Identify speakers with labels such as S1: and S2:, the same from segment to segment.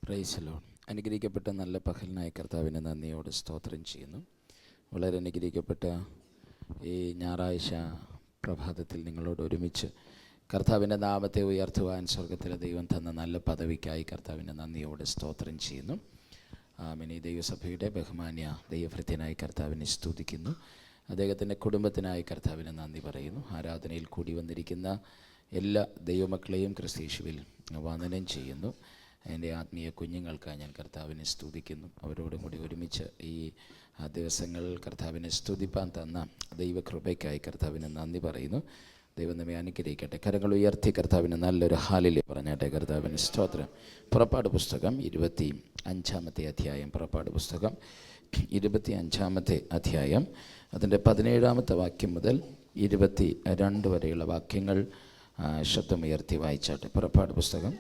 S1: Praise Lord. അനുഗ്രഹിക്കപ്പെട്ട നല്ല പകലിനായി കർത്താവിനെ നന്ദിയോട് സ്തോത്രം ചെയ്യുന്നു. വളരെ അനുഗ്രഹിക്കപ്പെട്ട ഈ ഞായറാഴ്ച പ്രഭാതത്തിൽ നിങ്ങളോട് ഒരുമിച്ച് കർത്താവിൻ്റെ നാമത്തെ ഉയർത്തുവാൻ സ്വർഗത്തിലെ ദൈവം തന്ന നല്ല പദവിക്കായി കർത്താവിനെ നന്ദിയോട് സ്തോത്രം ചെയ്യുന്നു. ഈ ദൈവസഭയുടെ ബഹുമാന്യ ദൈവഭൃത്യനായി കർത്താവിനെ സ്തുതിക്കുന്നു. അദ്ദേഹത്തിൻ്റെ കുടുംബത്തിനായി കർത്താവിനെ നന്ദി പറയുന്നു. ആരാധനയിൽ കൂടി വന്നിരിക്കുന്ന എല്ലാ ദൈവമക്കളെയും ക്രിസ്തീശുവിൽ വന്ദനം ചെയ്യുന്നു. എൻ്റെ ആത്മീയ കുഞ്ഞുങ്ങൾക്കായി ഞാൻ കർത്താവിനെ സ്തുതിക്കുന്നു. അവരോടും കൂടി ഒരുമിച്ച് ഈ ദിവസങ്ങൾ കർത്താവിനെ സ്തുതിപ്പാൻ തന്ന ദൈവകൃപയ്ക്കായി കർത്താവിനെ നന്ദി പറയുന്നു. ദൈവം നമ്മെ അനുഗ്രഹിക്കട്ടെ. കരങ്ങൾ ഉയർത്തി കർത്താവിന് നല്ലൊരു ഹാലിലെ പറഞ്ഞാട്ടെ. കർത്താവിന് സ്തോത്രം. പുറപ്പാട് പുസ്തകം 25-ാമത്തെ അധ്യായം. പുറപ്പാട് പുസ്തകം 25-ാമത്തെ അധ്യായം, അതിൻ്റെ 17-ാമത്തെ വാക്യം മുതൽ 22 വരെയുള്ള വാക്യങ്ങൾ ശബ്ദമുയർത്തി വായിച്ചാട്ടെ. പുറപ്പാട് പുസ്തകം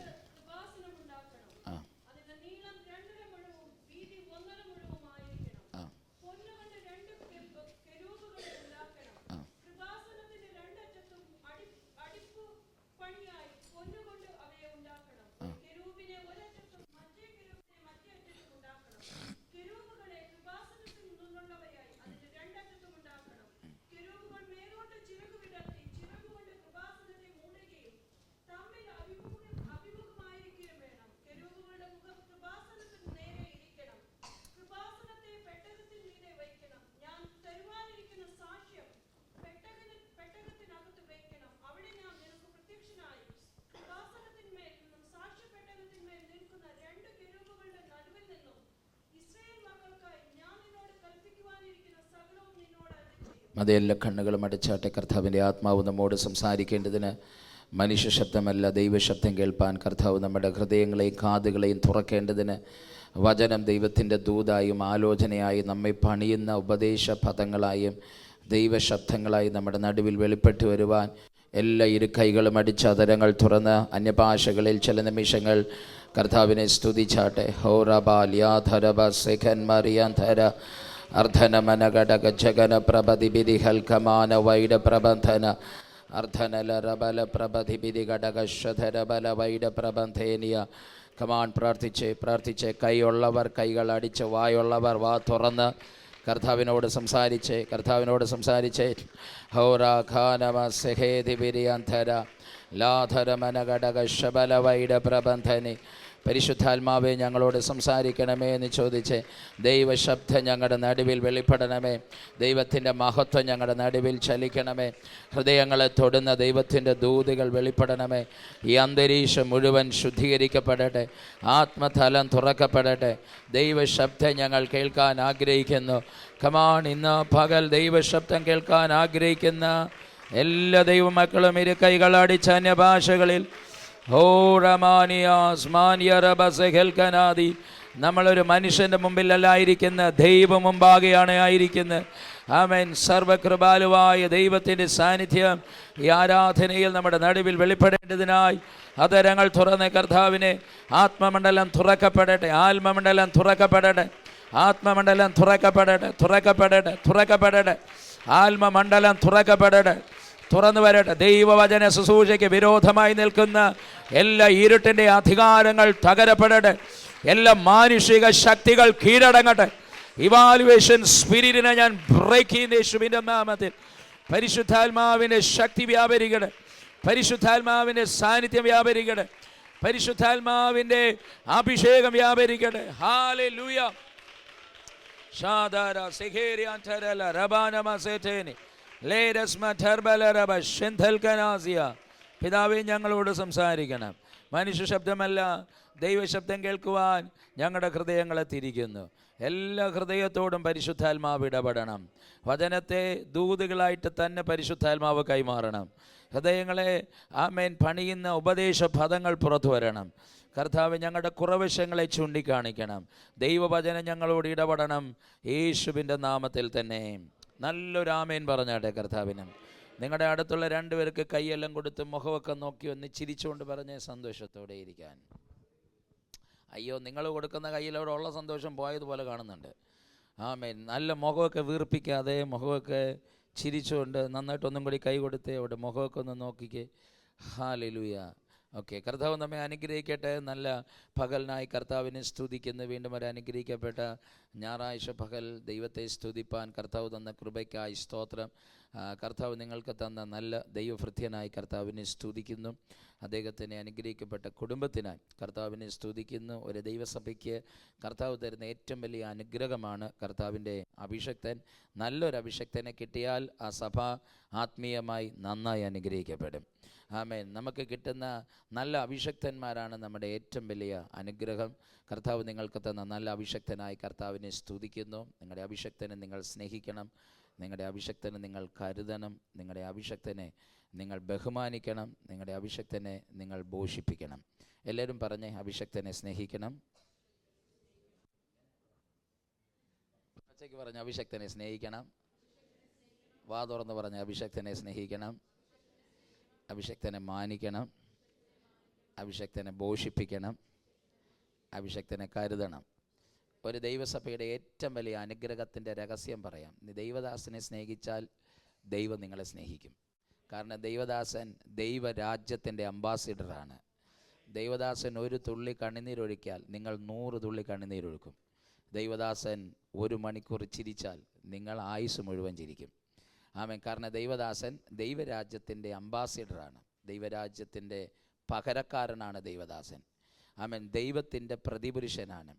S1: മതയെല്ലാ കണ്ണുകളും അടച്ചാട്ടെ. കർത്താവിൻ്റെ ആത്മാവ് നമ്മോട് സംസാരിക്കേണ്ടതിന് മനുഷ്യ ശബ്ദമല്ല ദൈവശബ്ദം കേൾപ്പാൻ കർത്താവ് നമ്മുടെ ഹൃദയങ്ങളെയും കാതുകളെയും തുറക്കേണ്ടതിന് വചനം ദൈവത്തിൻ്റെ ദൂതായും ആലോചനയായും നമ്മെ പണിയുന്ന ഉപദേശ പദങ്ങളായും ദൈവശബ്ദങ്ങളായി നമ്മുടെ നടുവിൽ വെളിപ്പെട്ടു വരുവാൻ എല്ലാ ഇരുകൈകളും അടിച്ച് അതരങ്ങൾ തുറന്ന് അന്യഭാഷകളിൽ ചില നിമിഷങ്ങൾ കർത്താവിനെ സ്തുതിച്ചാട്ടെ. ഹോറബാല്യാധരബ സെഖന്മറിയാന്ധര അർദ്ധനമന ഘടക ജഗന പ്രഭതിബിധി ഹൽക്കമാന വൈഡ പ്രബന്ധന അർദ്ധനല റബല പ്രഭതിബിധി ഘടകശ്വധര ബല വൈഡ പ്രബന്ധേനിയ. കമാൻ പ്രാർത്ഥിച്ച് കൈയുള്ളവർ കൈകൾ അടിച്ച്, വായുള്ളവർ വാ തുറന്ന് കർത്താവിനോട് സംസാരിച്ച് ഹൗറാ ഖാനമ സെഹേതി ബിരിയാന്ധര ലാധരമന ഘടക ശബല വൈഡ പ്രബന്ധനി. പരിശുദ്ധാത്മാവെ ഞങ്ങളോട് സംസാരിക്കണമേ എന്ന് ചോദിച്ച് ദൈവശബ്ദം ഞങ്ങളുടെ നടുവിൽ വെളിപ്പെടണമേ. ദൈവത്തിൻ്റെ മഹത്വം ഞങ്ങളുടെ നടുവിൽ ചലിക്കണമേ. ഹൃദയങ്ങളെ തൊടുന്ന ദൈവത്തിൻ്റെ ദൂതുകൾ വെളിപ്പെടണമേ. ഈ അന്തരീക്ഷം മുഴുവൻ ശുദ്ധീകരിക്കപ്പെടട്ടെ. ആത്മതലം തുറക്കപ്പെടട്ടെ. ദൈവശബ്ദം ഞങ്ങൾ കേൾക്കാൻ ആഗ്രഹിക്കുന്നു. കമാൺ, ഇന്ന് പകൽ ദൈവശബ്ദം കേൾക്കാൻ ആഗ്രഹിക്കുന്ന എല്ലാ ദൈവമക്കളും ഇരു കൈകളടിച്ച അന്യഭാഷകളിൽ നമ്മളൊരു മനുഷ്യൻ്റെ മുമ്പിലല്ല ആയിരിക്കുന്നത്, ദൈവം മുമ്പാകെയാണ് ആയിരിക്കുന്നത്. ആമേൻ. സർവകൃപാലുവായ ദൈവത്തിൻ്റെ സാന്നിധ്യം ഈ ആരാധനയിൽ നമ്മുടെ നടുവിൽ വെളിപ്പെടേണ്ടതിനായി അതരങ്ങൾ തുറന്ന് കർത്താവിനെ ആത്മമണ്ഡലം തുറക്കപ്പെടട്ടെ. ആത്മമണ്ഡലം തുറക്കപ്പെടട്ടെ. ആത്മമണ്ഡലം തുറക്കപ്പെടട്ടെ. ആത്മമണ്ഡലം തുറക്കപ്പെടട്ടെ. തുറന്നു വരട്ടെ. ദൈവവചന ശുശ്രൂഷയ്ക്ക് വിരോധമായി നിൽക്കുന്ന എല്ലാ ഇരുട്ടിൻ്റെ അധികാരങ്ങൾ തകരപ്പെടട്ടെ. എല്ലാ മാനുഷിക ശക്തികൾ കീഴടങ്ങട്ടെ. ഇവാലുവേഷൻ സ്പിരിറ്റിനെ ഞാൻ ബ്രേക്ക് ചെയ്യുന്ന യേശുവിൻ്റെ നാമത്തിൽ. പരിശുദ്ധാത്മാവിൻ്റെ ശക്തി വ്യാപരിക്കട്ടെ. പരിശുദ്ധാത്മാവിൻ്റെ സാന്നിധ്യം വ്യാപരിക്കട്ടെ. പരിശുദ്ധാത്മാവിൻ്റെ അഭിഷേകം വ്യാപരിക്കട്ടെ. ഹല്ലേലൂയ. ഷാദാര സെഖേരിയാൻതരല റബാനമ സേതേനി പിതാവേ, ഞങ്ങളോട് സംസാരിക്കണം. മനുഷ്യ ശബ്ദമല്ല ദൈവശബ്ദം കേൾക്കുവാൻ ഞങ്ങളുടെ ഹൃദയങ്ങളെ തിരിക്കുന്നു. എല്ലാ ഹൃദയത്തോടും പരിശുദ്ധാത്മാവ് ഇടപെടണം. വചനത്തെ ദൂതുകളായിട്ട് തന്നെ പരിശുദ്ധാത്മാവ് കൈമാറണം. ഹൃദയങ്ങളെ ആമേൻ പണിയുന്ന ഉപദേശ പദങ്ങൾ പുറത്തു വരണം. കർത്താവ്, ഞങ്ങളുടെ കുറവശങ്ങളെ ചൂണ്ടിക്കാണിക്കണം. ദൈവവചനം ഞങ്ങളോട് ഇടപെടണം. യേശുവിൻ്റെ നാമത്തിൽ തന്നെ നല്ലൊരു ആമേൻ പറഞ്ഞാട്ടെ. കർത്താവിന് നിങ്ങളുടെ അടുത്തുള്ള 2 പേർക്ക് കൈയെല്ലാം കൊടുത്ത് മുഖമൊക്കെ നോക്കി ഒന്ന് ചിരിച്ചുകൊണ്ട് പറഞ്ഞ് സന്തോഷത്തോടെ ഇരിക്കാൻ. അയ്യോ, നിങ്ങൾ കൊടുക്കുന്ന കയ്യിലവിടെ ഉള്ള സന്തോഷം പോയതുപോലെ കാണുന്നുണ്ട്. ആമേൻ. നല്ല മുഖമൊക്കെ വീർപ്പിക്കാതെ മുഖമൊക്കെ ചിരിച്ചുകൊണ്ട് നന്നായിട്ടൊന്നും കൂടി കൈ കൊടുത്ത് അവിടെ മുഖമൊക്കെ ഒന്ന് നോക്കിക്കേ. ഹല്ലേലൂയ. ഓക്കെ, കർത്താവ് നമ്മെ അനുഗ്രഹിക്കട്ടെ. നല്ല പകലിനായി കർത്താവിനെ സ്തുതിക്കുന്നു. വീണ്ടും ഒരു അനുഗ്രഹിക്കപ്പെട്ട ഞായറാഴ്ച പകൽ ദൈവത്തെ സ്തുതിപ്പാൻ കർത്താവ് തന്ന കൃപയ്ക്കായി സ്തോത്രം. കർത്താവ് നിങ്ങൾക്ക് തന്ന നല്ല ദൈവഭൃത്യനായി കർത്താവിനെ സ്തുതിക്കുന്നു. അദ്ദേഹത്തിനെ അനുഗ്രഹിക്കപ്പെട്ട കുടുംബത്തിനായി കർത്താവിനെ സ്തുതിക്കുന്നു. ഒരു ദൈവസഭയ്ക്ക് കർത്താവ് തരുന്ന ഏറ്റവും വലിയ അനുഗ്രഹമാണ് കർത്താവിൻ്റെ അഭിഷക്തൻ. നല്ലൊരു അഭിഷക്തനെ കിട്ടിയാൽ ആ സഭ ആത്മീയമായി നന്നായി അനുഗ്രഹിക്കപ്പെടും. ആമേൻ. നമുക്ക് കിട്ടുന്ന നല്ല അഭിഷക്തന്മാരാണ് നമ്മുടെ ഏറ്റവും വലിയ അനുഗ്രഹം. കർത്താവ് നിങ്ങൾക്ക് തന്ന നല്ല അഭിഷക്തനായി കർത്താവിനെ സ്തുതിക്കുന്നു. നിങ്ങളുടെ അഭിഷക്തനെ നിങ്ങൾ സ്നേഹിക്കണം. നിങ്ങളുടെ അഭിഷക്തനെ നിങ്ങൾ കരുതണം. നിങ്ങളുടെ അഭിഷക്തനെ നിങ്ങൾ ബഹുമാനിക്കണം. നിങ്ങളുടെ അഭിഷക്തനെ നിങ്ങൾ പോഷിപ്പിക്കണം. എല്ലാവരും പറഞ്ഞേ, അഭിഷക്തനെ സ്നേഹിക്കണം. പച്ചയ്ക്ക് പറഞ്ഞ അഭിഷക്തനെ സ്നേഹിക്കണം. വാ തുറന്ന് പറഞ്ഞ അഭിഷക്തനെ സ്നേഹിക്കണം. അഭിഷക്തനെ മാനിക്കണം. അഭിഷക്തനെ പോഷിപ്പിക്കണം. അഭിഷക്തനെ കരുതണം. ഒരു ദൈവസഭയുടെ ഏറ്റവും വലിയ അനുഗ്രഹത്തിൻ്റെ രഹസ്യം പറയാം. നീ ദൈവദാസനെ സ്നേഹിച്ചാൽ ദൈവം നിങ്ങളെ സ്നേഹിക്കും. കാരണം ദൈവദാസൻ ദൈവരാജ്യത്തിൻ്റെ അംബാസിഡറാണ്. ദൈവദാസൻ ഒരു തുള്ളി കണ്ണുനീരൊഴുക്കിയാൽ നിങ്ങൾ 100 തുള്ളി കണ്ണുനീരൊഴുക്കും. ദൈവദാസൻ 1 മണിക്കൂർ ചിരിച്ചാൽ നിങ്ങൾ ആയുസ് മുഴുവൻ ചിരിക്കും. ആമേൻ. കാരണം ദൈവദാസൻ ദൈവരാജ്യത്തിൻ്റെ അംബാസിഡറാണ്. ദൈവരാജ്യത്തിൻ്റെ പകരക്കാരനാണ് ദൈവദാസൻ. ആമേൻ. ദൈവത്തിൻ്റെ പ്രതിപുരുഷനാണ്.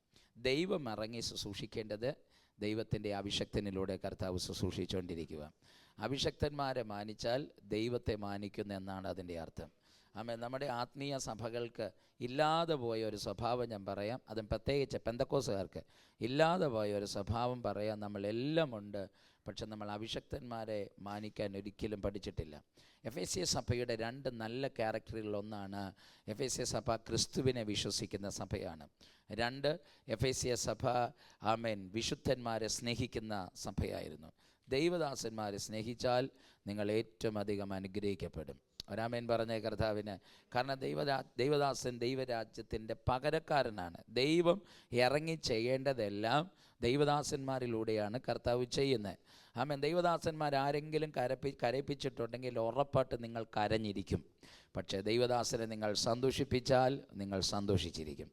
S1: ദൈവം ഇറങ്ങി ശുശ്രൂഷിക്കേണ്ടത് ദൈവത്തിൻ്റെ അഭിഷക്തനിലൂടെ കർത്താവ് ശുശ്രൂഷിച്ചുകൊണ്ടിരിക്കുക. അഭിഷക്തന്മാരെ മാനിച്ചാൽ ദൈവത്തെ മാനിക്കുന്നു എന്നാണ് അതിൻ്റെ അർത്ഥം. ആമേൻ. നമ്മുടെ ആത്മീയ സഭകൾക്ക് ഇല്ലാതെ പോയ ഒരു സ്വഭാവം ഞാൻ പറയാം. അതും പ്രത്യേകിച്ച് പെന്തക്കോസുകാർക്ക് ഇല്ലാതെ പോയ ഒരു സ്വഭാവം പറയാം. നമ്മളെല്ലാം ഉണ്ട്, പക്ഷെ നമ്മൾ അഭിഷക്തന്മാരെ മാനിക്കാൻ ഒരിക്കലും പഠിച്ചിട്ടില്ല. എഫേസ്യ സഭയുടെ 2 നല്ല ക്യാരക്ടറുകളിലൊന്നാണ് എഫേസ്യ സഭ ക്രിസ്തുവിനെ വിശ്വസിക്കുന്ന സഭയാണ്. 2, എഫേസ്യ സഭ ആമേൻ വിശുദ്ധന്മാരെ സ്നേഹിക്കുന്ന സഭയായിരുന്നു. ദൈവദാസന്മാരെ സ്നേഹിച്ചാൽ നിങ്ങൾ ഏറ്റവും അധികം അനുഗ്രഹിക്കപ്പെടും. ഒരാമേൻ പറഞ്ഞ കർത്താവിന്. കാരണം ദൈവദാസൻ ദൈവരാജ്യത്തിൻ്റെ പകരക്കാരനാണ്. ദൈവം ഇറങ്ങി ചെയ്യേണ്ടതെല്ലാം ദൈവദാസന്മാരിലൂടെയാണ് കർത്താവ് ചെയ്യുന്നത്. ആമേൻ. ദൈവദാസന്മാർ ആരെങ്കിലും കരയിപ്പിച്ചിട്ടുണ്ടെങ്കിൽ ഉറപ്പായിട്ട് നിങ്ങൾ കരഞ്ഞിരിക്കും. പക്ഷേ ദൈവദാസനെ നിങ്ങൾ സന്തോഷിപ്പിച്ചാൽ നിങ്ങൾ സന്തോഷിച്ചിരിക്കും.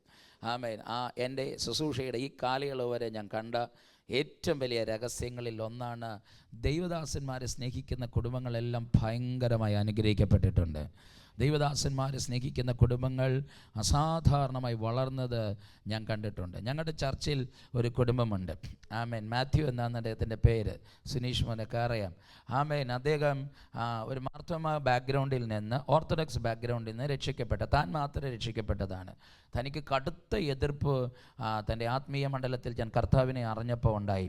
S1: ആമേൻ. എൻ്റെ ശുശ്രൂഷയുടെ ഈ കാലയളവ് വരെ ഞാൻ കണ്ട ഏറ്റവും വലിയ രഹസ്യങ്ങളിൽ ഒന്നാണ് ദൈവദാസന്മാരെ സ്നേഹിക്കുന്ന കുടുംബങ്ങളെല്ലാം ഭയങ്കരമായി അനുഗ്രഹിക്കപ്പെട്ടിട്ടുണ്ട്. ദൈവദാസന്മാരെ സ്നേഹിക്കുന്ന കുടുംബങ്ങൾ അസാധാരണമായി വളർന്നത് ഞാൻ കണ്ടിട്ടുണ്ട്. ഞങ്ങളുടെ ചർച്ചിൽ ഒരു കുടുംബമുണ്ട്. ആമേൻ. മാത്യു എന്നാണ് അദ്ദേഹത്തിൻ്റെ പേര്. സുനീഷ് മോനൊക്കെ അറിയാം. ആമേൻ. അദ്ദേഹം ഒരു മാർത്തോമ ബാക്ക്ഗ്രൗണ്ടിൽ നിന്ന്, ഓർത്തഡോക്സ് ബാക്ക്ഗ്രൗണ്ടിൽ നിന്ന് രക്ഷിക്കപ്പെട്ട, താൻ മാത്രമേ രക്ഷിക്കപ്പെട്ടതാണ്. തനിക്ക് കടുത്ത എതിർപ്പ് തൻ്റെ ആത്മീയ മണ്ഡലത്തിൽ ഞാൻ കർത്താവിനെ അറിഞ്ഞപ്പോൾ ഉണ്ടായി.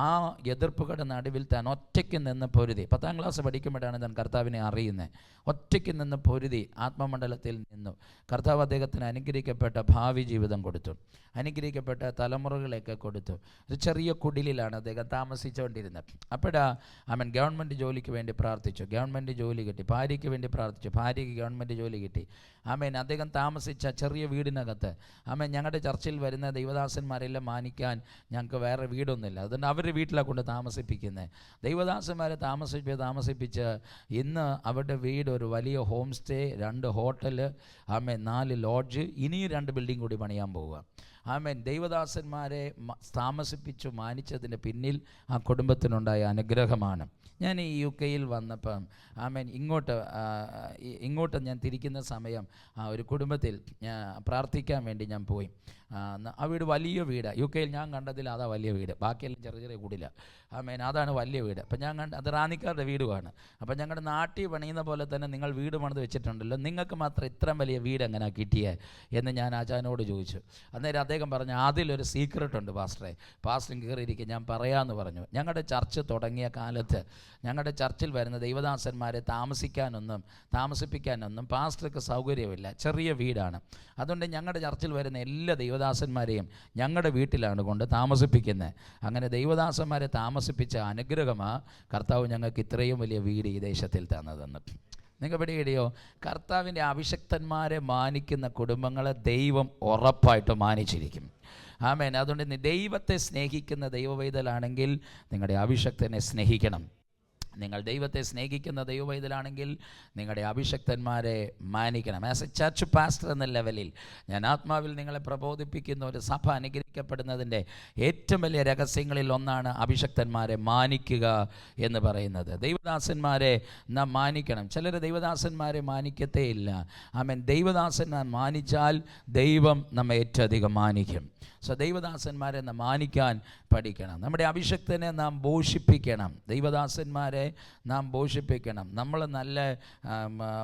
S1: ആ എതിർപ്പുകളുടെ നടുവിൽ താൻ ഒറ്റയ്ക്ക് നിന്ന് പൊരുതി. 10ാം ക്ലാസ് പഠിക്കുമ്പോഴാണ് താൻ കർത്താവിനെ അറിയുന്നത്. ഒറ്റയ്ക്ക് നിന്ന് പൊരുതി ആത്മമണ്ഡലത്തിൽ നിന്നു. കർത്താവ് അദ്ദേഹത്തിന് അനുഗ്രഹിക്കപ്പെട്ട ഭാവി ജീവിതം കൊടുത്തു. അനുഗ്രഹിക്കപ്പെട്ട തലമുറകളെയൊക്കെ കൊടുത്തു. ഒരു ചെറിയ കുടിലിലാണ് അദ്ദേഹം താമസിച്ചുകൊണ്ടിരുന്നത്. അവൻ ഗവൺമെൻറ് ജോലിക്ക് വേണ്ടി പ്രാർത്ഥിച്ചു. ഗവൺമെൻറ് ജോലി കിട്ടി. ഭാര്യയ്ക്ക് വേണ്ടി പ്രാർത്ഥിച്ചു. ഭാര്യയ്ക്ക് ഗവൺമെൻറ് ജോലി കിട്ടി. അദ്ദേഹം താമസിച്ച ചെറിയ വീടിനകത്ത് ഞങ്ങളുടെ ചർച്ചിൽ വരുന്ന ദൈവദാസന്മാരെല്ലാം മാനിക്കാൻ ഞങ്ങൾക്ക് വേറെ വീടൊന്നുമില്ല. അതുകൊണ്ട് അവരുടെ വീട്ടിലാണ് കൊണ്ട് താമസിപ്പിക്കുന്നത്. ദൈവദാസന്മാരെ താമസിപ്പിച്ച് ഇന്ന് അവരുടെ വീട് ഒരു വലിയ ഹോം സ്റ്റേ, 2 ഹോട്ടൽ, 4 ലോഡ്ജ്, ഇനിയും 2 ബിൽഡിംഗ് കൂടി പണിയാൻ പോവുക. ദൈവദാസന്മാരെ താമസിപ്പിച്ചു മാനിച്ചതിന് പിന്നിൽ ആ കുടുംബത്തിനുണ്ടായ അനുഗ്രഹമാണ്. ഞാൻ ഈ UK-യിൽ വന്നപ്പം ഇങ്ങോട്ട് ഞാൻ തിരിക്കുന്ന സമയം ഒരു കുടുംബത്തിൽ പ്രാർത്ഥിക്കാൻ വേണ്ടി ഞാൻ പോയി. ആ വീട് വലിയ വീട്. UK-യിൽ ഞാൻ കണ്ടതിൽ അതാ വലിയ വീട്. ബാക്കിയെല്ലാം ചെറിയ ചെറിയ കൂടില്ല. അതാണ് വലിയ വീട്. അപ്പം ഞാൻ അത് റാന്നിക്കാരുടെ വീടുമാണ്. അപ്പം ഞങ്ങളുടെ നാട്ടിൽ പണിയുന്ന പോലെ തന്നെ നിങ്ങൾ വീട് പണിത് വെച്ചിട്ടുണ്ടല്ലോ, നിങ്ങൾക്ക് മാത്രം ഇത്രയും വലിയ വീട് എങ്ങനെ കിട്ടിയേ എന്ന് ഞാൻ ആചാനോട് ചോദിച്ചു. അന്നേരം അദ്ദേഹം പറഞ്ഞു, അതിലൊരു സീക്രട്ട് ഉണ്ട് പാസ്റ്ററെ, പാസ്റ്റർ കയറിയിരിക്കും, ഞാൻ പറയാമെന്ന് പറഞ്ഞു. ഞങ്ങളുടെ ചർച്ച് തുടങ്ങിയ കാലത്ത് ഞങ്ങളുടെ ചർച്ചിൽ വരുന്ന ദൈവദാസന്മാരെ താമസിപ്പിക്കാനൊന്നും പാസ്റ്റർക്ക് സൗകര്യമില്ല. ചെറിയ വീടാണ്. അതുകൊണ്ട് ഞങ്ങളുടെ ചർച്ചിൽ വരുന്ന എല്ലാ ദൈവദാസന്മാരെയും ഞങ്ങളുടെ വീട്ടിലാണ് കൊണ്ട് താമസിപ്പിക്കുന്നത്. അങ്ങനെ ദൈവദാസന്മാരെ താമസിപ്പിച്ച അനുഗ്രഹമാണ് കർത്താവ് ഞങ്ങൾക്ക് ഇത്രയും വലിയ വീട് ഈ ദേശത്തിൽ തന്നതെന്ന്. നിങ്ങൾ പിടികിടിയോ? കർത്താവിൻ്റെ അഭിഷക്തന്മാരെ മാനിക്കുന്ന കുടുംബങ്ങളെ ദൈവം ഉറപ്പായിട്ട് മാനിച്ചിരിക്കും. ആമേൻ. അതുകൊണ്ട് ദൈവത്തെ സ്നേഹിക്കുന്ന ദൈവവൈതലാണെങ്കിൽ നിങ്ങളുടെ അഭിഷക്തനെ സ്നേഹിക്കണം. നിങ്ങൾ ദൈവത്തെ സ്നേഹിക്കുന്ന ദൈവവൈതലാണെങ്കിൽ നിങ്ങളുടെ അഭിഷക്തന്മാരെ മാനിക്കണം. ആസ് എ ചർച്ച് പാസ്റ്റർ എന്ന ലെവലിൽ ഞാൻ ആത്മാവിൽ നിങ്ങളെ പ്രബോധിപ്പിക്കുന്ന ഒരു സഭ അനുഗ്രഹിക്കപ്പെടുന്നതിൻ്റെ ഏറ്റവും വലിയ രഹസ്യങ്ങളിൽ ഒന്നാണ് അഭിഷക്തന്മാരെ മാനിക്കുക എന്ന് പറയുന്നത്. ദൈവദാസന്മാരെ നാം മാനിക്കണം. ചിലർ ദൈവദാസന്മാരെ മാനിക്കത്തേയില്ല. ആമേൻ. ദൈവദാസന്മാർ മാനിച്ചാൽ ദൈവം നമ്മെ ഏറ്റവും അധികം മാനിക്കും. സോ ദൈവദാസന്മാരെ നാം മാനിക്കാൻ പഠിക്കണം. നമ്മുടെ അഭിഷക്തനെ നാം പോഷിപ്പിക്കണം. ദൈവദാസന്മാരെ നാം പോഷിപ്പിക്കണം. നമ്മൾ നല്ല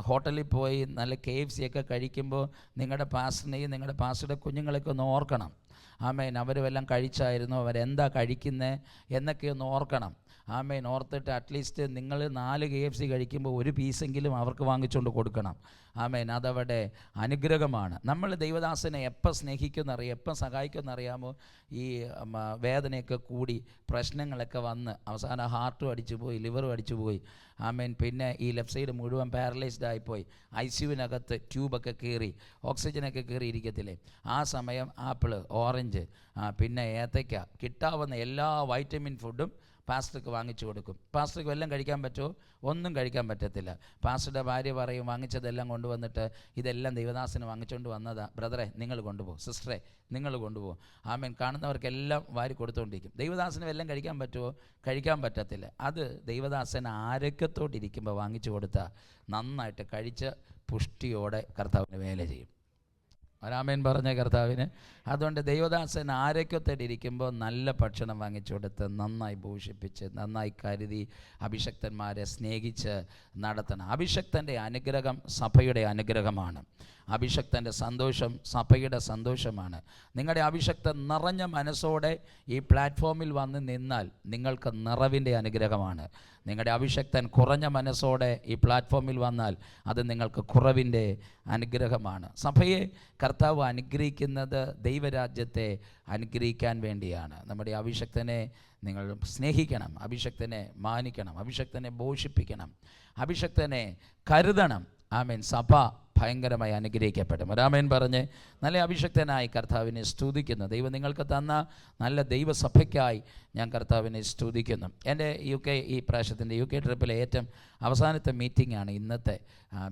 S1: ഹോട്ടലിൽ പോയി നല്ല KFC ഒക്കെ കഴിക്കുമ്പോൾ നിങ്ങളുടെ പാസ്റ്ററിനെയും നിങ്ങളുടെ പാസ്റ്ററുടെ കുഞ്ഞുങ്ങളെയൊക്കെ ഒന്ന് ഓർക്കണം. ആമേൻ. അവരുമെല്ലാം കഴിച്ചായിരുന്നു, അവരെന്താ കഴിക്കുന്നത് എന്നൊക്കെ ഒന്ന് ഓർക്കണം. ആമേൻ. ഓർത്തിട്ട് അറ്റ്ലീസ്റ്റ് നിങ്ങൾ 4 KFC കഴിക്കുമ്പോൾ ഒരു പീസെങ്കിലും അവർക്ക് വാങ്ങിച്ചുകൊണ്ട് കൊടുക്കണം. ആമേൻ. അതവിടെ അനുഗ്രഹമാണ്. നമ്മൾ ദൈവദാസനെ എപ്പോൾ സ്നേഹിക്കുമെന്നറിയാം, എപ്പം സഹായിക്കുമെന്നറിയാമോ? ഈ വേദനയൊക്കെ കൂടി പ്രശ്നങ്ങളൊക്കെ വന്ന് അവസാനം ഹാർട്ടും അടിച്ചു പോയി, ലിവറും അടിച്ചു പോയി. ആമേൻ. പിന്നെ ഈ ലെഫ്റ്റ് സൈഡ് മുഴുവൻ പാരലൈസ്ഡ് ആയിപ്പോയി. ICUവിനകത്ത് ട്യൂബൊക്കെ കയറി, ഓക്സിജനൊക്കെ കയറി ഇരിക്കത്തില്ലേ? ആ സമയം ആപ്പിള്, ഓറഞ്ച്, പിന്നെ ഏത്തയ്ക്ക, കിട്ടാവുന്ന എല്ലാ വൈറ്റമിൻ ഫുഡും പാസ്റ്റർക്ക് വാങ്ങിച്ചു കൊടുക്കും. പാസ്റ്റർക്ക് വല്ലതും കഴിക്കാൻ പറ്റുമോ? ഒന്നും കഴിക്കാൻ പറ്റത്തില്ല. പാസ്റ്ററുടെ ഭാര്യ പറയും, വാങ്ങിച്ചതെല്ലാം കൊണ്ടുവന്നിട്ട് ഇതെല്ലാം ദൈവദാസന് വാങ്ങിച്ചുകൊണ്ട് വന്നതാ, ബ്രദറെ നിങ്ങൾ കൊണ്ടുപോകും, സിസ്റ്ററെ നിങ്ങൾ കൊണ്ടുപോകും. ആമേൻ. കാണുന്നവർക്കെല്ലാം വാരി കൊടുത്തുകൊണ്ടിരിക്കും. ദൈവദാസന് വല്ലതും കഴിക്കാൻ പറ്റുമോ? കഴിക്കാൻ പറ്റത്തില്ല. അത് ദൈവദാസൻ ആരോഗ്യത്തോടിരിക്കുമ്പോൾ വാങ്ങിച്ചു കൊടുത്താൽ നന്നായിട്ട് കഴിച്ച് പുഷ്ടിയോടെ കർത്താവിന് വേല ചെയ്യും. ഒരാമേൻ പറഞ്ഞ കർത്താവിന്. അതുകൊണ്ട് ദൈവദാസൻ ആരോഗ്യത്തോടിരിക്കുമ്പോൾ നല്ല ഭക്ഷണം വാങ്ങിച്ചു കൊടുത്ത് നന്നായി പോഷിപ്പിച്ച് നന്നായി കരുതി അഭിഷക്തന്മാരെ സ്നേഹിച്ച് നടത്തണം. അഭിഷക്തൻ്റെ അനുഗ്രഹം സഭയുടെ അനുഗ്രഹമാണ്. അഭിഷക്തൻ്റെ സന്തോഷം സഭയുടെ സന്തോഷമാണ്. നിങ്ങളുടെ അഭിഷക്തൻ നിറഞ്ഞ മനസ്സോടെ ഈ പ്ലാറ്റ്ഫോമിൽ വന്ന് നിന്നാൽ നിങ്ങൾക്ക് നിറവിൻ്റെ അനുഗ്രഹമാണ്. നിങ്ങളുടെ അഭിഷക്തൻ കുറഞ്ഞ മനസ്സോടെ ഈ പ്ലാറ്റ്ഫോമിൽ വന്നാൽ അത് നിങ്ങൾക്ക് കുറവിൻ്റെ അനുഗ്രഹമാണ്. സഭയെ കർത്താവ് അനുഗ്രഹിക്കുന്നത് ദൈവരാജ്യത്തെ അനുഗ്രഹിക്കാൻ വേണ്ടിയാണ്. നമ്മുടെ അഭിഷക്തനെ നിങ്ങൾ സ്നേഹിക്കണം, അഭിഷക്തനെ മാനിക്കണം, അഭിഷക്തനെ പോഷിപ്പിക്കണം, അഭിഷക്തനെ കരുതണം. ആമേൻ. സഭ ഭയങ്കരമായി അനുഗ്രഹിക്കപ്പെടും. ഒരാമേൻ പറഞ്ഞ് നല്ല അഭിഷക്തനായി കർത്താവിനെ സ്തുതിക്കുന്നു. ദൈവം നിങ്ങൾക്ക് തന്ന നല്ല ദൈവസഭയ്ക്കായി ഞാൻ കർത്താവിനെ സ്തുതിക്കുന്നു. എൻ്റെ UK ഈ പ്രാവശ്യത്തിൻ്റെ UK ട്രിപ്പിലെ ഏറ്റവും അവസാനത്തെ മീറ്റിംഗ് ആണ് ഇന്നത്തെ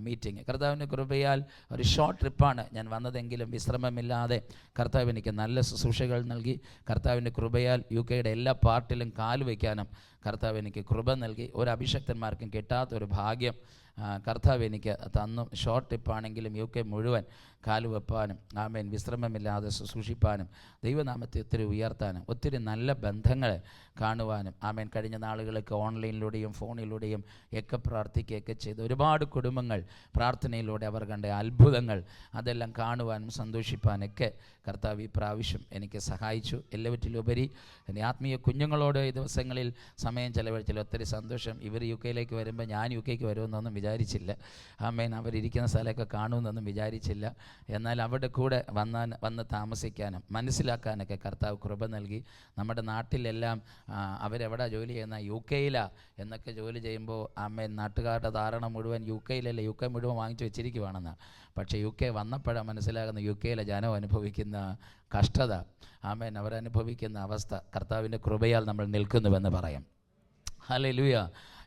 S1: മീറ്റിംഗ്. കർത്താവിൻ്റെ കൃപയാൽ ഒരു ഷോർട്ട് ട്രിപ്പാണ് ഞാൻ വന്നതെങ്കിലും വിശ്രമമില്ലാതെ കർത്താവ് എനിക്ക് നല്ല ശുശ്രൂഷകൾ നൽകി. കർത്താവിൻ്റെ കൃപയാൽ UKയുടെ എല്ലാ പാർട്ടിലും കാല് വയ്ക്കാനും കർത്താവ് എനിക്ക് കൃപ നൽകി. ഒരു അഭിഷക്തന്മാർക്കും കിട്ടാത്തൊരു ഭാഗ്യം കർത്താവ് എനിക്ക് തന്നു. ഷോർട്ട് ട്രിപ്പാണെങ്കിലും UK മുഴുവൻ കാലുവെപ്പാനും ആമേൻ വിശ്രമമില്ലാതെ ശുശ്രൂഷിപ്പാനും ദൈവനാമത്തെ ഒത്തിരി ഉയർത്താനും ഒത്തിരി നല്ല ബന്ധങ്ങൾ കാണുവാനും ആമേൻ കഴിഞ്ഞ നാളുകളൊക്കെ ഓൺലൈനിലൂടെയും ഫോണിലൂടെയും ഒക്കെ പ്രാർത്ഥിക്കുകയൊക്കെ ചെയ്ത് ഒരുപാട് കുടുംബങ്ങൾ പ്രാർത്ഥനയിലൂടെ അവർ കണ്ട അത്ഭുതങ്ങൾ അതെല്ലാം കാണുവാനും സന്തോഷിപ്പാനൊക്കെ കർത്താവ് ഈ പ്രാവശ്യം എനിക്ക് സഹായിച്ചു. എല്ലാവറ്റിലുപരി എൻ്റെ ആത്മീയ കുഞ്ഞുങ്ങളോട് ഈ ദിവസങ്ങളിൽ സമയം ചെലവഴിച്ചാൽ ഒത്തിരി സന്തോഷം. ഇവർ UK വരുമ്പോൾ ഞാൻ UK വരുമെന്നൊന്നും വിചാരിച്ചില്ല. ആമേൻ. അവരിയ്ക്കുന്ന സ്ഥലമൊക്കെ കാണുമെന്നൊന്നും വിചാരിച്ചില്ല. എന്നാൽ അവരുടെ കൂടെ വന്ന് താമസിക്കാനും മനസ്സിലാക്കാനൊക്കെ കർത്താവ് കൃപ നൽകി. നമ്മുടെ നാട്ടിലെല്ലാം അവരെവിടെ ജോലി ചെയ്യുന്ന UK എന്നൊക്കെ ജോലി ചെയ്യുമ്പോൾ ആമേൻ നാട്ടുകാരുടെ ധാരണ മുഴുവൻ UK മുഴുവൻ വാങ്ങിച്ചു വെച്ചിരിക്കുവാണെന്നാണ്. പക്ഷേ UK വന്നപ്പോഴാണ് മനസ്സിലാകുന്ന UK ജനം അനുഭവിക്കുന്ന കഷ്ടത, ആമേൻ അവരനുഭവിക്കുന്ന അവസ്ഥ കർത്താവിൻ്റെ കൃപയാൽ നമ്മൾ നിൽക്കുന്നുവെന്ന് പറയാം. ഹല്ലേലൂയ.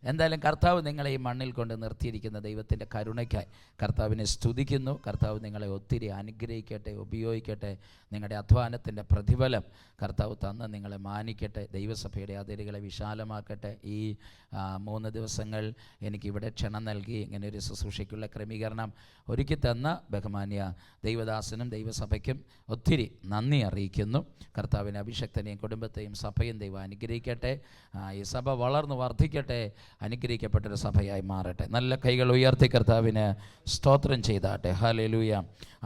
S1: എന്തായാലും കർത്താവ് നിങ്ങളെ ഈ മണ്ണിൽ കൊണ്ട് നിർത്തിയിരിക്കുന്ന ദൈവത്തിൻ്റെ കരുണയ്ക്കായി കർത്താവിനെ സ്തുതിക്കുന്നു. കർത്താവ് നിങ്ങളെ ഒത്തിരി അനുഗ്രഹിക്കട്ടെ, ഉപയോഗിക്കട്ടെ. നിങ്ങളുടെ അധ്വാനത്തിൻ്റെ പ്രതിഫലം കർത്താവ് തന്ന് നിങ്ങളെ മാനിക്കട്ടെ. ദൈവസഭയുടെ അതിരുകളെ വിശാലമാക്കട്ടെ. ഈ 3 ദിവസങ്ങൾ എനിക്കിവിടെ ക്ഷണം നൽകി ഇങ്ങനെ ഒരു ശുശ്രൂഷയ്ക്കുള്ള ക്രമീകരണം ഒരുക്കി തന്ന ബഹുമാന്യ ദൈവദാസനും ദൈവസഭയ്ക്കും ഒത്തിരി നന്ദി അറിയിക്കുന്നു. കർത്താവിനെ അഭിഷക്തനെയും കുടുംബത്തെയും സഭയും ദൈവം അനുഗ്രഹിക്കട്ടെ. ഈ സഭ വളർന്നു വർദ്ധിക്കട്ടെ, അനുഗ്രഹിക്കപ്പെട്ടൊരു സഭയായി മാറട്ടെ. നല്ല കൈകൾ ഉയർത്തി കർത്താവിന് സ്തോത്രം ചെയ്താട്ടെ. ഹല്ലേലൂയ.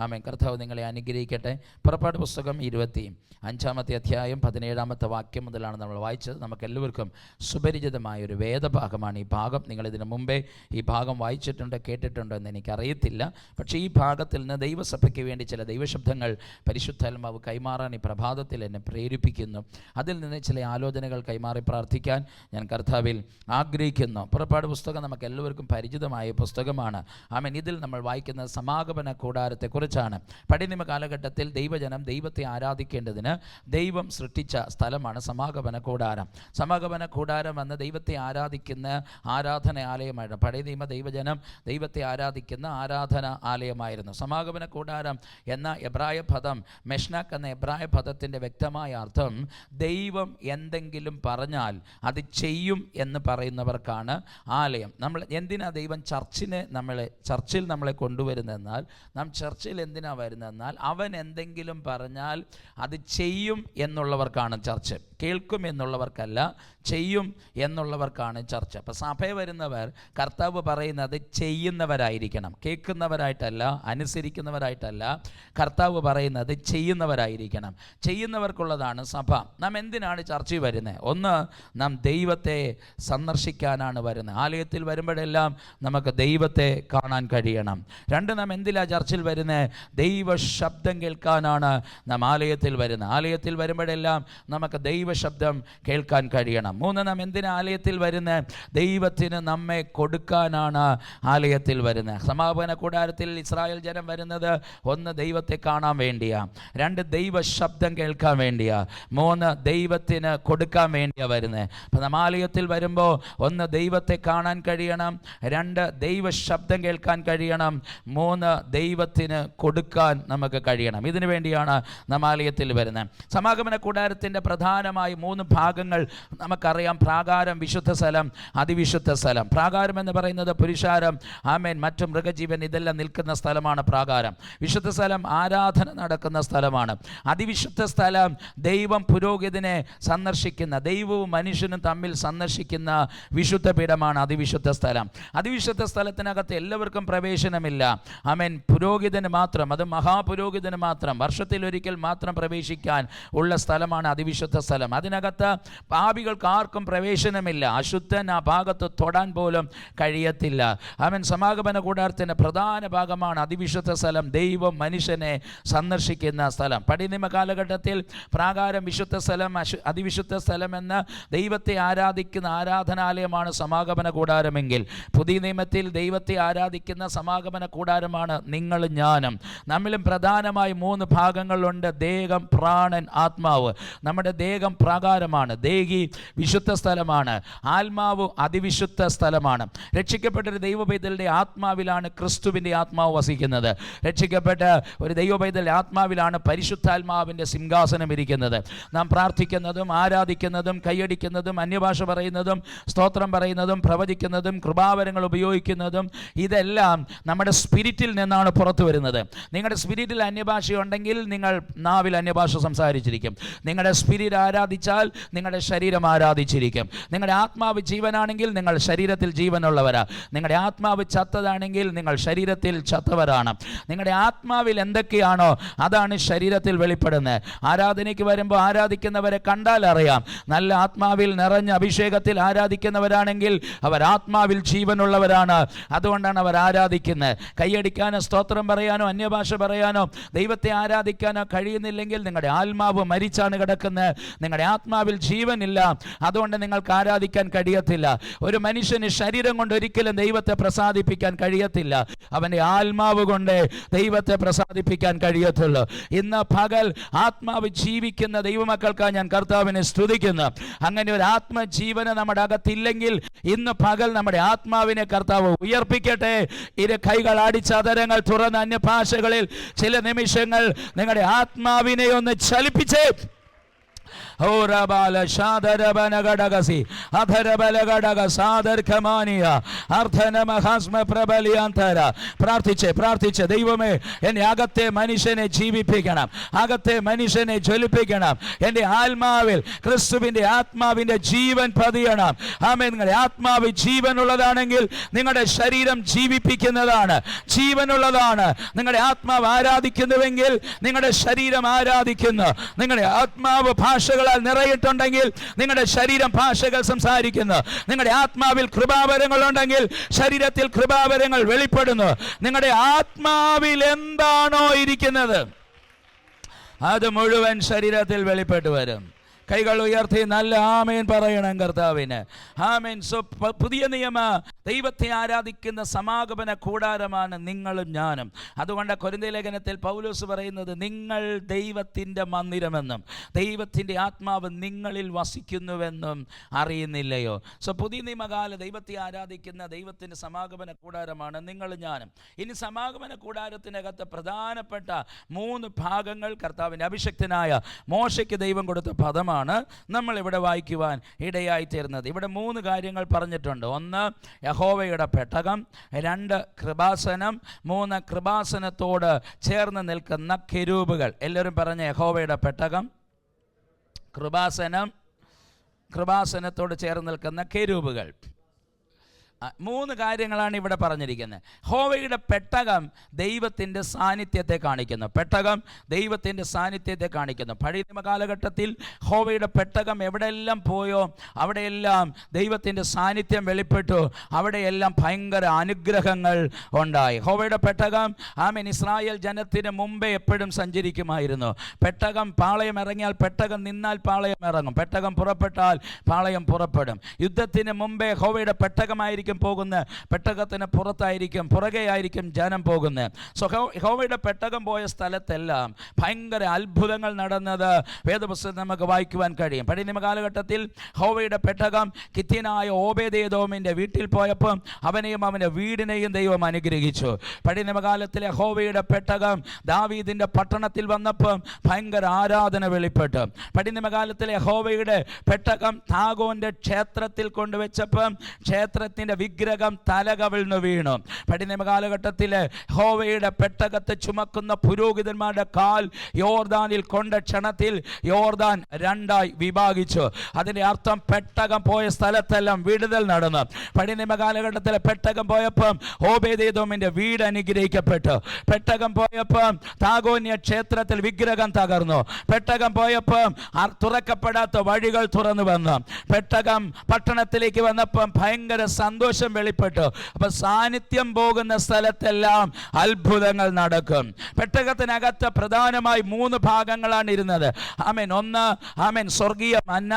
S1: ആമേൻ. കർത്താവ് നിങ്ങളെ അനുഗ്രഹിക്കട്ടെ. പുറപ്പാട് പുസ്തകം 25-ാമത്തെ അധ്യായം 17-ാമത്തെ വാക്യം മുതലാണ് നമ്മൾ വായിച്ചത്. നമുക്കെല്ലാവർക്കും സുപരിചിതമായൊരു വേദഭാഗമാണ് ഈ ഭാഗം. നിങ്ങളിതിനു മുമ്പേ ഈ ഭാഗം വായിച്ചിട്ടുണ്ടോ കേട്ടിട്ടുണ്ടോ എന്ന് എനിക്കറിയത്തില്ല. പക്ഷേ ഈ ഭാഗത്തിൽ നിന്ന് ദൈവസഭയ്ക്ക് വേണ്ടി ചില ദൈവശബ്ദങ്ങൾ പരിശുദ്ധാത്മാവ് കൈമാറാൻ ഈ പ്രഭാതത്തിൽ എന്നെ പ്രേരിപ്പിക്കുന്നു. അതിൽ നിന്ന് ചില ആലോചനകൾ കൈമാറി പ്രാർത്ഥിക്കാൻ ഞാൻ കർത്താവിൽ ആഗ്രഹിക്കുന്നു. വിളിക്കുന്നു. പുറപ്പാട് പുസ്തകം നമുക്ക് എല്ലാവർക്കും പരിചിതമായ പുസ്തകമാണ്. ആമേൻ. ഇതിൽ നമ്മൾ വായിക്കുന്ന സമാഗമന കൂടാരത്തെക്കുറിച്ചാണ്. പഴയ നിയമ കാലഘട്ടത്തിൽ ദൈവജനം ദൈവത്തെ ആരാധിക്കേണ്ടതിന് ദൈവം സൃഷ്ടിച്ച സ്ഥലമാണ് സമാഗമന കൂടാരം. സമാഗമന കൂടാരം എന്ന ദൈവത്തെ ആരാധിക്കുന്ന ആരാധനാലയമായിരുന്നു. പഴയ നിയമ ദൈവജനം ദൈവത്തെ ആരാധിക്കുന്ന ആരാധന ആലയമായിരുന്നു. സമാഗമന കൂടാരം എന്ന എബ്രായ പദം മെഷ്നാക്ക് എന്ന എബ്രായ പദത്തിൻ്റെ വ്യക്തമായ അർത്ഥം ദൈവം എന്തെങ്കിലും പറഞ്ഞാൽ അത് ചെയ്യും എന്ന് പറയുന്നവർക്കാണ് ആലയം. നമ്മൾ എന്തിനാ ദൈവം ചർച്ചിൽ നമ്മളെ കൊണ്ടുവരുന്നതെന്നാൽ നാം ചർച്ചിൽ എന്തിനാണ് വരുന്നതെന്നാൽ അവൻ എന്തെങ്കിലും പറഞ്ഞാൽ അത് ചെയ്യും എന്നുള്ളവർക്കാണ് ചർച്ച്. കേൾക്കും എന്നുള്ളവർക്കല്ല, ചെയ്യും എന്നുള്ളവർക്കാണ് ചർച്ച. അപ്പോൾ സഭയിൽ വരുന്നവർ കർത്താവ് പറയുന്നത് ചെയ്യുന്നവരായിരിക്കണം, കേൾക്കുന്നവരായിട്ടല്ല, അനുസരിക്കുന്നവരായിട്ടല്ല. കർത്താവ് പറയുന്നത് ചെയ്യുന്നവരായിരിക്കണം. ചെയ്യുന്നവർക്കുള്ളതാണ് സഭ. നാം എന്തിനാണ് ചർച്ചയിൽ വരുന്നത്? ഒന്ന്, നാം ദൈവത്തെ സന്ദർശിക്കാനാണ് വരുന്നത്. ആലയത്തിൽ വരുമ്പോഴെല്ലാം നമുക്ക് ദൈവത്തെ കാണാൻ കഴിയണം. രണ്ട്, നാം എന്തിനാണ് ചർച്ചിൽ വരുന്നത്? ദൈവ ശബ്ദം കേൾക്കാനാണ് നാം ആലയത്തിൽ വരുന്നത്. ആലയത്തിൽ വരുമ്പോഴെല്ലാം നമുക്ക് ദൈവശബ്ദം കേൾക്കാൻ കഴിയണം. മൂന്ന്, നാം എന്തിനാ ആലയത്തിൽ വരുന്നത്? ദൈവത്തിന് നമ്മെ കൊടുക്കാനാണ് ആലയത്തിൽ വരുന്നത്. സമാപന കൂടാരത്തിൽ ഇസ്രായേൽ ജനം വരുന്നത് ഒന്ന്, ദൈവത്തെ കാണാൻ വേണ്ടിയാ. രണ്ട്, ദൈവ ശബ്ദം കേൾക്കാൻ വേണ്ടിയാ. മൂന്ന്, ദൈവത്തിന് കൊടുക്കാൻ വേണ്ടിയാ വരുന്നത്. അപ്പം നാം ആലയത്തിൽ വരുമ്പോൾ ഒന്ന്, ദൈവത്തെ കാണാൻ കഴിയണം. രണ്ട്, ദൈവ ശബ്ദം കേൾക്കാൻ കഴിയണം. മൂന്ന്, ദൈവത്തിന് കൊടുക്കാൻ നമുക്ക് കഴിയണം. ഇതിനു വേണ്ടിയാണ് നാം ആലയത്തിൽ വരുന്നത്. സമാഗമന കൂടാരത്തിൻ്റെ പ്രധാനമായി മൂന്ന് ഭാഗങ്ങൾ നമുക്കറിയാം. പ്രാകാരം, വിശുദ്ധ സ്ഥലം, അതിവിശുദ്ധ സ്ഥലം. പ്രാകാരം എന്ന് പറയുന്നത് പുരുഷാരം, ആമേൻ, മറ്റു മൃഗജീവൻ ഇതെല്ലാം നിൽക്കുന്ന സ്ഥലമാണ് പ്രാകാരം. വിശുദ്ധ സ്ഥലം ആരാധന നടക്കുന്ന സ്ഥലമാണ്. അതിവിശുദ്ധ സ്ഥലം ദൈവം പുരോഹിതനെ സന്ദർശിക്കുന്ന, ദൈവവും മനുഷ്യനും തമ്മിൽ സന്ദർശിക്കുന്ന വിശുദ്ധ പീഠമാണ് അതിവിശുദ്ധ സ്ഥലം. അതിവിശുദ്ധ സ്ഥലത്തിനകത്ത് എല്ലാവർക്കും പ്രവേശനമില്ല. ആമേൻ. പുരോഹിതന് മാത്രം, അത് മഹാപുരോഹിതന് മാത്രം, വർഷത്തിലൊരിക്കൽ മാത്രം പ്രവേശിക്കാൻ ഉള്ള സ്ഥലമാണ് അതിവിശുദ്ധ സ്ഥലം. അതിനകത്ത് പാപികൾക്ക് ആർക്കും പ്രവേശനമില്ല. അശുദ്ധൻ ആ ഭാഗത്ത് തൊടാൻ പോലും കഴിയത്തില്ല. ആമേൻ. സമാഗമന കൂടാരത്തിൻ്റെ പ്രധാന ഭാഗമാണ് അതിവിശുദ്ധ സ്ഥലം, ദൈവം മനുഷ്യനെ സന്ദർശിക്കുന്ന സ്ഥലം. പഴയ നിയമ കാലഘട്ടത്തിൽ പ്രാകാരം, വിശുദ്ധ സ്ഥലം, അതിവിശുദ്ധ സ്ഥലം എന്ന ദൈവത്തെ ആരാധിക്കുന്ന ആരാധനാലയമാണ് സമാഗമന കൂടാരമെങ്കിൽ, പുതിയ നിയമത്തിൽ ദൈവത്തെ ആരാധിക്കുന്ന സമാഗമന കൂടാരമാണ് നിങ്ങളും ഞാനും. നമ്മിലും പ്രധാനമായി മൂന്ന് ഭാഗങ്ങളുണ്ട്: ദേഹം, പ്രാണൻ, ആത്മാവ്. നമ്മുടെ ദേഹം പ്രാകാരമാണ്, ദേഹി വിശുദ്ധ സ്ഥലമാണ്, ആത്മാവ് അതിവിശുദ്ധ സ്ഥലമാണ്. രക്ഷിക്കപ്പെട്ട ഒരു ദൈവപൈതലിൻ്റെ ആത്മാവിലാണ് ക്രിസ്തുവിൻ്റെ ആത്മാവ് വസിക്കുന്നത്. രക്ഷിക്കപ്പെട്ട ഒരു ദൈവപൈതലിൻ്റെ ആത്മാവിലാണ് പരിശുദ്ധാത്മാവിൻ്റെ സിംഹാസനം ഇരിക്കുന്നത്. നാം പ്രാർത്ഥിക്കുന്നതും ആരാധിക്കുന്നതും കൈയടിക്കുന്നതും അന്യഭാഷ പറയുന്നതും സ്തോത്രം പറയുന്നതും പ്രവചിക്കുന്നതും കൃപാവരങ്ങൾ ഉപയോഗിക്കുന്നതും ഇതെല്ലാം നമ്മുടെ സ്പിരിറ്റിൽ നിന്നാണ് പുറത്തു വരുന്നത്. നിങ്ങളുടെ സ്പിരിറ്റിൽ അന്യഭാഷയുണ്ടെങ്കിൽ നിങ്ങൾ നാവിൽ അന്യഭാഷ സംസാരിച്ചിരിക്കും. നിങ്ങളുടെ സ്പിരിറ്റ് ആരാധിച്ചാൽ നിങ്ങളുടെ ശരീരം ആരാധിച്ചിരിക്കും. നിങ്ങളുടെ ആത്മാവ് ജീവനാണെങ്കിൽ നിങ്ങൾ ശരീരത്തിൽ ജീവനുള്ളവരാ. നിങ്ങളുടെ ആത്മാവ് ചത്തതാണെങ്കിൽ നിങ്ങൾ ശരീരത്തിൽ ചത്തവരാണ്. നിങ്ങളുടെ ആത്മാവിൽ എന്തൊക്കെയാണോ അതാണ് ശരീരത്തിൽ വെളിപ്പെടുന്നത്. ആരാധനയ്ക്ക് വരുമ്പോൾ ആരാധിക്കുന്നവരെ കണ്ടാൽ അറിയാം. നല്ല ആത്മാവിൽ നിറഞ്ഞ അഭിഷേകത്തിൽ ആരാധിക്കുന്നവരാണെങ്കിൽ അവർ ആത്മാവിൽ ജീവനുള്ളവരാണ്. അതുകൊണ്ടാണ് അവർ ആരാധിക്കുന്നത്. കൈയടിക്കാനോ സ്തോത്രം പറയാനോ അന്യഭാഷ പറയാനോ ദൈവത്തെ ആരാധിക്കാനോ കഴിയുന്നില്ലെങ്കിൽ നിങ്ങളുടെ ആത്മാവ് മരിച്ചാണ് കിടക്കുന്നത്. നിങ്ങളുടെ ആത്മാവിൽ ജീവനില്ല. അതുകൊണ്ട് നിങ്ങൾക്ക് ആരാധിക്കാൻ കഴിയത്തില്ല. ഒരു മനുഷ്യന് ശരീരം കൊണ്ട് ഒരിക്കലും ദൈവത്തെ പ്രസാദിപ്പിക്കാൻ കഴിയത്തില്ല. അവൻ്റെ ആത്മാവ് കൊണ്ട് ദൈവത്തെ പ്രസാദിപ്പിക്കാൻ കഴിയത്തുള്ളൂ. ഇന്ന് പകൽ ആത്മാവ് ജീവിക്കുന്ന ദൈവമക്കൾക്കാണ് ഞാൻ കർത്താവിനെ സ്തുതിക്കുന്നു. അങ്ങനെ ഒരു ആത്മജീവന നമ്മുടെ അകത്തില്ലെങ്കിൽ ഇന്ന് പകൽ നമ്മുടെ ആത്മാവിനെ കർത്താവ് ഉയർപ്പിക്കട്ടെ. ഇരു കൈകൾ അടിച്ചതരങ്ങൾ തുറന്ന അന്യഭാഷകളിൽ ചില നിമിഷങ്ങൾ നിങ്ങളുടെ ആത്മാവിനെ ഒന്ന് ചലിപ്പിച്ചേ. പ്രാർത്ഥിച്ച് ദൈവമേ, എൻ്റെ അകത്തെ മനുഷ്യനെ ജീവിപ്പിക്കണം, അകത്തെ മനുഷ്യനെ ജ്വലിപ്പിക്കണം. എൻ്റെ ആത്മാവിൽ ക്രിസ്തുവിൻ്റെ ആത്മാവിൻ്റെ ജീവൻ പതിയണം. ആമേൻ. നിങ്ങളുടെ ആത്മാവ് ജീവനുള്ളതാണെങ്കിൽ നിങ്ങളുടെ ശരീരം ജീവിപ്പിക്കുന്നതാണ്, ജീവനുള്ളതാണ്. നിങ്ങളുടെ ആത്മാവ് ആരാധിക്കുന്നുവെങ്കിൽ നിങ്ങളുടെ ശരീരം ആരാധിക്കുന്നു. നിങ്ങളുടെ ആത്മാവ് ഭാഷകൾ നിറയിട്ടുണ്ടെങ്കിൽ നിങ്ങളുടെ ശരീരം ഭാഷകൾ സംസാരിക്കുന്നു. നിങ്ങളുടെ ആത്മാവിൽ കൃപാവരങ്ങൾ ഉണ്ടെങ്കിൽ ശരീരത്തിൽ കൃപാവരങ്ങൾ വെളിപ്പെടുന്നു. നിങ്ങളുടെ ആത്മാവിൽ എന്താണോ ഇരിക്കുന്നത് അത് മുഴുവൻ ശരീരത്തിൽ വെളിപ്പെട്ടു വരും. കൈകൾ ഉയർത്തി നല്ല ആമേൻ പറയണം കർത്താവിന്. ആമേൻ. പുതിയ നിയമ ദൈവത്തെ ആരാധിക്കുന്ന സമാഗമന കൂടാരമാണ് നിങ്ങളും ഞാനും. അതുകൊണ്ട് കൊരിന്ത്യ ലേഖനത്തിൽ പൗലോസ് പറയുന്നത് നിങ്ങൾ ദൈവത്തിൻ്റെ മന്ദിരമെന്നും ദൈവത്തിൻ്റെ ആത്മാവ് നിങ്ങളിൽ വസിക്കുന്നുവെന്നും അറിയുന്നില്ലയോ? പുതിയ നിയമകാല ദൈവത്തെ ആരാധിക്കുന്ന ദൈവത്തിൻ്റെ സമാഗമന കൂടാരമാണ് നിങ്ങളും ഞാനും. ഇനി സമാഗമന കൂടാരത്തിനകത്ത് പ്രധാനപ്പെട്ട 3 ഭാഗങ്ങൾ കർത്താവിൻ്റെ അഭിഷിക്തനായ മോശയ്ക്ക് ദൈവം കൊടുത്ത പദമാണ് നമ്മളിവിടെ വായിക്കുവാൻ ഇടയായി തീർന്നത്. ഇവിടെ 3 കാര്യങ്ങൾ പറഞ്ഞിട്ടുണ്ട്. 1 യഹോവയുടെ പെട്ടകം, 2 കൃപാസനം, 3 കൃപാസനത്തോട് ചേർന്ന് നിൽക്കുന്ന കെരൂബുകൾ. എല്ലാവരും പറഞ്ഞ യഹോവയുടെ പെട്ടകം, കൃപാസനം, കൃപാസനത്തോട് ചേർന്ന് നിൽക്കുന്ന കെരൂബുകൾ. 3 കാര്യങ്ങളാണ് ഇവിടെ പറഞ്ഞിരിക്കുന്നത്. യഹോവയുടെ പെട്ടകം ദൈവത്തിൻ്റെ സാന്നിധ്യത്തെ കാണിക്കുന്നു. പെട്ടകം ദൈവത്തിൻ്റെ സാന്നിധ്യത്തെ കാണിക്കുന്നു. പഴയ നിയമ കാലഘട്ടത്തിൽ യഹോവയുടെ പെട്ടകം എവിടെയെല്ലാം പോയോ അവിടെയെല്ലാം ദൈവത്തിൻ്റെ സാന്നിധ്യം വെളിപ്പെട്ടു. അവിടെയെല്ലാം ഭയങ്കര അനുഗ്രഹങ്ങൾ ഉണ്ടായി. യഹോവയുടെ പെട്ടകം ആമേൻ ഇസ്രായേൽ ജനത്തിന് മുമ്പേ എപ്പോഴും സഞ്ചരിക്കുമായിരുന്നു. പെട്ടകം പാളയം ഇറങ്ങിയാൽ പെട്ടകം നിന്നാൽ പാളയം ഇറങ്ങും. പെട്ടകം പുറപ്പെട്ടാൽ പാളയം പുറപ്പെടും. യുദ്ധത്തിന് മുമ്പേ യഹോവയുടെ പെട്ടകമായിരിക്കും പോകുന്നത്. പെട്ടകത്തിന് പുറകെയായിരിക്കും ജനം പോകുന്നത്. യഹോവയുടെ പെട്ടകം പോയ സ്ഥലത്തെല്ലാം ഭയങ്കര അത്ഭുതങ്ങൾ നടന്നത് വേദപുസ്തകത്തിൽ നമുക്ക് വായിക്കുവാൻ കഴിയും. പഴയ നിയമ കാലഘട്ടത്തിൽ യഹോവയുടെ പെട്ടകം കിത്യനായ ഓബേദ്ഏദോമിൻ്റെ വീട്ടിൽ പോയപ്പോൾ അവനെയും അവൻ്റെ വീടിനെയും ദൈവം അനുഗ്രഹിച്ചു. പഴയ നിയമകാലത്തിലെ യഹോവയുടെ പെട്ടകം ദാവീദിൻ്റെ പട്ടണത്തിൽ വന്നപ്പോൾ ഭയങ്കര ആരാധന വെളിപ്പെട്ടു. പഴയ നിയമകാലത്തിലെ യഹോവയുടെ പെട്ടകം താഗോന്റെ ക്ഷേത്രത്തിൽ കൊണ്ടുവച്ചപ്പോൾ ക്ഷേത്രത്തിൻ്റെ വിഗ്രഹം തല കവിഴ്ന്നു വീണു. പഴയ നിയമ കാലഘട്ടത്തിൽ യഹോവയുടെ പെട്ടകത്തെ ചുമക്കുന്ന പുരോഹിതന്മാരുടെ കാൽ യോർദാനിൽ കൊണ്ട ക്ഷണത്തിൽ യോർദാൻ 2ആയി വിഭാഗിച്ചു. അതിൻ്റെ അർത്ഥം പെട്ടകം പോയ സ്ഥലത്തെല്ലാം വിടുതൽ നടന്നു. പഴയ നിയമ കാലഘട്ടത്തിലെ പെട്ടകം പോയപ്പം ഓബേദ്ഏദോമിൻ്റെ വീട് അനുഗ്രഹിക്കപ്പെട്ടു. പെട്ടകം പോയപ്പം താഗോന്യ ക്ഷേത്രത്തിൽ വിഗ്രഹം തകർന്നു. പെട്ടകം പോയപ്പം തുറക്കപ്പെടാത്ത വഴികൾ തുറന്നു വന്നു. പെട്ടകം പട്ടണത്തിലേക്ക് വന്നപ്പം ഭയങ്കര സന്തോഷം വെളിപ്പെട്ടു. അപ്പൊ സാന്നിധ്യം പോകുന്ന സ്ഥലത്തെല്ലാം അത്ഭുതങ്ങൾ നടക്കും. പെട്ടകത്തിനകത്ത് പ്രധാനമായി 3 ഭാഗങ്ങളാണ് ഇരുന്നത്. ആമേൻ. 1 ആമേൻ സ്വർഗീയ മന്ന,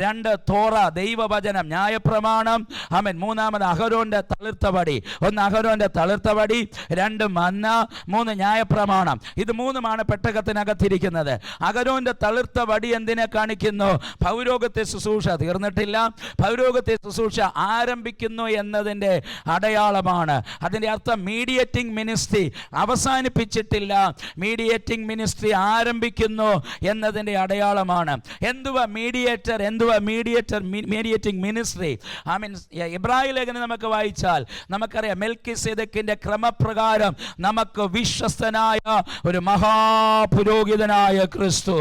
S1: 2 തോറ ദൈവവചനം ന്യായപ്രമാണം, ആമേൻ 3 അഹരോന്റെ തളിർത്തവടി. 1 അഹരോന്റെ തളിർത്തവടി, 2 മന്ന, 3 ന്യായപ്രമാണം. ഇത് 3മാണ് പെട്ടകത്തിനകത്തിരിക്കുന്നത്. അഹരോന്റെ തളിർത്തവടി എന്തിനെ കാണിക്കുന്നു? പൗരോഹിത്യ ശുശ്രൂഷ തീർന്നിട്ടില്ല, പൗരോഹിത്യ ശുശ്രൂഷ ആരംഭിക്കുന്നു എന്നതിൻ്റെ അടയാളമാണ്. അതിൻ്റെ അർത്ഥം മീഡിയേറ്റിംഗ് മിനിസ്ട്രി അവസാനിപ്പിച്ചിട്ടില്ല, മീഡിയേറ്റിംഗ് മിനിസ്ട്രി ആരംഭിക്കുന്നു എന്നതിൻ്റെ അടയാളമാണ്. എന്തുവാ mediator? Mediating ministry. I mean ഇബ്രായ ലേഖനം നമുക്ക് വായിച്ചാൽ നമുക്കറിയാം മെൽക്കിസേദക്കിന്റെ ക്രമപ്രകാരം നമുക്ക് വിശ്വസ്തനായ ഒരു മഹാപുരോഹിതനായ ക്രിസ്തു.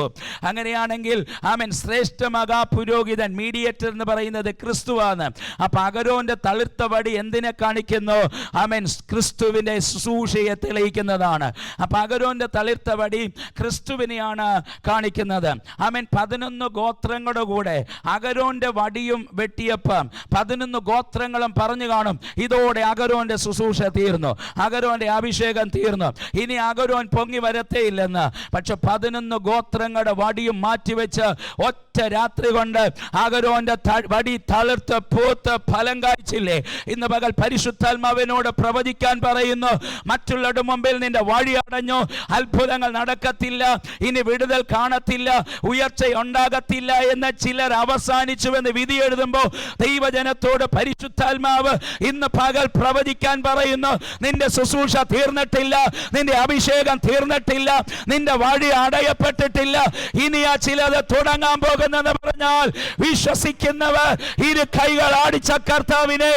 S1: അങ്ങനെയാണെങ്കിൽ ആമേൻ ശ്രേഷ്ഠ മഹാപുരോഹിതൻ മീഡിയേറ്റർ എന്ന് പറയുന്നത് ക്രിസ്തുവാണ്. അപ്പൊ അഹരോന്റെ തളിർത്തവടി എന്തിനെ കാണിക്കുന്നു? ആമേൻ ക്രിസ്തുവിന്റെ ശുശ്രൂഷയെ തെളിയിക്കുന്നതാണ്. അപ്പൊ അഹരോന്റെ തളിർത്തവടി ക്രിസ്തുവിനെയാണ് കാണിക്കുന്നത്. ആമേൻ 11 ഗോത്രങ്ങളുടെ കൂടെ അഹരോന്റെ വടിയും വെട്ടിയപ്പം 11 ഗോത്രങ്ങളും പറഞ്ഞു കാണും, ഇതോടെ അഹരോന്റെ ശുശ്രൂഷ തീർന്നു, അഹരോന്റെ അഭിഷേകം തീർന്നു, ഇനി അഹരോൻ പൊങ്ങി വരത്തേയില്ലെന്ന്. പക്ഷെ 11 ഗോത്രങ്ങളുടെ വടിയും മാറ്റിവെച്ച് ഒറ്റ രാത്രി കൊണ്ട് അഹരോന്റെ വടി തളിർത്ത് പൂത്ത് ഫലം കായ്ച്ചില്ലേ? ഇന്ന് പകൽ പരിശുദ്ധാത്മാവിനോട് പ്രവചിക്കാൻ പറയുന്നു, മറ്റുള്ളവരുടെ മുമ്പിൽ നിന്റെ വഴി അടഞ്ഞു, അത്ഭുതങ്ങൾ നടക്കത്തില്ല, ഇനി വിടുതൽ കാണത്തില്ല, ഉയർച്ച ഉണ്ടാകത്തില്ല എന്ന് ചിലർ അവസാനിച്ചുവെന്ന് വിധി എഴുതുമ്പോൾ ദൈവജനത്തോട് പരിശുദ്ധാത്മാവ് ഇന്ന് പകൽ പ്രവചിക്കാൻ പറയുന്നു, നിന്റെ ശുശ്രൂഷ തീർന്നിട്ടില്ല, നിന്റെ അഭിഷേകം തീർന്നിട്ടില്ല, നിന്റെ വഴി അടയപ്പെട്ടിട്ടില്ല, ഇനിയാ ചിലത് തുടങ്ങാൻ പോകുന്നെന്ന് പറഞ്ഞാൽ വിശ്വസിക്കുന്നവർ ഇരു കൈകൾ ആടിച്ച കർത്താവിനെ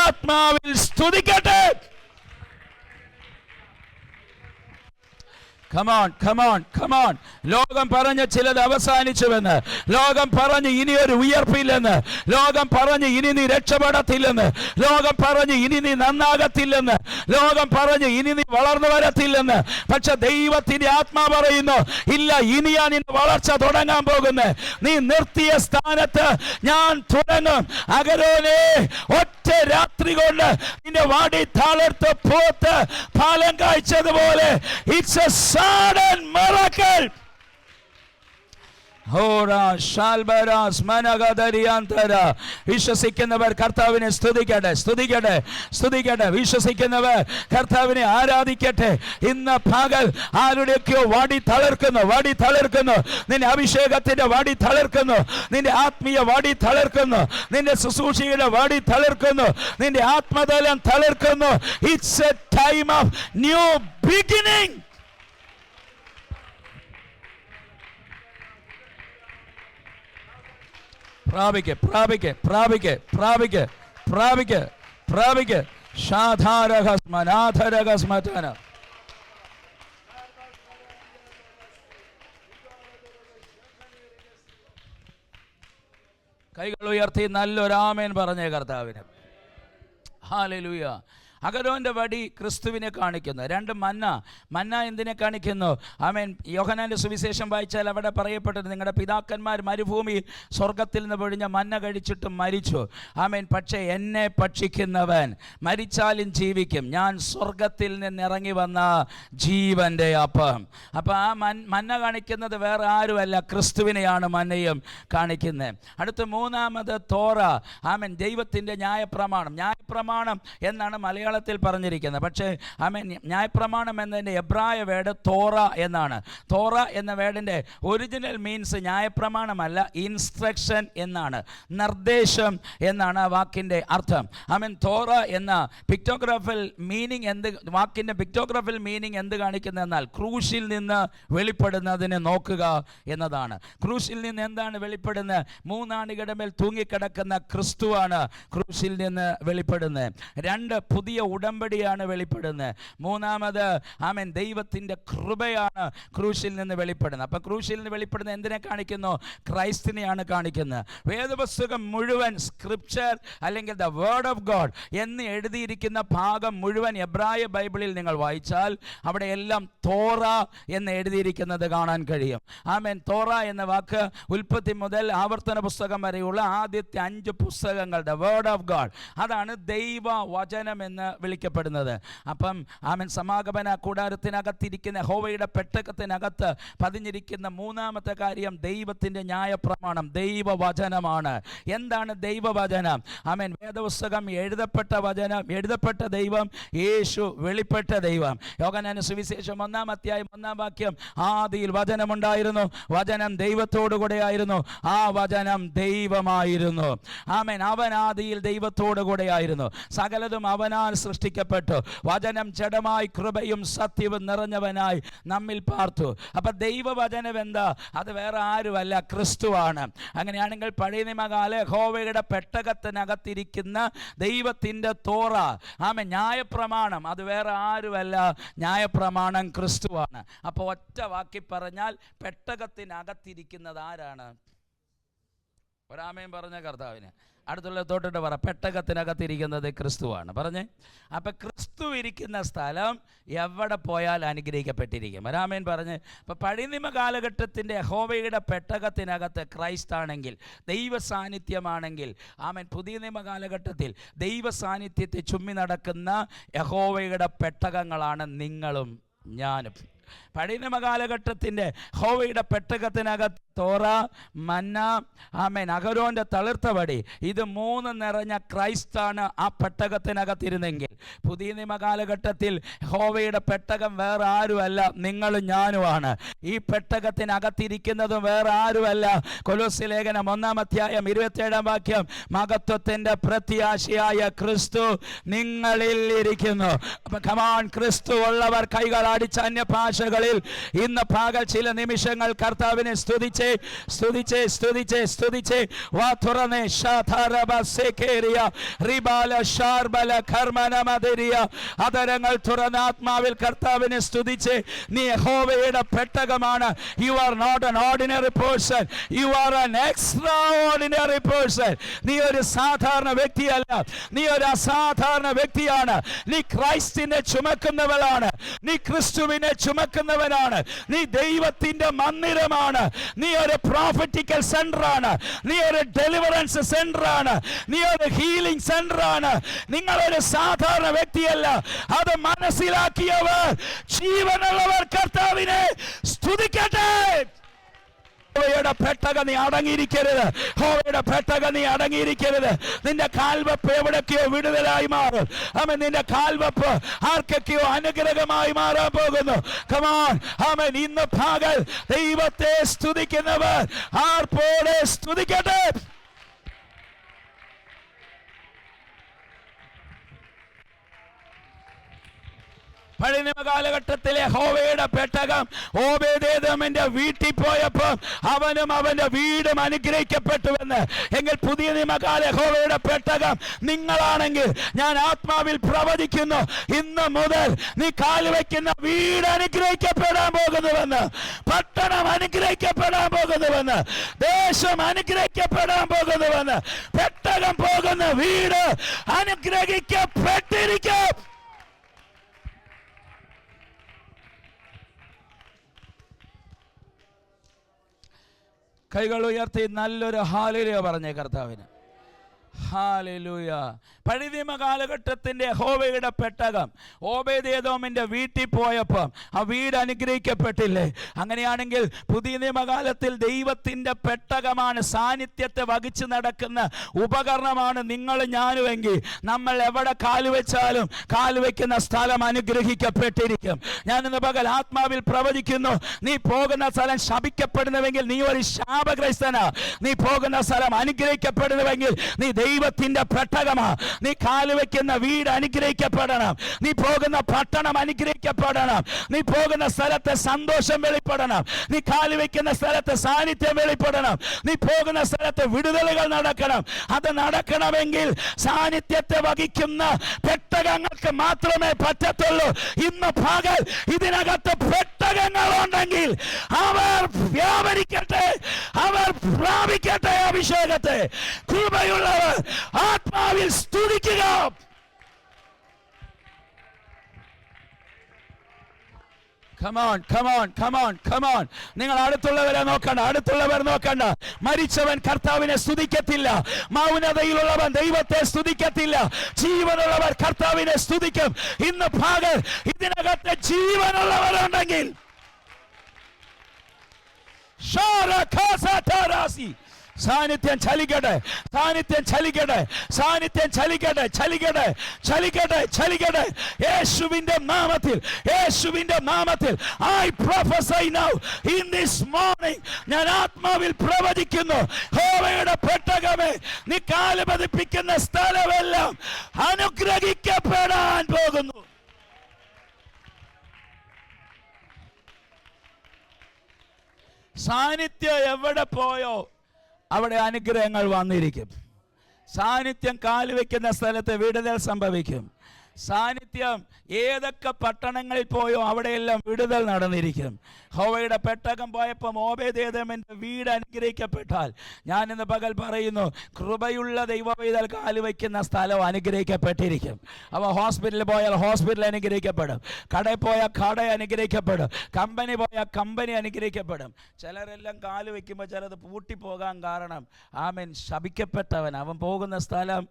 S1: ആത്മാവിൽ സ്തുതിക്കട്ടെ. Come on. ലോകം പറഞ്ഞ് ചിലത് അവസാനിച്ചുവെന്ന്, ലോകം പറഞ്ഞ് ഇനി ഒരു ഉയർപ്പില്ലെന്ന്, ലോകം പറഞ്ഞ് ഇനി നീ രക്ഷപ്പെടത്തില്ലെന്ന്, ലോകം പറഞ്ഞ് ഇനി നീ നന്നാകത്തില്ലെന്ന്, ലോകം പറഞ്ഞ് ഇനി നീ വളർന്നു വരത്തില്ലെന്ന്. പക്ഷെ ദൈവത്തിന്റെ ആത്മാ പറയുന്നു, ഇല്ല, ഇനിയാ നിന്റെ വളർച്ച തുടങ്ങാൻ പോകുന്നത്. നീ നിർത്തിയ സ്ഥാനത്ത് ഞാൻ തുടങ്ങും. അഹരോനെ, ഒറ്റ രാത്രി കൊണ്ട് നിന്റെ വാടി തളിർത്ത് പൂത്ത് ഫലം കായ്ച്ചതുപോലെ ഇറ്റ്സ് എ sudden miracle. വിശ്വസിക്കുന്നവർ കർത്താവിനെ സ്തുതിക്കട്ടെ, സ്തുതിക്കട്ടെ, സ്തുതിക്കട്ടെ. വിശ്വസിക്കുന്നവർ കർത്താവിനെ ആരാധിക്കട്ടെ. ഇന്ന് പകൽ ആരുടെയൊക്കെയോ വടി തളർക്കുന്നു, വടി തളർക്കുന്നു. നിന്റെ അഭിഷേകത്തിന്റെ വടി തളർക്കുന്നു, നിന്റെ ആത്മീയ വടി തളർക്കുന്നു, നിന്റെ ശുശ്രൂഷയുടെ വടി തളർക്കുന്നു, നിന്റെ ആത്മതലം തളർക്കുന്നു. It's a time of new beginning. പ്രാപിക്ക്, പ്രാപിക്ക്, പ്രാപിക്ക്, പ്രാപിക്ക്, പ്രാപിക്ക്, പ്രാപിക്ക്. ഷാധാരഹസ്മനാഥരഹസ്മതന. കൈകൾ ഉയർത്തി നല്ലൊരു ആമേൻ പറഞ്ഞേ കർത്താവിന്. ഹല്ലേലൂയ. അഹരോന്റെ വടി ക്രിസ്തുവിനെ കാണിക്കുന്നു. രണ്ട് മന്ന, മന്ന എന്തിനെ കാണിക്കുന്നു? ആമേൻ. യോഹന്നാന്റെ സുവിശേഷം വായിച്ചാൽ അവിടെ പറയപ്പെട്ടത്, നിങ്ങളുടെ പിതാക്കന്മാർ മരുഭൂമിയിൽ സ്വർഗത്തിൽ നിന്ന് പൊഴിഞ്ഞ മന്ന കഴിച്ചിട്ടും മരിച്ചു. ആമേൻ. പക്ഷേ എന്നെ ഭക്ഷിക്കുന്നവൻ മരിച്ചാലും ജീവിക്കും, ഞാൻ സ്വർഗത്തിൽ നിന്ന് ഇറങ്ങി വന്ന ജീവന്റെ അപ്പം. അപ്പം ആ മന്ന കാണിക്കുന്നത് വേറെ ആരുമല്ല, ക്രിസ്തുവിനെയാണ് മന്നയും കാണിക്കുന്നത്. അടുത്ത മൂന്നാമത് തോറ. ആമേൻ. ദൈവത്തിൻ്റെ ന്യായപ്രമാണം. ന്യായപ്രമാണം എന്നാണ് മലയാളത്തിൽ പറഞ്ഞിരിക്കുന്നത്. പക്ഷേ ആമേൻ, ന്യായപ്രമാണം എന്നതിൻ്റെ എബ്രായ വേർഡ് തോറ എന്നാണ്. തോറ എന്ന വേർഡിൻ്റെ ഒറിജിനൽ മീൻസ് ന്യായപ്രമാണമല്ല, ഇൻസ്ട്രക്ഷൻ എന്നാണ്, നിർദ്ദേശം എന്നാണ് ആ വാക്കിൻ്റെ അർത്ഥം. ആമേൻ. തോറ എന്ന പിക്ടോഗ്രാഫിൽ മീനിങ് എന്ത്, വാക്കിൻ്റെ പിക്ടോഗ്രാഫിൽ മീനിങ് എന്ത് കാണിക്കുന്നതെന്നാൽ ക്രൂശിൽ നിന്ന് വെളിപ്പെടുന്നതിനെ നോക്കുക എന്നതാണ്. ക്രൂശിൽ നിന്ന് എന്താണ് വെളിപ്പെടുന്നത്? മൂന്നാണികളുടെ മേൽ തൂങ്ങിക്കിടക്കുന്ന ക്രിസ്തുവാണ് ക്രൂശിൽ നിന്ന് വെളിപ്പെടുന്നത്. രണ്ട്, പുതിയ ഉടമ്പടിയാണ് വെളിപ്പെടുന്നത്. മൂന്നാമത് ആമേൻ, ദൈവത്തിൻ്റെ കൃപയാണ് ക്രൂശിൽ നിന്ന് വെളിപ്പെടുന്നത്. അപ്പം ക്രൂശിൽ നിന്ന് വെളിപ്പെടുന്നത് എന്തിനെ കാണിക്കുന്നു? ക്രൈസ്റ്റിനെയാണ് കാണിക്കുന്നത്. വേദപുസ്തകം മുഴുവൻ സ്ക്രിപ്ചർ അല്ലെങ്കിൽ ദ വേർഡ് ഓഫ് ഗോഡ് എന്ന് എഴുതിയിരിക്കുന്ന ഭാഗം മുഴുവൻ എബ്രായ ബൈബിളിൽ നിങ്ങൾ വായിച്ചാൽ അവിടെ എല്ലാം തോറ എന്ന് എഴുതിയിരിക്കുന്നത് കാണാൻ കഴിയും. ആമേൻ. തോറ എന്ന വാക്ക് ഉൽപ്പത്തി മുതൽ ആവർത്തന പുസ്തകം വരെയുള്ള ആദ്യത്തെ 5 പുസ്തകങ്ങൾ, ദ വേർഡ് ഓഫ് ഗോഡ്, അതാണ് ദൈവ വചനം എന്ന് വിളിക്കപ്പെടുന്നത്. അപ്പം ആമേൻ, സമാഗമന കൂടാരത്തിനകത്തിരിക്കുന്ന യഹോവയുടെ പെട്ടകത്തിനകത്ത് പതിഞ്ഞിരിക്കുന്ന മൂന്നാമത്തെ കാര്യം ദൈവത്തിൻ്റെ ന്യായപ്രമാണം, ദൈവവചനമാണ്. എന്താണ് ദൈവവചനം? ആമേൻ. വേദപുസ്തകം എഴുതപ്പെട്ട വചനം, എഴുതപ്പെട്ട ദൈവം, യേശു വെളിപ്പെട്ട ദൈവം. യോഹന്നാന്റെ സുവിശേഷം 1-ാം അധ്യായം 1-ാം വാക്യം, ആദിയിൽ വചനമുണ്ടായിരുന്നു, വചനം ദൈവത്തോടു കൂടെയായിരുന്നു, ആ വചനം ദൈവമായിരുന്നു. ആമേൻ. അവൻ ആദിയിൽ ദൈവത്തോടു കൂടെയായിരുന്നു, സകലതും അവനാൽ സൃഷ്ടിക്കപ്പെട്ടു, വചനം ജഡമായി കൃപയും സത്യവും നിറഞ്ഞവനായി നമ്മിൽ പാർത്തു. അപ്പം ദൈവവചനം എന്താ? അത് വേറെ ആരുമല്ല, ക്രിസ്തുവാണ്. അങ്ങനെയാണെങ്കിൽ പഴയ നിയമകാല യഹോവയുടെ പെട്ടകത്തിനകത്തിരിക്കുന്ന ദൈവത്തിൻ്റെ തോറ, ആമേൻ, ന്യായപ്രമാണം, അത് വേറെ ആരുമല്ല, ന്യായപ്രമാണം ക്രിസ്തുവാണ്. അപ്പോൾ ഒറ്റ വാക്കി പറഞ്ഞാൽ പെട്ടകത്തിനകത്തിരിക്കുന്നത് ആരാണ്? ഒരാമയും പറഞ്ഞ കർത്താവിന്. അടുത്തുള്ള തൊട്ടിട്ട് പറ, പെട്ടകത്തിനകത്തിരിക്കുന്നത് ക്രിസ്തുവാണ്. പറഞ്ഞേ. അപ്പം ക്രിസ്തു ഇരിക്കുന്ന സ്ഥലം എവിടെ പോയാൽ അനുഗ്രഹിക്കപ്പെട്ടിരിക്കും. ഒരാമേൻ പറഞ്ഞ്. അപ്പം പഴയ നിയമ കാലഘട്ടത്തിൻ്റെ യഹോവയുടെ പെട്ടകത്തിനകത്ത് ക്രൈസ്താണെങ്കിൽ, ദൈവ സാന്നിധ്യമാണെങ്കിൽ, ആമേൻ, പുതിയ നിയമ കാലഘട്ടത്തിൽ ദൈവ സാന്നിധ്യത്തെ ചുമ്മി നടക്കുന്ന യഹോവയുടെ പെട്ടകങ്ങളാണ് നിങ്ങളും ഞാനും. പഴയ നിയമ കാലഘട്ടത്തിൻ്റെ യഹോവയുടെ പെട്ടകത്തിനകത്ത് തോറ, മന്ന, ആമേൻ, അഹരോന്റെ തളിർത്ത വടി, ഇത് 3 നിറഞ്ഞ ക്രൈസ്താണ് ആ പെട്ടകത്തിനകത്തിരുന്നെങ്കിൽ, പുതിയ നിയമ കാലഘട്ടത്തിൽ യഹോവയുടെ പെട്ടകം വേറെ ആരുമല്ല, നിങ്ങളും ഞാനുമാണ്. ഈ പെട്ടകത്തിനകത്തിരിക്കുന്നതും വേറെ ആരുമല്ല, കൊലോസ്യ ലേഖനം 1-ാം അധ്യായം 27-ാം വാക്യം, മഹത്വത്തിൻ്റെ പ്രത്യാശയായ ക്രിസ്തു നിങ്ങളിൽ ഇരിക്കുന്നു. അപ്പം കമാൻ, ക്രിസ്തു ഉള്ളവർ കൈകൾ അടിച്ച അന്യഭാഷകളിൽ ഇന്ന് പകൽ ചില നിമിഷങ്ങൾ കർത്താവിനെ സ്തുതിച്ച് സ്തുതിച്ച് സ്തുതിച്ച് സ്തുതിച്ച് വാ തുറന്നേ. അതരങ്ങൾ തുറന്ന ആത്മാവിൽ കർത്താവിനെ സ്തുതിച്ച് നീ യഹോവയുടെ പെട്ടകമാണ്. You are not an ordinary person, you are an extraordinary person. നീ ഒരു സാധാരണ വ്യക്തിയല്ല, നീ ഒരു അസാധാരണ വ്യക്തിയാണ്. നീ ക്രൈസ്റ്റിനെ ചുമക്കുന്നവളാണ്, നീ ക്രിസ്തുവിനെ ചുമക്കുന്നവനാണ്, നീ ദൈവത്തിന്റെ മന്ദിരമാണ്, നീ ഒരു പ്രോഫറ്റിക്കൽ സെന്റർ ആണ്, നീ ഒരു ഡെലിവറൻസ് സെന്റർ ആണ്, നീ ഒരു ഹീലിംഗ് സെന്റർ ആണ്. നിങ്ങളൊരു സാധാരണ വ്യക്തിയല്ല. അത് മനസ്സിലാക്കിയവർ, ജീവനുള്ളവർ കർത്താവിനെ സ്തുതിക്കട്ടെ. യഹോവയുടെ പെട്ടകം നീ അടങ്ങിയിരിക്കരുത്. യഹോവയുടെ പെട്ടകം നീ അടങ്ങിയിരിക്കരുത്. നിന്റെ കാൽവെപ്പ് എവിടൊക്കെയോ വിടുതലായി മാറും. ആമേൻ. നിന്റെ കാൽവെപ്പ് ആർക്കൊക്കെയോ അനുഗ്രഹമായി മാറാൻ പോകുന്നു. Come on. ആമേൻ. ഇന്ന് പകൽ ദൈവത്തെ സ്തുതിക്കുന്നവർ ആർപ്പോടെ സ്തുതിക്കട്ടെ. പഴയ നിയമ കാലഘട്ടത്തിലെ യഹോവയുടെ പെട്ടകം ഓബേദ്ഏദോമിന്റെ വീട്ടിൽ പോയപ്പോൾ അവനും അവന്റെ വീടും അനുഗ്രഹിക്കപ്പെട്ടുവെന്ന്. എങ്കിൽ പുതിയ നിയമകാല യഹോവയുടെ പെട്ടകം നിങ്ങളാണെങ്കിൽ ഞാൻ ആത്മാവിൽ പ്രവചിക്കുന്നു, ഇന്ന് മുതൽ നീ കാലുവെക്കുന്ന വീട് അനുഗ്രഹിക്കപ്പെടാൻ പോകുന്നുവെന്ന്, പട്ടണം അനുഗ്രഹിക്കപ്പെടാൻ പോകുന്നുവെന്ന്, ദേശം അനുഗ്രഹിക്കപ്പെടാൻ പോകുന്നുവെന്ന്. പെട്ടകം പോകുന്ന വീട് അനുഗ്രഹിക്കപ്പെട്ടിരിക്കും. കൈകൾ ഉയർത്തി നല്ലൊരു ഹല്ലേലൂയ പറഞ്ഞേ കർത്താവിന്. ഹല്ലേലൂയ. പഴയ നിയമ കാലഘട്ടത്തിന്റെ യഹോവയുടെ പെട്ടകം ഓബേദ്ഏദോമിന്റെ വീട്ടിൽ പോയപ്പോൾ ആ വീട് അനുഗ്രഹിക്കപ്പെട്ടില്ലേ? അങ്ങനെയാണെങ്കിൽ പുതിയ നിയമകാലത്തിൽ ദൈവത്തിന്റെ പെട്ടകമാണ്, സാന്നിധ്യത്തെ വഹിച്ചു നടക്കുന്ന ഉപകരണമാണ് നിങ്ങൾ ഞാനുമെങ്കിൽ നമ്മൾ എവിടെ കാലുവെച്ചാലും കാലുവെക്കുന്ന സ്ഥലം അനുഗ്രഹിക്കപ്പെട്ടിരിക്കും. ഞാനിന്ന് പകൽ ആത്മാവിൽ പ്രവചിക്കുന്നു, നീ പോകുന്ന സ്ഥലം ശപിക്കപ്പെടുന്നുവെങ്കിൽ നീ ഒരു ശാപഗ്രസ്തനാ. നീ പോകുന്ന സ്ഥലം അനുഗ്രഹിക്കപ്പെടുന്നുവെങ്കിൽ നീ ദൈവത്തിന്റെ പെട്ടകമാ. നീ കാലുവെക്കുന്ന വീട് അനുഗ്രഹിക്കപ്പെടണം. നീ പോകുന്ന പട്ടണം അനുഗ്രഹിക്കപ്പെടണം. നീ പോകുന്ന സ്ഥലത്തെ സന്തോഷം വെളിപ്പെടണം. നീ കാലുവെക്കുന്ന സ്ഥലത്തെ സാന്നിധ്യം വെളിപ്പെടണം. നീ പോകുന്ന സ്ഥലത്തെ വിടുതലുകൾ നടക്കണം. അത് നടക്കണമെങ്കിൽ സാന്നിധ്യത്തെ വഹിക്കുന്ന പെട്ടകങ്ങൾക്ക് മാത്രമേ പറ്റത്തുള്ളൂ. ഇന്ന് പകൽ ഇതിനകത്ത് പെട്ടകങ്ങളുണ്ടെങ്കിൽ അവർ വ്യാപരിക്കട്ടെ, അവർ പ്രാപിക്കട്ടെ അഭിഷേകത്തെ. കൃപയുള്ളവർ ആത്മാവിൽ സ്തുതിക്കുക. Come on, come on, come on, come on. നിങ്ങൾ അടുത്തുള്ളവരെ നോക്കണ്ട, അടുത്തുള്ളവർ നോക്കണ്ട. മരിച്ചവൻ കർത്താവിനെ സ്തുതിക്കത്തില്ല, മൗനതയിലുള്ളവൻ ദൈവത്തെ സ്തുതിക്കത്തില്ല. ജീവനുള്ളവർ കർത്താവിനെ സ്തുതിക്കും. ഇന്ന് പകൽ ഇതിനകത്ത് ജീവനുള്ളവരുണ്ടെങ്കിൽ സാന്നിധ്യം ചലിക്കട്ടെ, സാന്നിധ്യം ചലിക്കട്ടെ, സാന്നിധ്യം ചലിക്കട്ടെ, ചലിക്കട്ടെ, ചലിക്കട്ടെ, ചലിക്കട്ടെ. യേശുവിന്റെ നാമത്തിൽ, യേശുവിന്റെ നാമത്തിൽ I prophesy now in this morning. ഞാൻ ആത്മാവിൽ പ്രവചിക്കുന്നു, യഹോവയുടെ പെട്ടകമേ, നീ കാല് പതിപ്പിക്കുന്ന സ്ഥലമെല്ലാം അനുഗ്രഹിക്കപ്പെടാൻ പോകുന്നു. സാന്നിധ്യം എവിടെ പോയോ അവിടെ അനുഗ്രഹങ്ങൾ വന്നിരിക്കും. സാന്നിധ്യം കാലുവെക്കുന്ന സ്ഥലത്ത് വിടുതൽ സംഭവിക്കും. സാന്നിധ്യം ഏതൊക്കെ പട്ടണങ്ങളിൽ പോയോ അവിടെയെല്ലാം വിടുതൽ നടന്നിരിക്കും. യഹോവയുടെ പെട്ടകം പോയപ്പോൾ ഓബേദ്ഏദോമിന്റെ വീട് അനുഗ്രഹിക്കപ്പെട്ടാൽ ഞാൻ ഇന്ന് പകൽ പറയുന്നു, കൃപയുള്ള ദൈവവേദൽ കാലുവയ്ക്കുന്ന സ്ഥലം അനുഗ്രഹിക്കപ്പെട്ടിരിക്കും. അവ ഹോസ്പിറ്റലിൽ പോയാൽ ഹോസ്പിറ്റൽ അനുഗ്രഹിക്കപ്പെടും, കടയിൽ പോയാൽ കട അനുഗ്രഹിക്കപ്പെടും, കമ്പനി പോയാൽ കമ്പനി അനുഗ്രഹിക്കപ്പെടും. ചിലരെല്ലാം കാല് വയ്ക്കുമ്പോൾ ചിലത് പൂട്ടിപ്പോകാൻ കാരണം ആമേൻ ശപിക്കപ്പെട്ടവൻ, അവൻ പോകുന്ന സ്ഥലം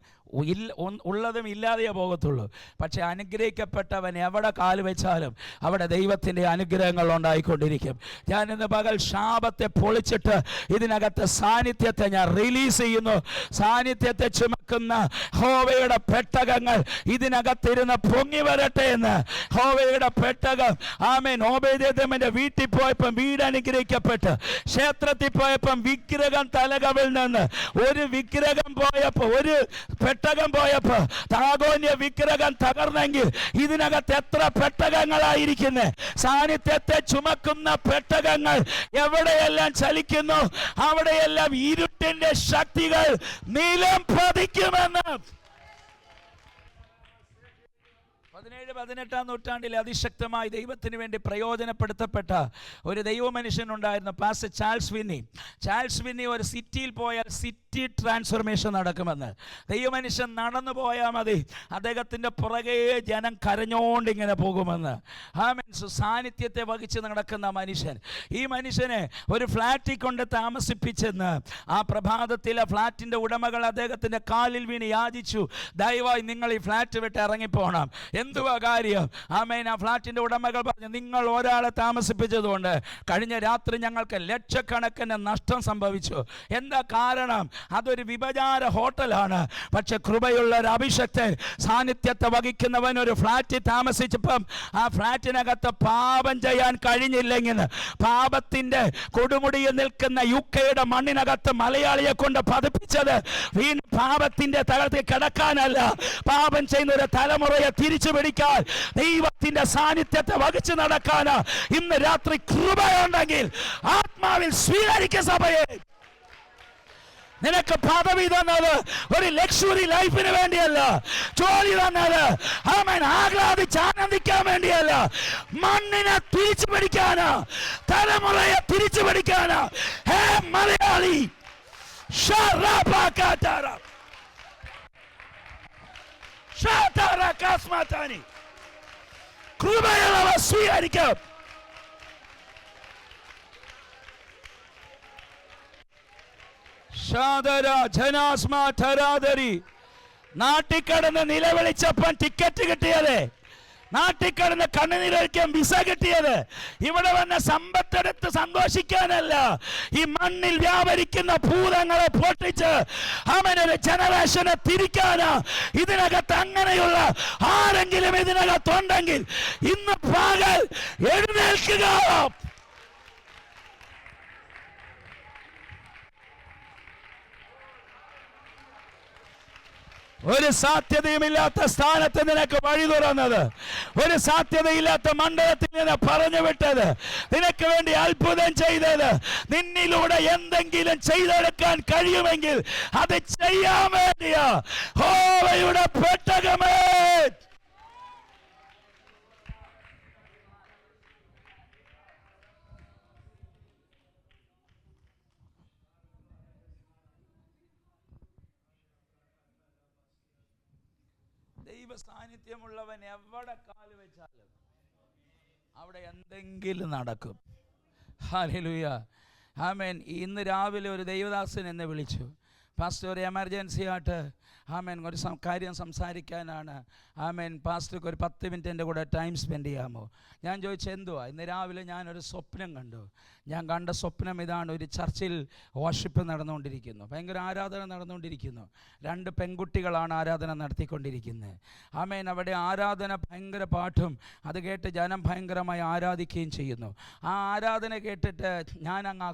S1: ഉള്ളതും ഇല്ലാതെയേ പോകത്തുള്ളൂ. പക്ഷെ അനുഗ്രഹിക്കപ്പെട്ടവൻ എവിടെ കാല് വെച്ചാലും അവിടെ ദൈവത്തിൻ്റെ അനുഗ്രഹങ്ങൾ ഉണ്ടായിക്കൊണ്ടിരിക്കും. ഞാൻ ഇന്ന് പകൽ ശാപത്തെ പൊളിച്ചിട്ട് ഇതിനകത്ത് സാന്നിധ്യത്തെ ഞാൻ റിലീസ് ചെയ്യുന്നു. സാന്നിധ്യത്തെ ചുമക്കുന്ന യഹോവയുടെ പെട്ടകങ്ങൾ ഇതിനകത്തിരുന്ന് പൊങ്ങി വരട്ടെ എന്ന്. യഹോവയുടെ പെട്ടകം ആമേൻ ഓബേദ്ഏദോമിന്റെ വീട്ടിൽ പോയപ്പം വീട് അനുഗ്രഹിക്കപ്പെട്ട്, ക്ഷേത്രത്തിൽ പോയപ്പം വിഗ്രഹം തലകവിൽ നിന്ന് ഒരു വിഗ്രഹം പോയപ്പോൾ, ഒരു പെട്ടകം പോയപ്പോൾ താഗോന്യ വിഗ്രഹം തകർന്നെങ്കിൽ ഇതിനകത്ത് എത്ര പെട്ടകങ്ങളായിരിക്കുന്നത്. സാന്നിധ്യത്തെ ചുമക്കുന്ന പെട്ടകങ്ങൾ എവിടെയെല്ലാം ചലിക്കുന്നു അവിടെയെല്ലാം ഇരുട്ടിന്റെ ശക്തികൾ നിലം പതിക്കുമെന്ന്. 17-18 നൂറ്റാണ്ടിൽ അതിശക്തമായി ദൈവത്തിന് വേണ്ടി പ്രയോജനപ്പെടുത്തപ്പെട്ട ഒരു ദൈവമനുഷ്യനുണ്ടായിരുന്നു, pastor Charles Finney. Charles Finney ഒരു സിറ്റിയിൽ പോയാൽ സിറ്റി
S2: ട്രാൻസ്ഫർമേഷൻ നടക്കുമെന്ന്. ദൈവമനുഷ്യൻ നടന്നു പോയാൽ മതി, അദ്ദേഹത്തിൻ്റെ പുറകെ ജനം കരഞ്ഞോണ്ട് ഇങ്ങനെ പോകുമെന്ന്. സാന്നിധ്യത്തെ വഹിച്ച് നടക്കുന്ന മനുഷ്യൻ, ഈ മനുഷ്യനെ ഒരു ഫ്ലാറ്റിൽ കൊണ്ട് താമസിപ്പിച്ചെന്ന് ആ പ്രഭാതത്തിൽ ഫ്ലാറ്റിൻ്റെ ഉടമകൾ അദ്ദേഹത്തിൻ്റെ കാലിൽ വീണ് യാചിച്ചു, ദയവായി നിങ്ങൾ ഈ ഫ്ലാറ്റ് വിട്ട് ഇറങ്ങിപ്പോണം. എന്തുവാ കാര്യം? ആ ഫ്ലാറ്റിൻ്റെ ഉടമകൾ പറഞ്ഞു, നിങ്ങൾ ഒരാളെ താമസിപ്പിച്ചതുകൊണ്ട് കഴിഞ്ഞ രാത്രി ഞങ്ങൾക്ക് ലക്ഷക്കണക്കിന് നഷ്ടം സംഭവിച്ചു. എന്താ കാരണം? അതൊരു വിഭചാര ഹോട്ടലാണ്. പക്ഷെ കൃപയുള്ള ഒരു അഭിഷക്തൻ, സാന്നിധ്യത്തെ വഹിക്കുന്നവൻ ഒരു ഫ്ലാറ്റിൽ താമസിച്ചപ്പം ആ ഫ്ലാറ്റിനകത്ത് പാപം ചെയ്യാൻ കഴിഞ്ഞില്ലെങ്കിൽ, പാപത്തിൻ്റെ കൊടുമുടിയിൽ നിൽക്കുന്ന യുകെയുടെ മണ്ണിനകത്ത് മലയാളിയെ കൊണ്ട് പതിപ്പിച്ചത് വീണ്ടും പാപത്തിൻ്റെ തലത്തിൽ കിടക്കാനല്ല, പാപം ചെയ്യുന്ന ഒരു തലമുറയെ തിരിച്ചു പിടിക്കാൻ, ദൈവത്തിൻ്റെ സാന്നിധ്യത്തെ വഹിച്ച് നടക്കാനാ. ഇന്ന് രാത്രി കൃപയുണ്ടെങ്കിൽ ആത്മാവിൽ സ്വീകരിക്കുക സഭയെ. നിനക്ക് പദവി തന്നത് ഒരു ലക്ഷറി ലൈഫിന് വേണ്ടിയല്ല, ജോലി തന്നത് ആഹ്ലാദിച്ച് ആനന്ദിക്കാൻ വേണ്ടിയല്ല, മണ്ണിനെ തിരിച്ചു പിടിക്കാനാ, തലമുറയെ തിരിച്ചു പിടിക്കാനാ. ഹേ മലയാളി, കൃപയുള്ളവ സ്വീകരിക്കാം. നാട്ടിൽ കടന്ന് നിലവിളിച്ചപ്പം ടിക്കറ്റ് കിട്ടിയത്, നാട്ടിൽ കടന്ന് കണ്ണുനീരൊഴിക്കാൻ വിസ കിട്ടിയത്, ഇവിടെ വന്ന് സമ്പത്തെടുത്ത് സന്തോഷിക്കാനല്ല, ഈ മണ്ണിൽ വ്യാപരിക്കുന്ന ഭൂതങ്ങളെ പൊട്ടിച്ച് അവനൊരു ജനറേഷനെ തിരിക്കാനാ. ഇതിനകത്ത് അങ്ങനെയുള്ള ആരെങ്കിലും ഇതിനകത്തുണ്ടെങ്കിൽ ഇന്ന് പകൽ എഴുന്നേൽക്കുക. ഒരു സാധ്യതയുമില്ലാത്ത സ്ഥാനത്ത് നിനക്ക് വഴി തുറന്നത്, ഒരു സാധ്യതയില്ലാത്ത മണ്ഡലത്തിൽ നിന്ന് പറഞ്ഞു വിട്ടത്, നിനക്ക് വേണ്ടി അത്ഭുതം ചെയ്തത്, നിന്നിലൂടെ എന്തെങ്കിലും ചെയ്തെടുക്കാൻ കഴിയുമെങ്കിൽ അത് ചെയ്യാൻ വേണ്ടിയാ യഹോവയുടെ പെട്ടകമേ. ദൈവ സാന്നിധ്യമുള്ളവൻ എവിടെ കാല് വെച്ചാലും അവിടെ എന്തെങ്കിലും നടക്കും. ഹല്ലേലൂയ, ആമേൻ. ഇന്ന് രാവിലെ ഒരു ദൈവദാസൻ എന്നെ വിളിച്ചു, പാസ്റ്റർ ഒരു എമർജൻസി ആയിട്ട് ഒരു കാര്യം സംസാരിക്കാനാണ്. പാസ്റ്റർക്ക് ഒരു 10 മിനിറ്റ് എൻ്റെ കൂടെ ടൈം സ്പെൻഡ് ചെയ്യാമോ? ഞാൻ ചോദിച്ചു എന്തുവാ? ഇന്ന് രാവിലെ ഞാനൊരു സ്വപ്നം കണ്ടു. ഞാൻ കണ്ട സ്വപ്നം ഇതാണ്: ഒരു ചർച്ചിൽ വർഷിപ്പ് നടന്നുകൊണ്ടിരിക്കുന്നു, ഭയങ്കര ആരാധന നടന്നുകൊണ്ടിരിക്കുന്നു. 2 പെൺകുട്ടികളാണ് ആരാധന നടത്തിക്കൊണ്ടിരിക്കുന്നത്. അവിടെ ആരാധന ഭയങ്കര പാട്ടും അത് കേട്ട് ജനം ഭയങ്കരമായി ആരാധിക്കുകയും ചെയ്യുന്നു. ആ ആരാധന കേട്ടിട്ട് ഞാൻ അങ്ങ്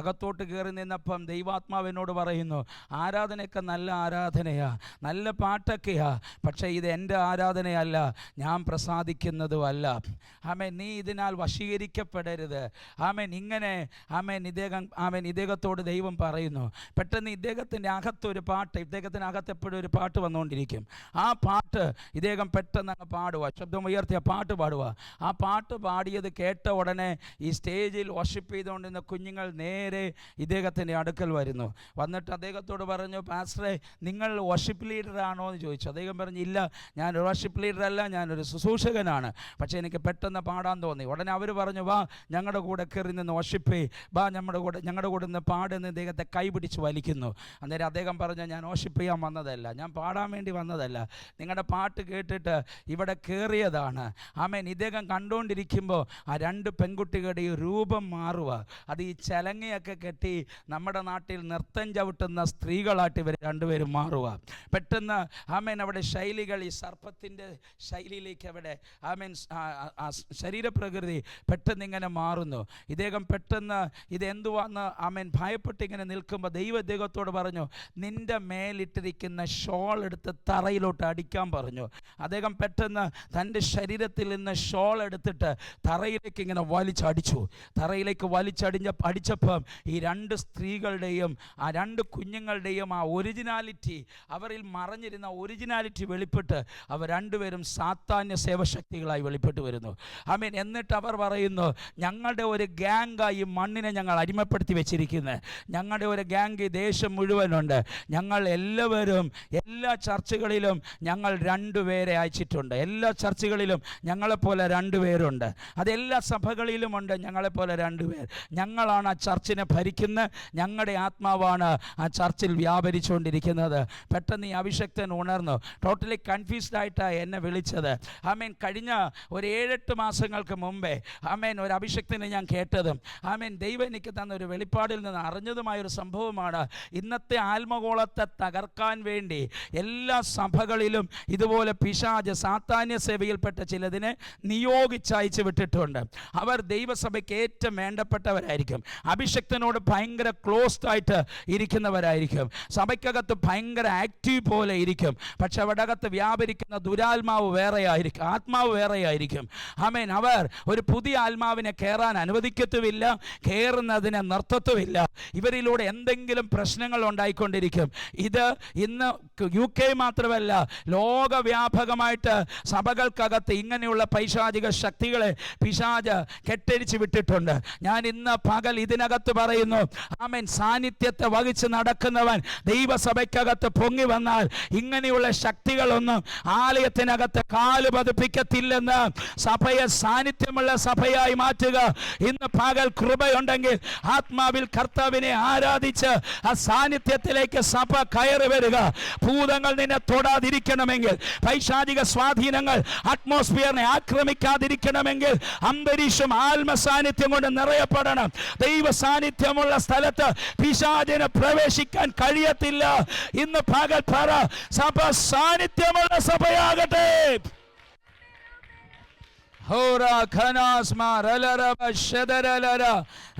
S2: അകത്തോട്ട് കയറി നിന്നപ്പം ദൈവാത്മാവിനോട് പറയുന്നു, ആരാധനയൊക്കെ നല്ല ആരാധനയാ, നല്ല പാട്ടൊക്കെയാ, പക്ഷേ ഇത് എൻ്റെ ആരാധനയല്ല, ഞാൻ പ്രസാദിക്കുന്നതുമല്ല. നീ ഇതിനാൽ വശീകരിക്കപ്പെടരുത്. ഇങ്ങനെ ഇദ്ദേഹത്തോട് ദൈവം പറയുന്നു. പെട്ടെന്ന് ഇദ്ദേഹത്തിൻ്റെ അകത്തൊരു പാട്ട്, ഇദ്ദേഹത്തിനകത്ത് എപ്പോഴും ഒരു പാട്ട് വന്നുകൊണ്ടിരിക്കും. ആ പാട്ട് ഇദ്ദേഹം പെട്ടെന്ന് അങ്ങ് പാടുക, ശബ്ദം ഉയർത്തിയ പാട്ട് പാടുക. ആ പാട്ട് പാടിയത് കേട്ട ഉടനെ ഈ സ്റ്റേജിൽ വർഷിപ്പ് ചെയ്തുകൊണ്ടിരുന്ന കുഞ്ഞുങ്ങൾ നേരെ ഇദ്ദേഹത്തിൻ്റെ അടുക്കൽ വരുന്നു. വന്നിട്ട് അദ്ദേഹത്തോട് പറഞ്ഞു, പാസ്റ്ററെ നിങ്ങൾ വർഷിപ്പ് ലീഡറാണോ എന്ന് ചോദിച്ചു. അദ്ദേഹം പറഞ്ഞു, ഇല്ല, ഞാനൊരു വർഷിപ്പ് ലീഡറല്ല, ഞാനൊരു ശുശ്രൂഷകനാണ്, പക്ഷേ എനിക്ക് പെട്ടെന്ന് പാടാൻ തോന്നി. ഉടനെ അവർ പറഞ്ഞു, വാ ഞങ്ങളുടെ കൂടെ കയറി നിന്ന് വർഷിപ്പ്, വാ ഞങ്ങളുടെ കൂടെ നിന്ന് പാടുന്ന ഇദ്ദേഹത്തെ കൈപിടിച്ച് വലിക്കുന്നു. അന്നേരം അദ്ദേഹം പറഞ്ഞു, ഞാൻ വർഷിപ്പ് ചെയ്യാൻ വന്നതല്ല, ഞാൻ പാടാൻ വേണ്ടി വന്നതല്ല, നിങ്ങളുടെ പാട്ട് കേട്ടിട്ട് ഇവിടെ കയറിയതാണ്. ഇദ്ദേഹം കണ്ടുകൊണ്ടിരിക്കുമ്പോൾ ആ 2 പെൺകുട്ടികളുടെ ഈ രൂപം മാറുക. അത് ഈ ചലങ്ങയൊക്കെ കെട്ടി നമ്മുടെ നാട്ടിൽ നൃത്തം ചവിട്ടുന്ന സ്ത്രീകളായിട്ട് ഇവർ 2 പേരും മാറുക. പെട്ടെന്ന് അവിടെ ശൈലികൾ, ഈ സർപ്പത്തിൻ്റെ ശൈലിയിലേക്ക് അവിടെ ശരീരപ്രകൃതി പെട്ടെന്ന് ഇങ്ങനെ മാറുന്നു. ഇദ്ദേഹം പെട്ടെന്ന് ഇതെന്തുവാന്ന് ഭയപ്പെട്ട് ഇങ്ങനെ നിൽക്കുമ്പോൾ ദൈവം ഇദ്ദേഹത്തോട് പറഞ്ഞു, നിൻ്റെ മേലിട്ടിരിക്കുന്ന ഷോൾ എടുത്ത് തറയിലോട്ട് അടിക്കാൻ ചെയ്യാൻ പറഞ്ഞു. അദ്ദേഹം പെട്ടെന്ന് തൻ്റെ ശരീരത്തിൽ നിന്ന് ഷോൾ എടുത്തിട്ട് തറയിലേക്ക് ഇങ്ങനെ വലിച്ചടിച്ചു. തറയിലേക്ക് അടിച്ചപ്പം ഈ 2 സ്ത്രീകളുടെയും ആ 2 കുഞ്ഞുങ്ങളുടെയും ആ ഒറിജിനാലിറ്റി, അവരിൽ മറഞ്ഞിരുന്ന ഒറിജിനാലിറ്റി വെളിപ്പെട്ട് അവർ രണ്ടുപേരും സാത്താന്യ സേവശക്തികളായി വെളിപ്പെട്ട് വരുന്നു. ആമേൻ. എന്നിട്ട് അവർ പറയുന്നു, ഞങ്ങളുടെ ഒരു ഗ്യാങ്ങായി മണ്ണിനെ ഞങ്ങൾ അടിമപ്പെടുത്തി വെച്ചിരിക്കുന്നത്. ഞങ്ങളുടെ ഒരു ഗ്യാങ് ദേശം മുഴുവനുണ്ട്. ഞങ്ങൾ എല്ലാവരും എല്ലാ ചർച്ചുകളിലും ഞങ്ങൾ 2 പേരെ അയച്ചിട്ടുണ്ട്. എല്ലാ ചർച്ചുകളിലും ഞങ്ങളെപ്പോലെ 2 പേരുണ്ട്. അതെല്ലാ സഭകളിലുമുണ്ട് ഞങ്ങളെപ്പോലെ 2 പേർ. ഞങ്ങളാണ് ആ ചർച്ചിനെ ഭരിക്കുന്നത്. ഞങ്ങളുടെ ആത്മാവാണ് ആ ചർച്ചിൽ വ്യാപരിച്ചുകൊണ്ടിരിക്കുന്നത്. പെട്ടെന്ന് ഈ അഭിഷക്തൻ ഉണർന്നു. ടോട്ടലി കൺഫ്യൂസ്ഡ് ആയിട്ടാണ് എന്നെ വിളിച്ചത്. ആമേൻ. കഴിഞ്ഞ ഒരു 7-8 മാസങ്ങൾക്ക് മുമ്പേ ആമേൻ ഒരു അഭിഷക്തനെ ഞാൻ കേട്ടതും ആമേൻ ദൈവം എനിക്ക് തന്ന ഒരു വെളിപ്പാടിൽ നിന്ന് അറിഞ്ഞതുമായൊരു സംഭവമാണ്. ഇന്നത്തെ ആത്മഗോളത്തെ തകർക്കാൻ വേണ്ടി എല്ലാ സഭകളിലും ഇതുപോലെ പിശാച് സാത്താന്യ സേവയിൽപ്പെട്ട ചിലതിനെ നിയോഗിച്ചയച്ച് വിട്ടിട്ടുണ്ട്. അവർ ദൈവസഭയ്ക്ക് ഏറ്റവും വേണ്ടപ്പെട്ടവരായിരിക്കും. അഭിഷക്തനോട് ഭയങ്കര ക്ലോസ്ഡ് ആയിട്ട് ഇരിക്കുന്നവരായിരിക്കും. സഭയ്ക്കകത്ത് ഭയങ്കര ആക്റ്റീവ് പോലെ ഇരിക്കും. പക്ഷെ അവിടെ അകത്ത് വ്യാപരിക്കുന്ന ദുരാത്മാവ് വേറെയായിരിക്കും, ആത്മാവ് വേറെയായിരിക്കും. ആമേൻ. അവർ ഒരു പുതിയ ആത്മാവിനെ കയറാൻ അനുവദിക്കത്തുമില്ല, കയറുന്നതിനെ നിർത്തത്തുമില്ല. ഇവരിലൂടെ എന്തെങ്കിലും പ്രശ്നങ്ങൾ ഉണ്ടായിക്കൊണ്ടിരിക്കും. ഇത് ഇന്ന് UK മാത്രമല്ല, ലോകവ്യാപകമായിട്ട് സഭകൾക്കകത്ത് ഇങ്ങനെയുള്ള പൈശാചിക ശക്തികളെ പിശാച് കെട്ടടിച്ച് വിട്ടിട്ടുണ്ട്. ഞാൻ ഇന്ന് പകൽ ഇതിനകത്ത് പറയുന്നു, ആമേൻ, സാന്നിധ്യത്തെ വഹിച്ച് നടക്കുന്നവൻ ദൈവസഭയ്ക്കകത്ത് പൊങ്ങി വന്നാൽ ഇങ്ങനെയുള്ള ശക്തികളൊന്നും ആലയത്തിനകത്ത് കാല് പതിപ്പിക്കത്തില്ലെന്ന്. സഭയെ സാന്നിധ്യമുള്ള സഭയായി മാറ്റുക. ഇന്ന് പകൽ കൃപയുണ്ടെങ്കിൽ ആത്മാവിൽ കർത്താവിനെ ആരാധിച്ച് ആ സാന്നിധ്യത്തിലേക്ക് സഭ കയറി വരിക. ഭൂതങ്ങൾ നിന്നെ തൊടാതിരിക്കണമെങ്കിൽ, പൈശാചിക സ്വാധീനങ്ങൾ അറ്റ്മോസ്ഫിയറിനെ ആക്രമിക്കാതിരിക്കണമെങ്കിൽ അന്തരീക്ഷം ആത്മസാന്നിധ്യം കൊണ്ട് നിറയപ്പെടണം. ദൈവ സാന്നിധ്യമുള്ള സ്ഥലത്ത് പിശാചിന് പ്രവേശിക്കാൻ കഴിയത്തില്ല. ഇന്ന് പകൽ പറ, സഭ സാന്നിധ്യമുള്ള സഭയാകട്ടെ. ഹോറാ ഖനാസ്മാ റലറബ ശദരലര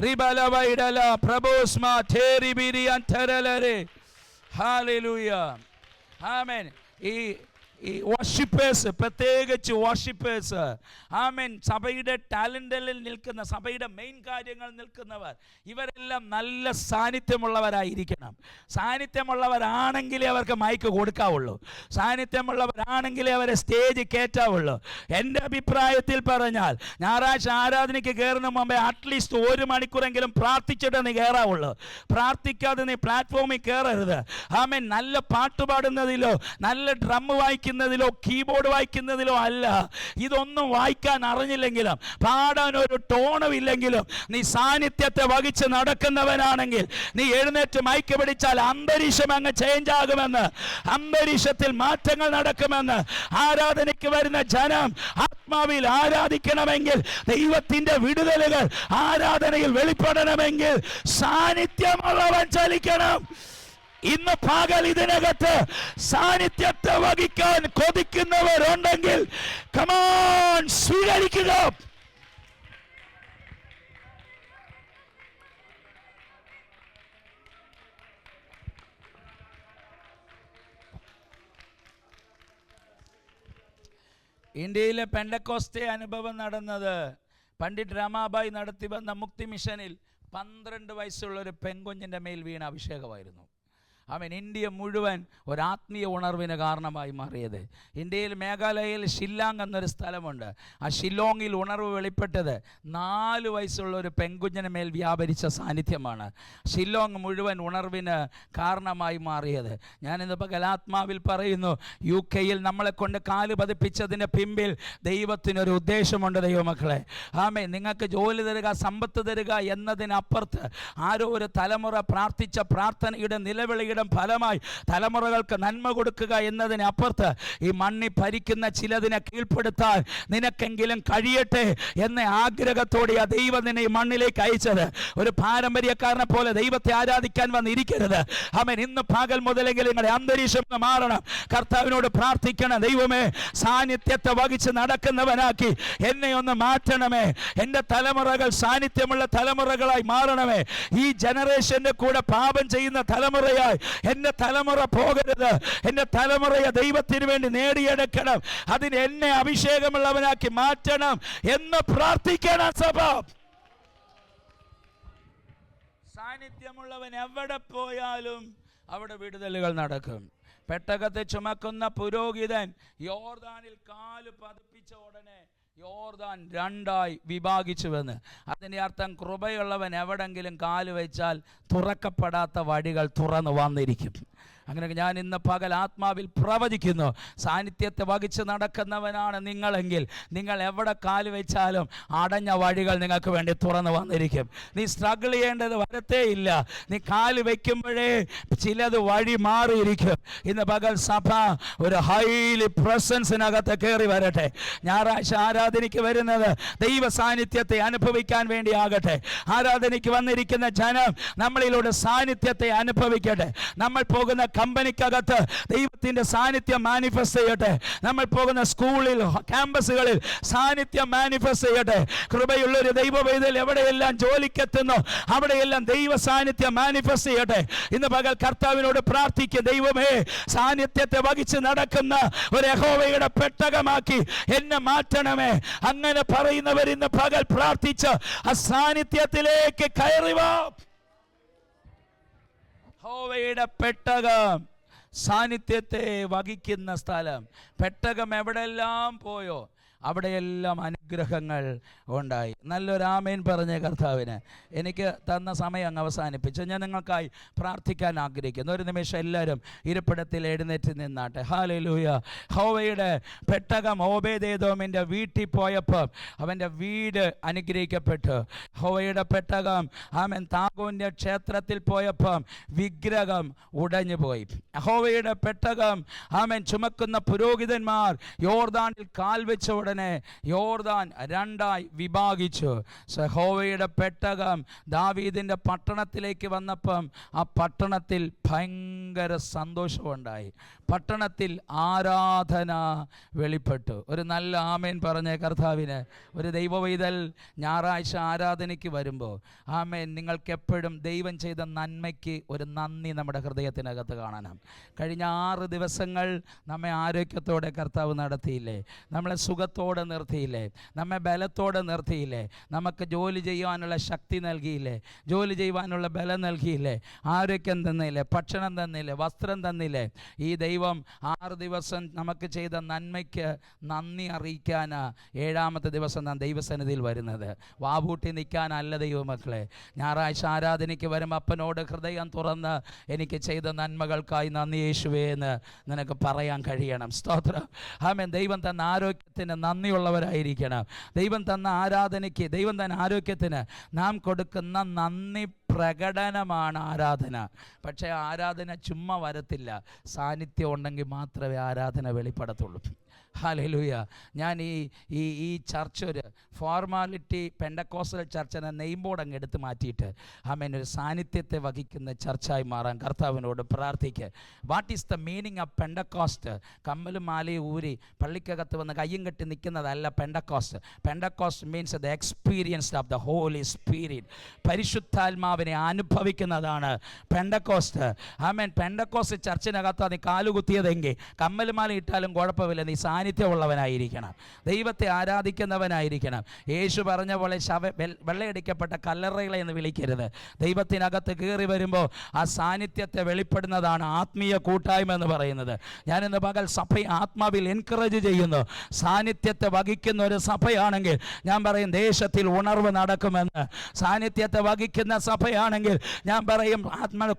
S2: റിബലവൈഡല പ്രഭോസ്മാ തേരിബിരിയൻ തരലരെ. ഹല്ലേലൂയ. ആമേൻ. ഈ വർഷിപ്പേഴ്സ്, പ്രത്യേകിച്ച് വർഷിപ്പേഴ്സ്, ആമേൻ, സഭയുടെ ടാലന്റിൽ നിൽക്കുന്ന, സഭയുടെ മെയിൻ കാര്യങ്ങൾ നിൽക്കുന്നവർ, ഇവരെല്ലാം നല്ല സാന്നിധ്യമുള്ളവരായിരിക്കണം. സാന്നിധ്യമുള്ളവരാണെങ്കിലേ അവർക്ക് മൈക്ക് കൊടുക്കാവുള്ളൂ. സാന്നിധ്യമുള്ളവരാണെങ്കിലേ അവരെ സ്റ്റേജ് കയറ്റാവുള്ളൂ. എൻ്റെ അഭിപ്രായത്തിൽ പറഞ്ഞാൽ ഞായറാഴ്ച ആരാധനയ്ക്ക് കയറുന്ന മുമ്പേ അറ്റ്ലീസ്റ്റ് 1 മണിക്കൂറെങ്കിലും പ്രാർത്ഥിച്ചിട്ട് നീ കയറാവുള്ളൂ. പ്രാർത്ഥിക്കാതെ നീ പ്ലാറ്റ്ഫോമിൽ കയറരുത്. ആമേൻ. നല്ല പാട്ട് പാടുന്നതിലോ നല്ല ഡ്രം വായിക്കുന്നതിലോ കീബോർഡ് വായിക്കുന്നതിലോ അല്ല. ഇതൊന്നും വായിക്കാൻ അറിഞ്ഞില്ലെങ്കിലും പാടാൻ ഒരു ടോണും ഇല്ലെങ്കിലും നീ സാന്നിധ്യത്തെ വഹിച്ച് നടക്കുന്നവനാണെങ്കിൽ നീ എഴുന്നേറ്റ് മൈക്ക് പിടിച്ചാൽ അന്തരീക്ഷം അങ്ങ് ചേഞ്ച് ആകുമെന്ന്, അന്തരീക്ഷത്തിൽ മാറ്റങ്ങൾ നടക്കുമെന്ന്. ആരാധനയ്ക്ക് വരുന്ന ജനം ആത്മാവിൽ ആരാധിക്കണമെങ്കിൽ, ദൈവത്തിന്റെ വിടുതലുകൾ ആരാധനയിൽ വെളിപ്പെടണമെങ്കിൽ സാന്നിധ്യമുള്ളവൻ ചലിക്കണം. ഇന്ന് പകൽ ഇതിനകത്ത് സാന്നിധ്യത്തെ വഹിക്കാൻ കൊതിക്കുന്നവരുണ്ടെങ്കിൽ കമോൺ, സ്വീകരിക്കുക. ഇന്ത്യയിലെ പെന്തക്കോസ്തേ അനുഭവം നടന്നത് പണ്ഡിറ്റ് രമാബായി നടത്തി വന്ന മുക്തി മിഷനിൽ 12 വയസ്സുള്ള ഒരു പെൺകുഞ്ഞിൻ്റെ മേൽ വീണ അഭിഷേകമായിരുന്നു. അവൻ ഇന്ത്യ മുഴുവൻ ഒരാത്മീയ ഉണർവിന് കാരണമായി മാറിയത്. ഇന്ത്യയിൽ മേഘാലയയിൽ ഷില്ലോങ് എന്നൊരു സ്ഥലമുണ്ട്. ആ ഷില്ലോങ്ങിൽ ഉണർവ് വെളിപ്പെട്ടത് 4 വയസ്സുള്ള ഒരു പെൺകുഞ്ഞിന് മേൽ വ്യാപരിച്ച സാന്നിധ്യമാണ്. ഷില്ലോങ് മുഴുവൻ ഉണർവിന് കാരണമായി മാറിയത്. ഞാനിന്ന് പകലാത്മാവിൽ പറയുന്നു, UK-യിൽ നമ്മളെ കൊണ്ട് കാല് പതിപ്പിച്ചതിന് പിമ്പിൽ ദൈവത്തിനൊരു ഉദ്ദേശമുണ്ട്. ദൈവമക്കളെ, ആമേൻ. നിങ്ങൾക്ക് ജോലി തരിക, സമ്പത്ത് തരിക എന്നതിനപ്പുറത്ത് ആരോ ഒരു തലമുറ പ്രാർത്ഥിച്ച പ്രാർത്ഥനയുടെ നിലവിളിയുടെ ഫലമായി തലമുറകൾക്ക് നന്മ കൊടുക്കുക എന്നതിനപ്പുറത്ത് ഈ മണ്ണി ഭരിക്കുന്ന ചിലതിനെ കീഴ്പ്പെടുത്താൻ നിനക്കെങ്കിലും കഴിയട്ടെ എന്ന ആഗ്രഹത്തോടെ ആ ദൈവം നിന്നെ ഈ മണ്ണിലേക്ക് അയച്ചത്. ഒരു പാരമ്പര്യക്കാരനെ പോലെ ദൈവത്തെ ആരാധിക്കാൻ വന്നിരിക്കരുത്. ആമേൻ. ഇന്ന് പകൽ മുതലെങ്കിലും നിങ്ങളുടെ അന്തരീക്ഷം മാറണം. കർത്താവിനോട് പ്രാർത്ഥിക്കണം, ദൈവമേ, സാന്നിധ്യത്തെ വഹിച്ച് നടക്കുന്നവനാക്കി എന്നെ ഒന്ന് മാറ്റണമേ. എൻ്റെ തലമുറകൾ സാന്നിധ്യമുള്ള തലമുറകളായി മാറണമേ. ഈ ജനറേഷന്റെ കൂടെ പാപം ചെയ്യുന്ന തലമുറയായി എൻ്റെ തലമുറ പോകരുത്, എൻ്റെ തലമുറയെ ദൈവത്തിന് വേണ്ടി നേടിയെടുക്കണം, അതിന് എന്നെ അഭിഷേകമുള്ളവനാക്കി മാറ്റണം എന്ന് പ്രാർത്ഥിക്കണം സഭ. സാന്നിധ്യമുള്ളവൻ എവിടെ പോയാലും അവിടെ വിടുതലുകൾ നടക്കും. പെട്ടകത്തെ ചുമക്കുന്ന പുരോഹിതൻ യോർദാനിൽ കാല് പതിപ്പിച്ച ഉടനെ യോർദാൻ രണ്ടായി വിഭാഗിച്ചുവെന്ന്. അതിൻ്റെ അർത്ഥം കൃപയുള്ളവൻ എവിടെങ്കിലും കാല് വെച്ചാൽ തുറക്കപ്പെടാത്ത വഴികൾ തുറന്നു വന്നിരിക്കും. അങ്ങനെ ഞാൻ ഇന്ന് പകൽ ആത്മാവിൽ പ്രവചിക്കുന്നു, സാന്നിധ്യത്തെ വഹിച്ച് നടക്കുന്നവനാണ് നിങ്ങളെങ്കിൽ നിങ്ങൾ എവിടെ കാല് വെച്ചാലും അടഞ്ഞ വഴികൾ നിങ്ങൾക്ക് വേണ്ടി തുറന്നു വന്നിരിക്കും. നീ സ്ട്രഗിൾ ചെയ്യേണ്ടത് വരത്തേ ഇല്ല. നീ കാല് വയ്ക്കുമ്പോഴേ ചിലത് വഴി മാറിയിരിക്കും. ഇന്ന് പകൽ സഭ ഒരു ഹൈലി പ്രസൻസിനകത്ത് കയറി വരട്ടെ. ഞായറാഴ്ച ആരാധനയ്ക്ക് വരുന്നത് ദൈവ സാന്നിധ്യത്തെ അനുഭവിക്കാൻ വേണ്ടി ആകട്ടെ. ആരാധനയ്ക്ക് വന്നിരിക്കുന്ന ജനം നമ്മളിലൂടെ സാന്നിധ്യത്തെ അനുഭവിക്കട്ടെ. നമ്മൾ പോകുന്ന കമ്പനിക്കകത്ത് ദൈവത്തിന്റെ സാന്നിധ്യം മാനിഫെസ്റ്റ് ചെയ്യട്ടെ. നമ്മൾ പോകുന്ന സ്കൂളിൽ, ക്യാമ്പസുകളിൽ സാന്നിധ്യം മാനിഫെസ്റ്റ് ചെയ്യട്ടെ. കൃപയുള്ളൊരു ദൈവവേദയിൽ എവിടെയെല്ലാം ജോലിക്കെത്തുന്നു അവിടെയെല്ലാം ദൈവ സാന്നിധ്യം മാനിഫെസ്റ്റ് ചെയ്യട്ടെ. ഇന്ന് പകൽ കർത്താവിനോട് പ്രാർത്ഥിക്കുക, ദൈവമേ സാന്നിധ്യത്തെ വഹിച്ച് നടക്കുന്ന ഒരു യഹോവയുടെ പെട്ടകമാക്കി എന്നെ മാറ്റണമേ. അങ്ങനെ പറയുന്നവർ ഇന്ന് പകൽ പ്രാർത്ഥിച്ച് ആ സാന്നിധ്യത്തിലേക്ക് കയറി വാ. യഹോവയുടെ പെട്ടകം സാന്നിധ്യത്തെ വഹിക്കുന്ന സ്ഥലം. പെട്ടകം എവിടെല്ലാം പോയോ അവിടെയെല്ലാം അനുഗ്രഹങ്ങൾ ഉണ്ടായി. നല്ലൊരു ആമേൻ പറഞ്ഞ കർത്താവിന്. എനിക്ക് തന്ന സമയം അങ്ങ് അവസാനിപ്പിച്ചു. ഞാൻ നിങ്ങൾക്കായി പ്രാർത്ഥിക്കാൻ ആഗ്രഹിക്കുന്നു. ഒരു നിമിഷം എല്ലാവരും ഇരിപ്പിടത്തിൽ എഴുന്നേറ്റ് നിന്നാട്ടെ. ഹല്ലേലൂയ. യഹോവയുടെ പെട്ടകം ഓബേദെദോമിൻ്റെ വീട്ടിൽ പോയപ്പോൾ അവൻ്റെ വീട് അനുഗ്രഹിക്കപ്പെട്ടു. യഹോവയുടെ പെട്ടകം ആമേൻ താഗോന്റെ ക്ഷേത്രത്തിൽ പോയപ്പോൾ വിഗ്രഹം ഉടഞ്ഞു പോയി. യഹോവയുടെ പെട്ടകം ആമേൻ ചുമക്കുന്ന പുരോഹിതന്മാർ യോർദാനിൽ കാൽ വെച്ച ഉടനെ യോർദാൻ രണ്ടായി വിഭാഗിച്ചു. യഹോവയുടെ പെട്ടകം ദാവീദിന്റെ പട്ടണത്തിലേക്ക് വന്നപ്പം ആ പട്ടണത്തിൽ ഭയങ്കര സന്തോഷമുണ്ടായി. പട്ടണത്തിൽ ആരാധന വെളിപ്പെട്ടു. ഒരു നല്ല ആമേൻ പറഞ്ഞ കർത്താവിന്. ഒരു ദൈവവൈതൽ ഞായറാഴ്ച ആരാധനയ്ക്ക് വരുമ്പോൾ ആമേൻ നിങ്ങൾക്കെപ്പോഴും ദൈവം ചെയ്ത നന്മയ്ക്ക് ഒരു നന്ദി നമ്മുടെ ഹൃദയത്തിനകത്ത് കാണണം. കഴിഞ്ഞ 6 ദിവസങ്ങൾ നമ്മെ ആരോഗ്യത്തോടെ കർത്താവ് നടത്തിയില്ലേ, നമ്മളെ സുഖത്തോടെ നിർത്തിയില്ലേ, നമ്മെ ബലത്തോടെ നിർത്തിയില്ലേ, നമുക്ക് ജോലി ചെയ്യുവാനുള്ള ശക്തി നൽകിയില്ലേ, ജോലി ചെയ്യുവാനുള്ള ബലം നൽകിയില്ലേ, ആരോഗ്യം തന്നില്ലേ, ഭക്ഷണം തന്നില്ലേ, വസ്ത്രം തന്നില്ലേ. ഈ ദൈവം 6 ദിവസം നമുക്ക് ചെയ്ത നന്മയ്ക്ക് നന്ദി അറിയിക്കാനാ 7ാമത്തെ ദിവസം നാം ദൈവസന്നിധിയിൽ വരുന്നത്. വാവൂട്ടി നിൽക്കാനല്ല ദൈവമക്കളെ. ഞായറാഴ്ച ആരാധനയ്ക്ക് വരുമ്പോൾ അപ്പനോട് ഹൃദയം തുറന്ന് എനിക്ക് ചെയ്ത നന്മകൾക്കായി നന്ദി യേശുവേ എന്ന് നിനക്ക് പറയാൻ കഴിയണം. സ്തോത്രം. ആമേൻ. ദൈവം തന്ന ആരോഗ്യത്തിന് നന്ദിയുള്ളവരായിരിക്കണം. ദൈവം തന്ന ആരാധനയ്ക്ക്, ദൈവം തന്ന ആരോഗ്യത്തിന് നാം കൊടുക്കുന്ന നന്ദി പ്രകടനമാണ് ആരാധന. പക്ഷേ ആരാധന ചുമ്മാ വരത്തില്ല, സാന്നിധ്യം ഉണ്ടെങ്കിൽ മാത്രമേ ആരാധന വെളിപ്പെടത്തുള്ളൂ. ഹല്ലേലൂയ. ഞാൻ ഈ ചർച്ച് ഒരു ഫോർമാലിറ്റി പെൻഡക്കോസ്റ്റൽ ചർച്ച് എന്ന നെയിം ബോർഡ് അങ്ങ് എടുത്ത് മാറ്റിയിട്ട് ആമേൻ ഒരു സാന്നിധ്യത്തെ വഹിക്കുന്ന ചർച്ചായി മാറാൻ കർത്താവിനോട് പ്രാർത്ഥിക്കുക. What is the meaning of Pentecost? കമ്മലും മാലയും ഊരി പള്ളിക്കകത്ത് വന്ന് കയ്യും കെട്ടി നിൽക്കുന്നതല്ല Pentecost. Pentecost means the experience of the Holy Spirit. പരിശുദ്ധാത്മാവിനെ അനുഭവിക്കുന്നതാണ് പെൻഡക്കോസ്റ്റ്. ആമേൻ. പെൻഡക്കോസ്റ്റ് ചർച്ചിനകത്ത് നീ കാലുകുത്തിയതെങ്കിൽ കമ്മലുമാല ഇട്ടാലും കുഴപ്പമില്ല, നീ സാന്നിധ്യമുള്ളവനായിരിക്കണം, ദൈവത്തെ ആരാധിക്കുന്നവനായിരിക്കണം. യേശു പറഞ്ഞ പോലെ വെള്ളയടിക്കപ്പെട്ട കല്ലറകളെ എന്ന് വിളിക്കരുത്. ദൈവത്തിനകത്ത് കയറി വരുമ്പോൾ ആ സാന്നിധ്യത്തെ വെളിപ്പെടുന്നതാണ് ആത്മീയ കൂട്ടായ്മ എന്ന് പറയുന്നത്. ഞാനിന്ന് പകൽ സഭയെ ആത്മാവിൽ എൻകറേജ് ചെയ്യുന്നു. സാന്നിധ്യത്തെ വഹിക്കുന്ന ഒരു സഭയാണെങ്കിൽ ഞാൻ പറയും ദേശത്തിൽ ഉണർവ് നടക്കുമെന്ന്. സാന്നിധ്യത്തെ വഹിക്കുന്ന സഭയാണെങ്കിൽ ഞാൻ പറയും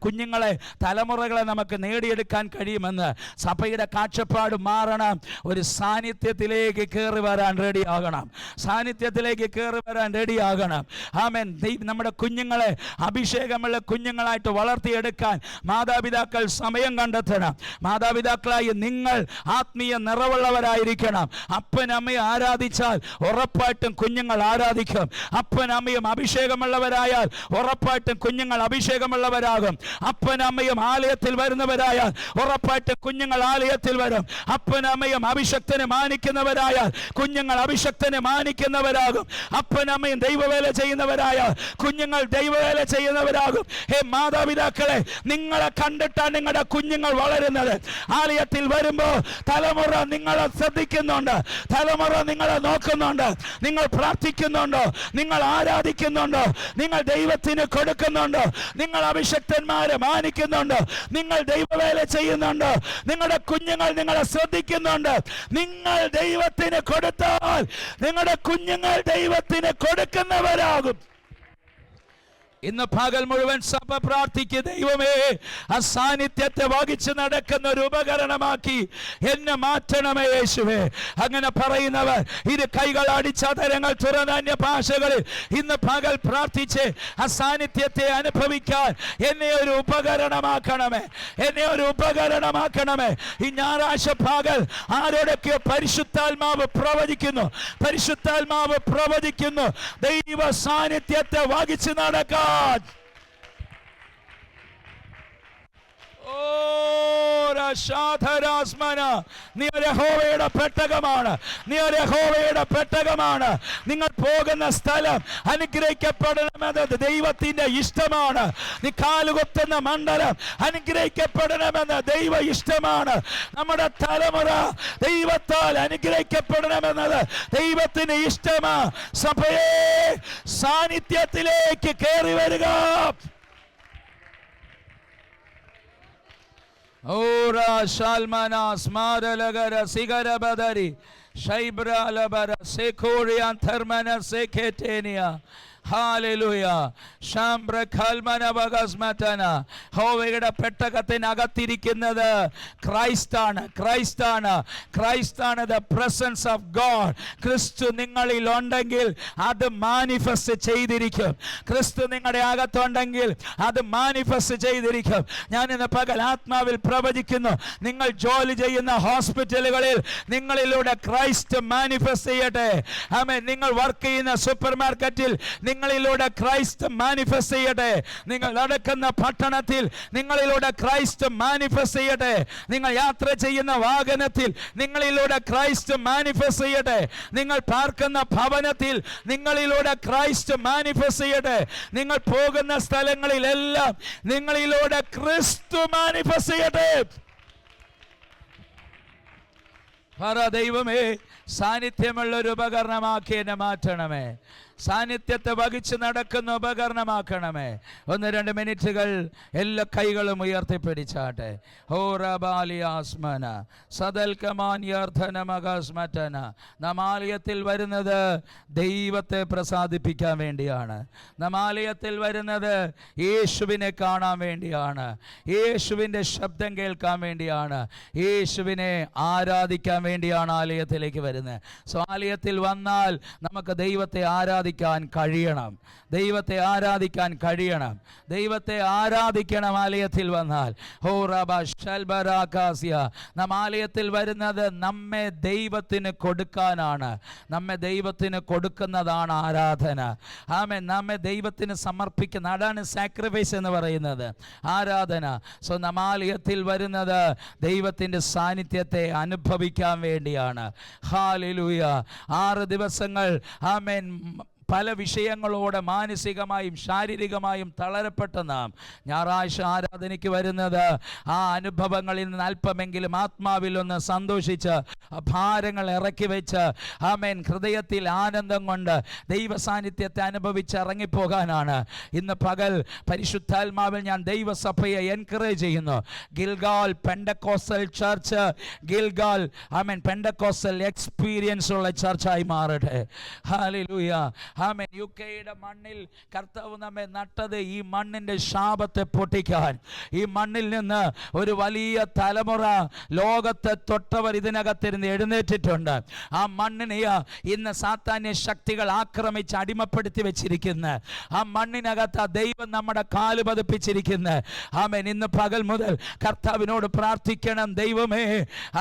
S2: കുഞ്ഞുങ്ങളെ, തലമുറകളെ നമുക്ക് നേടിയെടുക്കാൻ കഴിയുമെന്ന്. സഭയുടെ കാഴ്ചപ്പാട് മാറണം. ഒരു സാന്നിധ്യത്തിലേക്ക് കയറി വരാൻ റെഡിയാകണം. സാന്നിധ്യത്തിലേക്ക് കയറി വരാൻ റെഡിയാകണം. ആമേൻ. നമ്മുടെ കുഞ്ഞുങ്ങളെ അഭിഷേകമുള്ള കുഞ്ഞുങ്ങളായിട്ട് വളർത്തിയെടുക്കാൻ മാതാപിതാക്കൾ സമയം കണ്ടെത്തണം. മാതാപിതാക്കളായി നിങ്ങൾ ആത്മീയ നിറവുള്ളവരായിരിക്കണം. അപ്പനമ്മയെ ആരാധിച്ചാൽ ഉറപ്പായിട്ടും കുഞ്ഞുങ്ങൾ ആരാധിക്കും. അപ്പനമ്മയും അഭിഷേകമുള്ളവരായാൽ ഉറപ്പായിട്ടും കുഞ്ഞുങ്ങൾ അഭിഷേകമുള്ളവരാകും. അപ്പനമ്മയും ആലയത്തിൽ വരുന്നവരായാൽ ഉറപ്പായിട്ടും കുഞ്ഞുങ്ങൾ ആലയത്തിൽ വരും. അപ്പനമ്മയും അഭിഷക്ത അഭിഷക്തനെ മാനിക്കുന്നവരായാൽ കുഞ്ഞുങ്ങൾ അഭിഷക്തനെ മാനിക്കുന്നവരാകും. അപ്പനമ്മയും ദൈവവേല ചെയ്യുന്നവരായാൽ കുഞ്ഞുങ്ങൾ ദൈവവേല ചെയ്യുന്നവരാകും. മാതാപിതാക്കളെ, നിങ്ങളെ കണ്ടിട്ടാണ് നിങ്ങളുടെ കുഞ്ഞുങ്ങൾ വളരുന്നത്. ആലയത്തിൽ വരുമ്പോൾ തലമുറ നിങ്ങളെ ശ്രദ്ധിക്കുന്നുണ്ട്, തലമുറ നിങ്ങളെ നോക്കുന്നുണ്ട്. നിങ്ങൾ പ്രാർത്ഥിക്കുന്നുണ്ടോ? നിങ്ങൾ ആരാധിക്കുന്നുണ്ടോ? നിങ്ങൾ ദൈവത്തിന് കൊടുക്കുന്നുണ്ടോ? നിങ്ങൾ അഭിഷക്തന്മാരെ മാനിക്കുന്നുണ്ടോ? നിങ്ങൾ ദൈവവേല ചെയ്യുന്നുണ്ടോ? നിങ്ങളുടെ കുഞ്ഞുങ്ങൾ നിങ്ങളെ ശ്രദ്ധിക്കുന്നുണ്ട്. നിങ്ങൾ ദൈവത്തിന് കൊടുത്താൽ നിങ്ങളുടെ കുഞ്ഞുങ്ങൾ ദൈവത്തിന് കൊടുക്കുന്നവരാകും. ഇന്ന് പകൽ മുഴുവൻ സഭ പ്രാർത്ഥിക്കുക, ദൈവമേ, ആ സാന്നിധ്യത്തെ വഹിച്ച് നടക്കുന്ന ഒരു ഉപകരണമാക്കി എന്നെ മാറ്റണമേ യേശുവേ. അങ്ങനെ പറയുന്നവർ ഇത് കൈകൾ അടിച്ചതരങ്ങൾ തുറന്ന അന്യ ഭാഷകളിൽ ഇന്ന് പകൽ പ്രാർത്ഥിച്ച് ആ സാന്നിധ്യത്തെ അനുഭവിക്കാൻ എന്നെ ഒരു ഉപകരണമാക്കണമേ, എന്നെ ഒരു ഉപകരണമാക്കണമേ. ഈ ഞായറാഴ്ച പകൽ ആരോടൊക്കെയോ പരിശുദ്ധാത്മാവ് പ്രവചിക്കുന്നു, പരിശുദ്ധാത്മാവ് പ്രവചിക്കുന്നു. ദൈവ സാന്നിധ്യത്തെ വഹിച്ച് നടക്കാൻ നീ ഒരു യഹോവയുടെ പെട്ടകമാണ്, നീ ഒരു യഹോവയുടെ പെട്ടകമാണ്. നിങ്ങൾ പോകുന്ന സ്ഥലം അനുഗ്രഹിക്കപ്പെടണമെന്നത് ദൈവത്തിന്റെ ഇഷ്ടമാണ്. നീ കാലുകൊത്തുന്ന മണ്ഡലം അനുഗ്രഹിക്കപ്പെടണമെന്ന് ദൈവ ഇഷ്ടമാണ്. നമ്മുടെ തലമുറ ദൈവത്താൽ അനുഗ്രഹിക്കപ്പെടണമെന്നത് ദൈവത്തിന് ഇഷ്ടമാണ്. സഭയെ സാന്നിധ്യത്തിലേക്ക് കയറി വരിക. ഓരാ ശാൽമന സ്മാരലഗര സിഗരബദരി ശൈബ്രാലബര സെഖോറിയാൻ ധർമന സെഖേറ്റേനിയ. ഹല്ലേലൂയ. യഹോവയുടെ പെട്ടകത്തിനകത്തിരിക്കുന്നത് ക്രൈസ്റ്റാണ്, ക്രൈസ്റ്റാണ്, ക്രൈസ്റ്റാണ്. The presence of God. ക്രിസ്തു നിങ്ങളിൽ ഉണ്ടെങ്കിൽ അത് മാനിഫെസ്റ്റ് ചെയ്തിരിക്കും. ക്രിസ്തു നിങ്ങളുടെ അകത്തുണ്ടെങ്കിൽ അത് മാനിഫെസ്റ്റ് ചെയ്തിരിക്കും. ഞാൻ ഇന്ന് പകൽ ആത്മാവിൽ പ്രവചിക്കുന്നു, നിങ്ങൾ ജോലി ചെയ്യുന്ന ഹോസ്പിറ്റലുകളിൽ നിങ്ങളിലൂടെ ക്രൈസ്റ്റ് മാനിഫെസ്റ്റ് ചെയ്യട്ടെ. ആമേൻ. നിങ്ങൾ വർക്ക് ചെയ്യുന്ന സൂപ്പർ മാർക്കറ്റിൽ നിങ്ങളിലൂടെ ക്രൈസ്റ്റ് മാനിഫെസ്റ്റ് ചെയ്യട്ടെ. നിങ്ങൾ നടക്കുന്ന പട്ടണത്തിൽ നിങ്ങളിലൂടെ ക്രൈസ്റ്റ് മാനിഫെസ്റ്റ് ചെയ്യട്ടെ. നിങ്ങൾ യാത്ര ചെയ്യുന്ന വാഹനത്തിൽ നിങ്ങളിലൂടെ ക്രൈസ്റ്റ് മാനിഫെസ്റ്റ് ചെയ്യട്ടെ. നിങ്ങൾ പാർക്കുന്ന ഭവനത്തിൽ നിങ്ങളിലൂടെ ക്രൈസ്റ്റ് മാനിഫെസ്റ്റ് ചെയ്യട്ടെ. നിങ്ങൾ പോകുന്ന സ്ഥലങ്ങളിലെല്ലാം നിങ്ങളിലൂടെ ക്രിസ്തു മാനിഫെസ്റ്റ് ചെയ്യട്ടെ. ദൈവമേ, സാന്നിധ്യമുള്ള ഒരു ഉപകരണമാക്കി എന്നെ മാറ്റണമേ. സാന്നിധ്യത്തെ വഹിച്ച് നടക്കുന്ന ഉപകരണമാക്കണമേ. 1-2 മിനിറ്റുകൾ എല്ലാ കൈകളും ഉയർത്തിപ്പിടിച്ചാട്ടെ. നാം ആലയത്തിൽ വരുന്നത് ദൈവത്തെ പ്രസാദിപ്പിക്കാൻ വേണ്ടിയാണ്. നാം ആലയത്തിൽ വരുന്നത് യേശുവിനെ കാണാൻ വേണ്ടിയാണ്, യേശുവിൻ്റെ ശബ്ദം കേൾക്കാൻ വേണ്ടിയാണ്, യേശുവിനെ ആരാധിക്കാൻ വേണ്ടിയാണ് ആലയത്തിലേക്ക് വരുന്നത്. സോ ആലയത്തിൽ വന്നാൽ നമുക്ക് ദൈവത്തെ ആരാധിക്കാൻ കഴിയണം, ദൈവത്തെ ആരാധിക്കാൻ കഴിയണം, ദൈവത്തെ ആരാധിക്കണം. ആലയത്തിൽ വന്നാൽ നാം ആലയത്തിൽ വരുന്നത് നമ്മെ ദൈവത്തിന് കൊടുക്കാനാണ്, നമ്മെ ദൈവത്തിന് കൊടുക്കുന്നതാണ് ആരാധന. ആമേൻ. നമ്മെ ദൈവത്തിന് സമർപ്പിക്കുന്ന, അതാണ് സാക്രിഫൈസ് എന്ന് പറയുന്നത്, ആരാധന. സോ നാം ആലയത്തിൽ വരുന്നത് ദൈവത്തിൻ്റെ സാന്നിധ്യത്തെ അനുഭവിക്കാൻ വേണ്ടിയാണ്. ഹല്ലേലൂയ. 6 ദിവസങ്ങൾ ആമേൻ പല വിഷയങ്ങളോടെ മാനസികമായും ശാരീരികമായും തളരപ്പെട്ട നാം ഞായറാഴ്ച ആരാധനയ്ക്ക് വരുന്നത് ആ അനുഭവങ്ങളിൽ നിന്ന് അല്പമെങ്കിലും ആത്മാവിൽ ഒന്ന് സന്തോഷിച്ച് ഭാരങ്ങൾ ഇറക്കി വെച്ച് ആമേൻ ഹൃദയത്തിൽ ആനന്ദം കൊണ്ട് ദൈവ സാന്നിധ്യത്തെ അനുഭവിച്ച് ഇറങ്ങിപ്പോകാനാണ്. ഇന്ന് പകൽ പരിശുദ്ധാത്മാവിൽ ഞാൻ ദൈവസഭയെ എൻകറേജ് ചെയ്യുന്നു. ഗിൽഗാൽ പെൻഡക്കോസ്റ്റൽ ചർച്ച്, ഗിൽഗാൽ ആമേൻ പെൻഡക്കോസ്റ്റൽ എക്സ്പീരിയൻസ് ഉള്ള ചർച്ചായി മാറട്ടെ. ഹല്ലേലൂയ. ആമേൻ. യുകെയുടെ മണ്ണിൽ കർത്താവ് നമ്മെ നട്ടത് ഈ മണ്ണിൻ്റെ ശാപത്തെ പൊട്ടിക്കാൻ. ഈ മണ്ണിൽ നിന്ന് ഒരു വലിയ തലമുറ ലോകത്തെ തൊട്ടവർ ഇതിനകത്തിരുന്ന് എഴുന്നേറ്റിട്ടുണ്ട്. ആ മണ്ണിനെ ഇന്ന് സാത്താന്യ ശക്തികൾ ആക്രമിച്ച് അടിമപ്പെടുത്തി വെച്ചിരിക്കുന്നു. ആ മണ്ണിനകത്ത് ആ ദൈവം നമ്മുടെ കാല് പതിപ്പിച്ചിരിക്കുന്നു. ആമേൻ. ഇന്ന് പകൽ മുതൽ കർത്താവിനോട് പ്രാർത്ഥിക്കണം, ദൈവമേ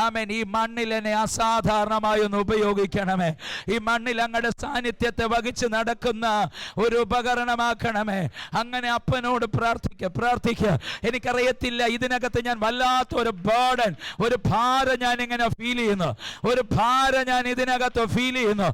S2: ആമേൻ ഈ മണ്ണിൽ എന്നെ അസാധാരണമായി ഒന്ന് ഉപയോഗിക്കണമേ. ഈ മണ്ണിൽ അങ്ങയുടെ സാന്നിധ്യത്തെ വഹിച്ച് വെച്ച് നടക്കുന്ന ഒരു ഉപകരണമാക്കണമേ. അങ്ങനെ അപ്പനോട് പ്രാർത്ഥിക്കുക. എനിക്കറിയത്തില്ല, ഇതിനകത്ത് ഞാൻ വല്ലാത്തൊരു ബേർഡൻ, ഒരു ഭാരം ഞാൻ ഇങ്ങനെ ഫീൽ ചെയ്യുന്നു, ഒരു ഭാരം ഞാൻ ഇതിനകത്ത് ഫീൽ ചെയ്യുന്നു.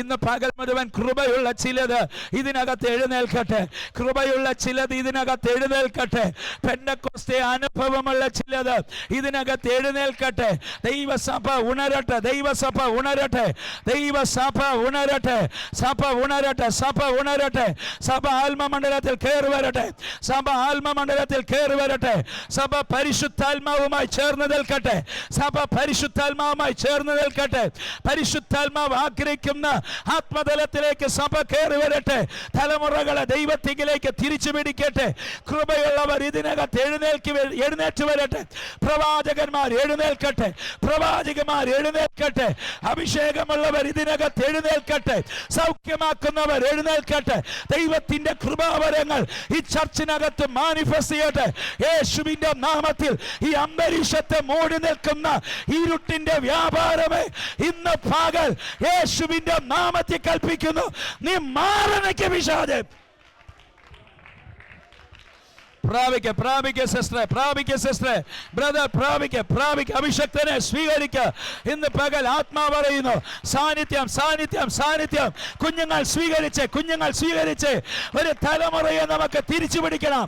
S2: ഇന്ന് പകൽ മുഴുവൻ കൃപയുള്ള ചിലത് ഇതിനകത്ത് എഴുന്നേൽക്കട്ടെ, കൃപയുള്ള ചിലത് ഇതിനകത്ത് എഴുന്നേൽക്കട്ടെ, പെന്തക്കോസ്തേ അനുഭവമുള്ള ചിലത് ഇതിനകത്ത് എഴുന്നേൽക്കട്ടെ. ദൈവസഭ ഉണരട്ടെ, ദൈവസഭ ഉണരട്ടെ, ദൈവസഭ ഉണരട്ടെ, സഭ ഉണരട്ടെ, സഭ ഉണരട്ടെ. സഭ ആത്മമണ്ഡലത്തിൽ കയറി വരട്ടെ, സഭ ആത്മമണ്ഡലത്തിൽ കയറി വരട്ടെ. സഭ പരിശുദ്ധാത്മാവുമായി ചേർന്ന് നിൽക്കട്ടെ, സഭ പരിശുദ്ധാത്മാവുമായി ചേർന്ന് നിൽക്കട്ടെ. പരിശുദ്ധാത്മാവ് ആഗ്രഹിക്കുന്ന ആത്മതലത്തിലേക്ക് സഭ കയറി വരട്ടെ. തലമുറകളെ ദൈവത്തിലേക്ക് തിരിച്ചു പിടിക്കട്ടെ. കൃപയുള്ളവർ ഇതിനകത്ത് എഴുന്നേറ്റ് വരട്ടെ. പ്രവാചകന്മാർ എഴുന്നേൽക്കട്ടെ, പ്രവാചകന്മാർ എഴുന്നേൽക്കട്ടെ. അഭിഷേകമുള്ളവർ ഇതിനകത്ത് എഴുന്നേൽക്കട്ടെ. സൗഖ്യമാക്കുന്നവർ എഴുന്നേൽക്കട്ടെ. ദൈവത്തിന്റെ കൃപാവരങ്ങൾ ഈ ചർച്ചിനകത്ത് മാനിഫെസ്റ്റ് ചെയ്യട്ടെ. യേശുവിന്റെ നാമത്തിൽ ഈ അന്തരീക്ഷത്തെ മൂടി നിൽക്കുന്ന ഇരുട്ടിന്റെ വ്യാപാരമേ, ഇന്ന് പകൽ യേശുവിന്റെ നാമത്തിൽ കൽപ്പിക്കുന്നു, നീ മാറണയ്ക്ക് പിശാചേ. പ്രാപിക്ക സിസ്റ്ററെ, ബ്രദർ, പ്രാപിക്ക. അഭിഷക്തനെ സ്വീകരിക്ക. ഇന്ന് പകൽ ആത്മാവ് പറയുന്നു, സാന്നിധ്യം. കുഞ്ഞുങ്ങൾ സ്വീകരിച്ച് ഒരു തലമുറയെ നമുക്ക് തിരിച്ചു പിടിക്കണം.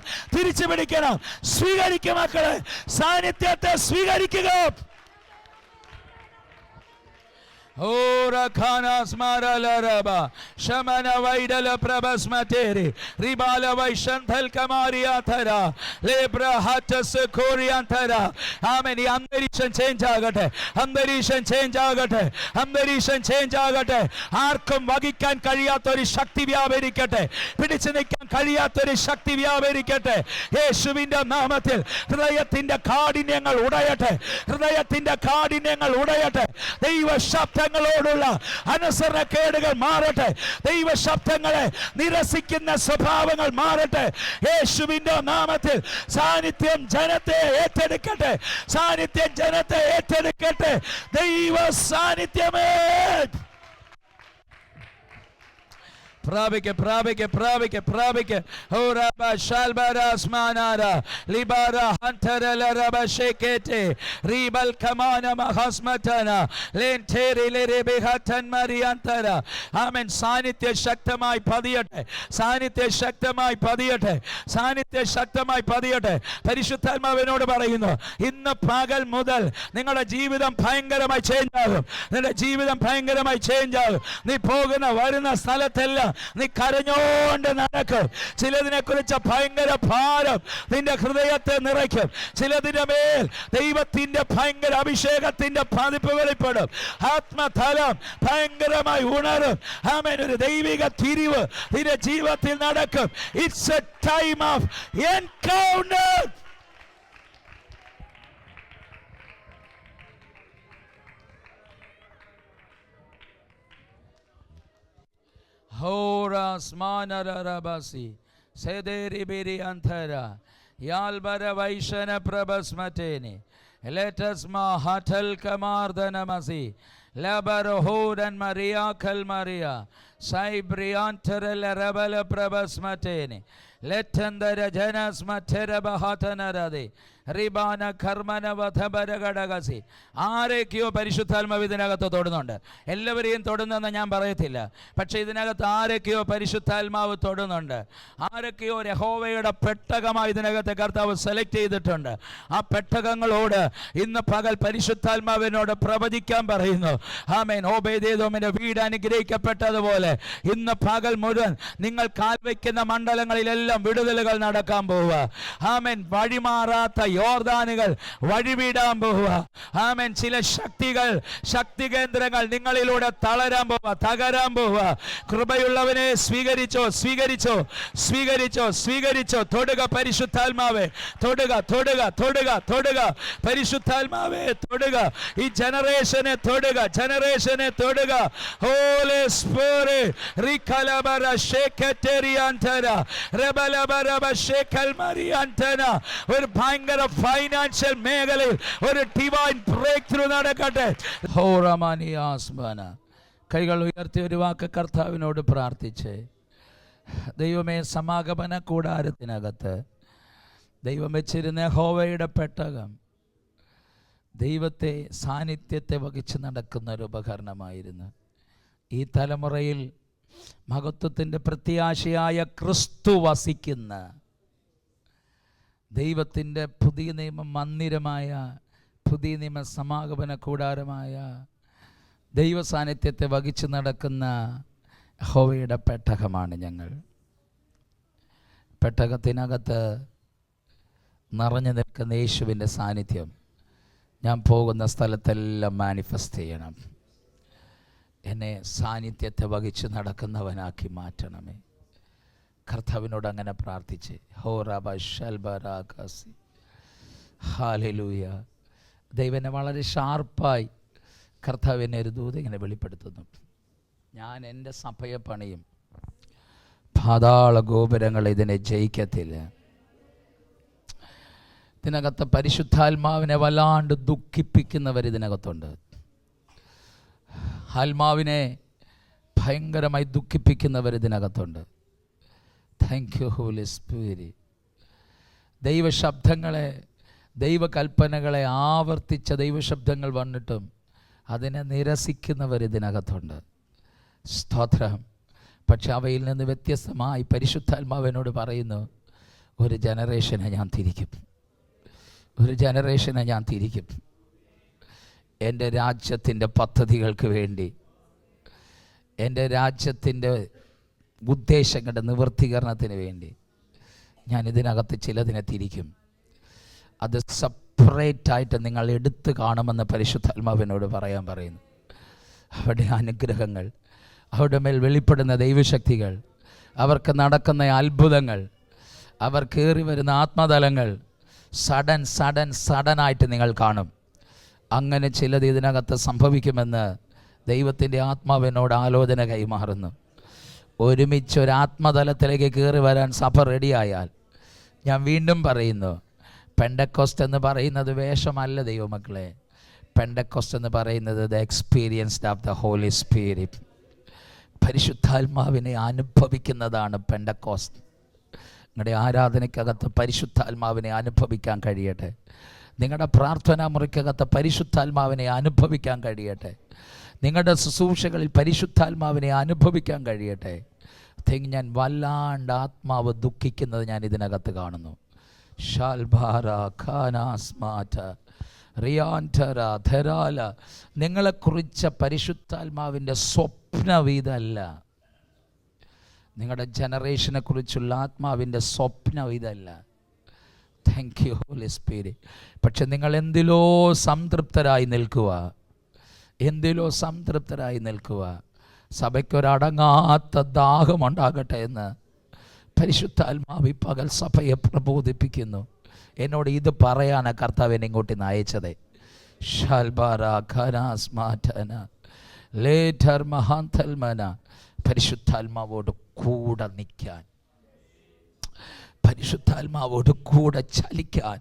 S2: സ്വീകരിക്കുക മക്കളെ, സാന്നിധ്യത്തെ സ്വീകരിക്കുക. Ora khanas marala raba shamana vaidala prabasmateri ribala vaishanthal kamaria thara lebra hatas korianthara. Amen. ഈ അന്തരീക്ഷം ചേഞ്ച് ആകട്ടെ. ആർക്കും വഹിക്കാൻ കഴിയാത്തൊരു ശക്തി വ്യാപരിക്കട്ടെ, പിടിച്ചു നിൽക്കാൻ കഴിയാത്തൊരു ശക്തി വ്യാപരിക്കട്ടെ. യേശുവിന്റെ നാമത്തിൽ ഹൃദയത്തിന്റെ കാഠിന്യങ്ങൾ ഉടയട്ടെ. ദൈവ ശബ്ദങ്ങളോടുള്ള അനുസരണക്കേടുകൾ മാറട്ടെ. ദൈവ ശബ്ദങ്ങളെ നിരസിക്കുന്ന സ്വഭാവങ്ങൾ മാറട്ടെ. യേശുവിന്റെ നാമത്തിൽ സാന്നിധ്യം ജനത്തെ ഏറ്റെടുക്കട്ടെ. ദൈവ സാന്നിധ്യമേ, പ്രാപിക്ക. ഓരബ ശൽബരാസ്മാനാര ലിബാര ഹന്തരലരബ ഷേകേതെ റിബൽ കമാന മഹസ്മതന ലെൻതേരിലെരബിഹതൻ മരിയന്തര. ആമേൻ. സാന്നിധ്യ ശക്തമായി പതിയട്ടെ. പരിശുദ്ധാത്മാവിനോട് പറയുന്നു, ഇന്ന് പകൽ മുതൽ നിങ്ങളുടെ ജീവിതം ഭയങ്കരമായി ചേഞ്ച് ആകും. നീ പോകുന്ന വരുന്ന സ്ഥലത്തെല്ലാം നീ കരഞ്ഞോണ്ട് നടക്കും. ചിലതിനെ കുറിച്ച് ഭയങ്കര ഭാരം നിന്റെ ഹൃദയത്തെ നിറയ്ക്കും. ചിലതിന്റെ മേൽ ദൈവത്തിന്റെ ഭയങ്കര അഭിഷേകത്തിന്റെ പതിപ്പ് വെളിപ്പെടും. ആത്മതലം ഭയങ്കരമായി ഉണരും. ആമേൻ. ഒരു ദൈവിക തിരിവ് നിന്റെ ജീവിതത്തിൽ നടക്കും. It's a time of encounter. Horas manarabasi sederi biri anthara yalbara vaishana prabasmateni let us ma hatal kamardanamasi labar hodan maria kal maria saibriantara larabala prabasmateni letandara janas matera bahatanarade റിബാന കർമ്മന വധപരഘടകസി. ആരൊക്കെയോ പരിശുദ്ധാത്മാവ് ഇതിനകത്ത് തൊടുന്നുണ്ട്. എല്ലാവരെയും തൊടുന്നെന്ന് ഞാൻ പറയത്തില്ല, പക്ഷെ ഇതിനകത്ത് ആരൊക്കെയോ പരിശുദ്ധാത്മാവ് തൊടുന്നുണ്ട്. ആരൊക്കെയോ യഹോവയുടെ പെട്ടകമായി ഇതിനകത്ത് കർത്താവ് സെലക്ട് ചെയ്തിട്ടുണ്ട്. ആ പെട്ടകങ്ങളോട് ഇന്ന് പകൽ പരിശുദ്ധാത്മാവിനോട് പ്രവചിക്കാൻ പറയുന്നു. ആമേൻ. ഓബേദേദോമിന്റെ വീട് അനുഗ്രഹിക്കപ്പെട്ടതുപോലെ ഇന്ന് പകൽ മുഴുവൻ നിങ്ങൾ കാൽവയ്ക്കുന്ന മണ്ഡലങ്ങളിലെല്ലാം വിടുതലുകൾ നടക്കാൻ പോവുക. ആമേൻ. വഴിമാറാത്ത യോർദാനുകൾ വഴിവിടാൻ പോവുക. ആമേൻ. ചില ശക്തി കേന്ദ്രങ്ങൾ നിങ്ങളിലൂടെ തകരാൻ പോവുക. കൃപയുള്ളവനെ സ്വീകരിച്ചോ. തൊടുക പരിശുദ്ധാത്മാവേ, തൊടുക പരിശുദ്ധാത്മാവേ, തൊടുക ഈ ജനറേഷനെ, തൊടുക ജനറേഷനെ തൊടുക. Holy spirit റികലബര ഷേക്കറ്റരിയാന്തര റബലബരബ ഷേക്കൽമരിയാന്തന. ഒരു ഭയങ്കര ഫൈനാൻഷ്യൽ മേഖലയിൽ ഒരു ഡിവൈൻ ബ്രേക്ക് ത്രൂ നടക്കട്ടെ. ഹോറമാനിയാസ്മന. കൈകൾ ഉയർത്തി ഒരു വാക്ക് കർത്താവിനോട് പ്രാർത്ഥിച്ച്, ദൈവമേ, സമാഗമന കൂടാരത്തിനകത്ത് ദൈവം വെച്ചിരുന്ന യഹോവയുടെ പെട്ടകം ദൈവത്തെ സാന്നിധ്യത്തെ വഹിച്ച് നടക്കുന്ന ഒരു ഉപകരണമായിരുന്നു. ഈ തലമുറയിൽ മഹത്വത്തിൻ്റെ പ്രത്യാശയായ ക്രിസ്തു വസിക്കുന്ന ദൈവത്തിൻ്റെ പുതിയ നിയമ മന്ദിരമായ, പുതിയ നിയമ സമാഗമന കൂടാരമായ ദൈവ സാന്നിധ്യത്തെ വഹിച്ച് നടക്കുന്ന യഹോവയുടെ പെട്ടകമാണ് ഞങ്ങൾ. പെട്ടകത്തിനകത്ത് നിറഞ്ഞു നിൽക്കുന്ന യേശുവിൻ്റെ സാന്നിധ്യം ഞാൻ പോകുന്ന സ്ഥലത്തെല്ലാം മാനിഫെസ്റ്റ് ചെയ്യണം. എന്നെ സാന്നിധ്യത്തെ വഹിച്ച് നടക്കുന്നവനാക്കി മാറ്റണമേ. കർത്താവിനോട് അങ്ങനെ പ്രാർത്ഥിച്ച് ഹല്ലേലൂയ. ദൈവനെ വളരെ ഷാർപ്പായി കർത്താവിനെ ഒരു ദൂത് ഇങ്ങനെ വെളിപ്പെടുത്തുന്നു. ഞാൻ എൻ്റെ സഭയെ പണിയും, പാതാള ഗോപുരങ്ങൾ ഇതിനെ ജയിക്കത്തില്ല. ഇതിനകത്ത് പരിശുദ്ധാത്മാവിനെ വല്ലാണ്ട് ദുഃഖിപ്പിക്കുന്നവർ ഇതിനകത്തുണ്ട്. ആത്മാവിനെ ഭയങ്കരമായി ദുഃഖിപ്പിക്കുന്നവർ ഇതിനകത്തുണ്ട്. Thank you Holy Spirit. ദൈവശബ്ദങ്ങളെ, ദൈവകൽപ്പനകളെ ആവർത്തിച്ച ദൈവശബ്ദങ്ങൾ വന്നിട്ടും അതിനെ നിരസിക്കുന്നവർ ഇതിനകത്തുണ്ട്. സ്തോത്രം. പക്ഷെ അവയിൽ നിന്ന് വ്യത്യസ്തമായി പരിശുദ്ധാത്മാവിനോട് പറയുന്നു, ഒരു ജനറേഷനെ ഞാൻ തിരിക്കും, ഒരു ജനറേഷനെ ഞാൻ തിരിക്കും. എൻ്റെ രാജ്യത്തിൻ്റെ പദ്ധതികൾക്ക് വേണ്ടി, എൻ്റെ രാജ്യത്തിൻ്റെ ഉദ്ദേശങ്ങളുടെ നിവൃത്തീകരണത്തിന് വേണ്ടി ഞാൻ ഇതിനകത്ത് ചിലതിനെ തിരിക്കും. അത് സെപ്പറേറ്റായിട്ട് നിങ്ങൾ എടുത്തു കാണുമെന്ന് പരിശുദ്ധാത്മാവിനോട് പറയാൻ പറയുന്നു. അവരുടെ അനുഗ്രഹങ്ങൾ, അവരുടെ മേൽ വെളിപ്പെടുന്ന ദൈവശക്തികൾ, അവർക്ക് നടക്കുന്ന അത്ഭുതങ്ങൾ, അവർ കയറി വരുന്ന ആത്മതലങ്ങൾ സഡനായിട്ട് നിങ്ങൾ കാണും. അങ്ങനെ ചിലത് ഇതിനകത്ത് സംഭവിക്കുമെന്ന് ദൈവത്തിൻ്റെ ആത്മാവിനോട് ആലോചന കൈമാറുന്നു. ഒരുമിച്ച് ഒരു ആത്മതലത്തിലേക്ക് കയറി വരാൻ സഭ റെഡിയായാൽ, ഞാൻ വീണ്ടും പറയുന്നു, പെന്തക്കോസ്റ്റ് എന്ന് പറയുന്നത് വേഷമല്ല ദൈവമക്കളെ. പെന്തക്കോസ്റ്റ് എന്ന് പറയുന്നത് the experienced of the Holy Spirit. പരിശുദ്ധാത്മാവിനെ അനുഭവിക്കുന്നതാണ് പെന്തക്കോസ്റ്റ്. നിങ്ങളുടെ ആരാധനയ്ക്കകത്ത് പരിശുദ്ധാത്മാവിനെ അനുഭവിക്കാൻ കഴിയട്ടെ. നിങ്ങളുടെ പ്രാർത്ഥനാ മുറിക്കകത്ത് പരിശുദ്ധാത്മാവിനെ അനുഭവിക്കാൻ കഴിയട്ടെ. നിങ്ങളുടെ ശുശ്രൂഷകളിൽ പരിശുദ്ധാത്മാവിനെ അനുഭവിക്കാൻ കഴിയട്ടെ. ഞാൻ വല്ലാണ്ട് ആത്മാവ് ദുഃഖിക്കുന്നത് ഞാൻ ഇതിനകത്ത് കാണുന്നു. നിങ്ങളെക്കുറിച്ച പരിശുദ്ധാത്മാവിൻ്റെ സ്വപ്നവിധല്ല, നിങ്ങളുടെ ജനറേഷനെ കുറിച്ചുള്ള ആത്മാവിൻ്റെ സ്വപ്നം ഇതല്ല. Thank you Holy Spirit. പക്ഷെ നിങ്ങൾ എന്തിലോ സംതൃപ്തരായി നിൽക്കുക, എന്തിലോ സംതൃപ്തരായി നിൽക്കുക. സഭയ്ക്കൊരടങ്ങാത്ത ദാഹമുണ്ടാകട്ടെ എന്ന് പരിശുദ്ധാത്മാവ് പകൽ സഭയെ പ്രബോധിപ്പിക്കുന്നു. എന്നോട് ഇത് പറയാനാണ് കർത്താവ് എന്നെ ഇങ്ങോട്ട് അയച്ചത്. പരിശുദ്ധാത്മാവോട് കൂടെ നിൽക്കാൻ, പരിശുദ്ധാത്മാവോട് കൂടെ ചലിക്കാൻ,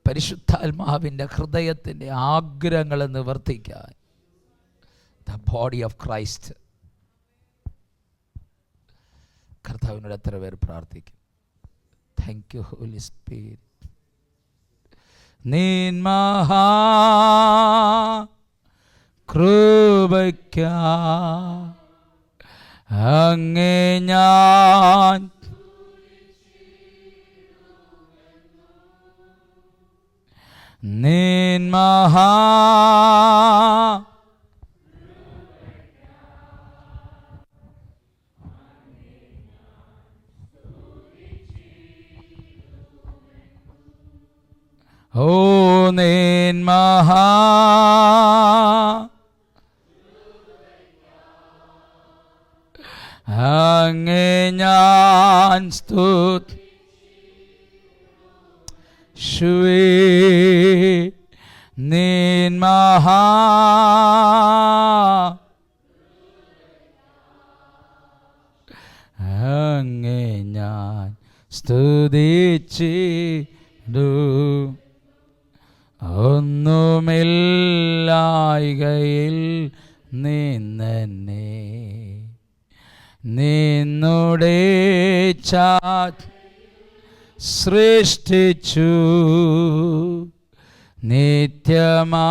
S2: പരിശുദ്ധാത്മാവിൻ്റെ ഹൃദയത്തിൻ്റെ ആഗ്രഹങ്ങൾ നിവർത്തിക്കാൻ. The body of Christ. കർത്താവിനോട് എത്ര പേർ പ്രാർത്ഥിക്കും? Thank you Holy Spirit. നിൻ മഹാ കൃപയ്ക്കാ അങ്ങേ ഞാൻ നിൻ മഹാ ഓ നിൻ മഹാ അങ്ങേ ഞാൻ നിൻ മഹാ അങ്ങേ ഞാൻ സ്തുതിച്ചിടൂ. ഒന്നുമില്ലായ്കയിൽ നിന്നെ നിന്നുടെ സൃഷ്ടിച്ചു. നിത്യമാ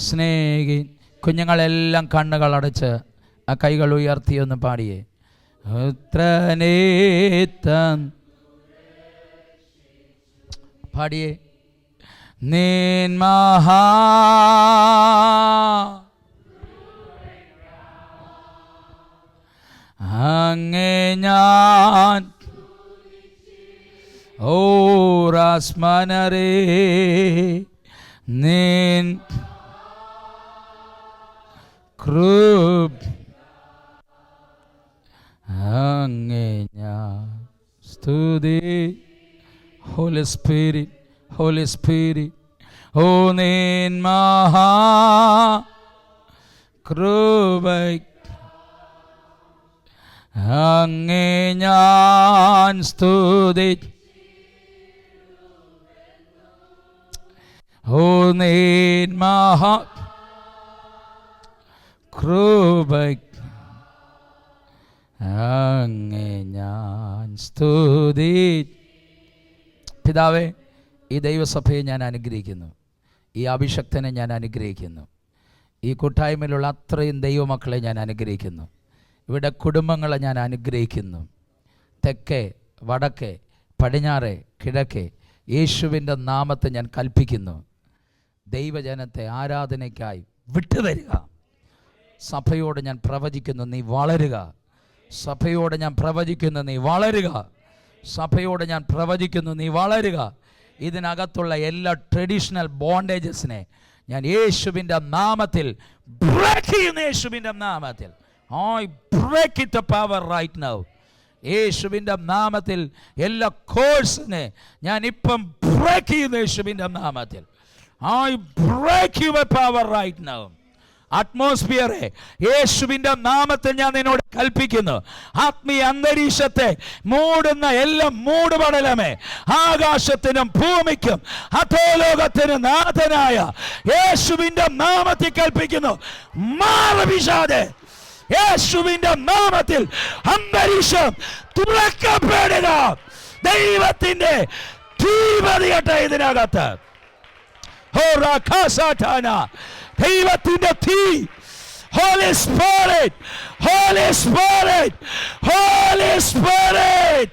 S2: സ്നേഹി. കുഞ്ഞുങ്ങളെല്ലാം കണ്ണുകൾ അടച്ച് ആ കൈകൾ ഉയർത്തിയൊന്ന് പാടിയേ. ഉത്രനേത്തൻ പാടിയേ. നിൻ മഹാ അങ്ങേ ഞാൻ ഓരാസ്മനരേ നിൻ കൃപ അങ്ങേ ഞാൻ സ്തുതി. ഹോളി സ്പിരിറ്റ്, ഹോളി സ്പിരിറ്റ്, ഓ നിൻ മഹാ കൃപ അങ്ങേ ഞാൻ സ്തുതി. ഓ നിൻ മഹാ കൃപ അങ്ങേ ഞാൻ സ്തുതി. പിതാവേ, ഈ ദൈവസഭയെ ഞാൻ അനുഗ്രഹിക്കുന്നു. ഈ അഭിഷക്തനെ ഞാൻ അനുഗ്രഹിക്കുന്നു. ഈ കൂട്ടായ്മയിലുള്ള അത്രയും ദൈവമക്കളെ ഞാൻ അനുഗ്രഹിക്കുന്നു. ഇവിടെ കുടുംബങ്ങളെ ഞാൻ അനുഗ്രഹിക്കുന്നു. തെക്കേ, വടക്കേ, പടിഞ്ഞാറേ, കിഴക്കേ യേശുവിൻ്റെ നാമത്തെ ഞാൻ കൽപ്പിക്കുന്നു. ദൈവജനത്തെ ആരാധനയ്ക്കായി വിട്ടുതരിക. സഭയോട് ഞാൻ പ്രവചിക്കുന്നു, നീ വളരുക. സഭയോട് ഞാൻ പ്രവചിക്കുന്നു, നീ വളരുക. സഭയോട് ഞാൻ പ്രവചിക്കുന്നു, നീ വളരുക. ഇതിനകത്തുള്ള എല്ലാ ട്രഡീഷണൽ ബോണ്ടേജസിനെ ഞാൻ യേശുവിൻ്റെ നാമത്തിൽ ബ്രേക്ക് ചെയ്യുന്നു. യേശുവിൻ്റെ നാമത്തിൽ I break it the power right now. യേശുവിൻ്റെ നാമത്തിൽ എല്ലാ കോഴ്സിനെ ഞാൻ ഇപ്പം ബ്രേക്ക് ചെയ്യുന്നു. യേശുവിൻ്റെ നാമത്തിൽ I break your power right now. അറ്റ്മോസ്ഫിയറെ യേശുവിൻ്റെ നാമത്തിൽ ഞാൻ നിന്നോട് കൽപ്പിക്കുന്നു. ആത്മീയ അന്തരീക്ഷത്തെ മൂടുന്ന എല്ലാം മൂടുപടലമേ, ആകാശത്തിനും ഭൂമിക്കും അധോലോകത്തിനും നാഥനായ യേശുവിൻ്റെ നാമത്തിൽ കൽപ്പിക്കുന്നു, മാറ് പിശാചേ. യേശുവിൻ്റെ നാമത്തിൽ അന്തരീക്ഷം തുറക്കപ്പെടുക. ദൈവത്തിൻ്റെ തീ പതിയട്ടെ ഇതിനകത്ത്. ദൈവത്തിൻ്റെ തീ. Holy Spirit, Holy Spirit, Holy Spirit.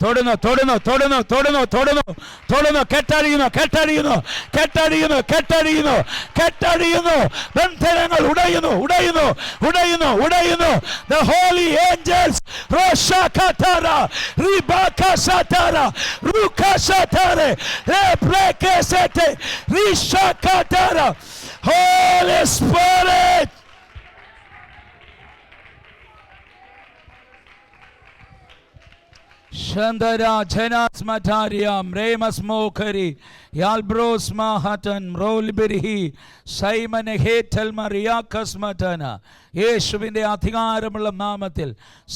S2: തൊടുന്നു തൊടുന്നു തൊടുന്നു തൊടുന്നു തൊടുന്നു തൊടുന്നു. കെട്ടടിയുന്നു കെട്ടടിയുന്നു കെട്ടടിയുന്നു കെട്ടടിയുന്നു കെട്ടടിയുന്നു. ബന്ധനങ്ങൾ ഉടയുന്നു ഉടയുന്നു ഉടയുന്നു ഉടയുന്നു. The holy angels Roshakatara Ribakasatara Rukasatare Rebrekesete Rishakatara. Holy Spirit. Shandara Jenas Matariam Remas Mokari Yalbros Mahatan Rolbirhi Simon Hetel Mariakas Matana. യേശുവിൻ്റെ അധികാരമുള്ള നാമത്തിൽ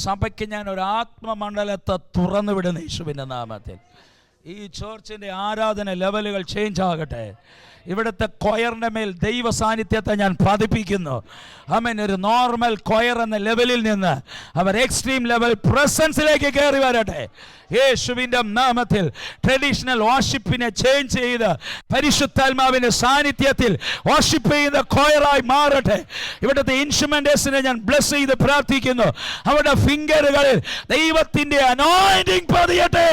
S2: സഭയ്ക്ക് ഞാൻ ഒരു ആത്മമണ്ഡലത്തെ തുറന്നു വിടുന്നു. യേശുവിൻ്റെ നാമത്തിൽ ഈ ചർച്ചിൻ്റെ ആരാധന ലെവലുകൾ ചേഞ്ച് ആകട്ടെ. ഇവിടുത്തെ കൊയറിൻ്റെ മേൽ ദൈവ സാന്നിധ്യത്തെ ഞാൻ പതിപ്പിക്കുന്നു. ആമേൻ. ഒരു നോർമൽ കൊയർ എന്ന ലെവലിൽ നിന്ന് അവർ എക്സ്ട്രീം ലെവൽ പ്രസൻസിലേക്ക് കയറി വരട്ടെ. യേശുവിൻ്റെ നാമത്തിൽ ട്രഡീഷണൽ വാഷിപ്പിനെ ചേഞ്ച് ചെയ്ത് പരിശുദ്ധാത്മാവിൻ്റെ സാന്നിധ്യത്തിൽ വാഷിപ്പ് ചെയ്യുന്ന കൊയറായി മാറട്ടെ. ഇവിടുത്തെ ഇൻസ്ട്രുമെന്റേഴ്സിനെ ഞാൻ ബ്ലെസ് ചെയ്ത് പ്രാർത്ഥിക്കുന്നു. അവരുടെ ഫിംഗറുകളിൽ ദൈവത്തിൻ്റെ അനോയിന്റിംഗ് പതിയട്ടെ.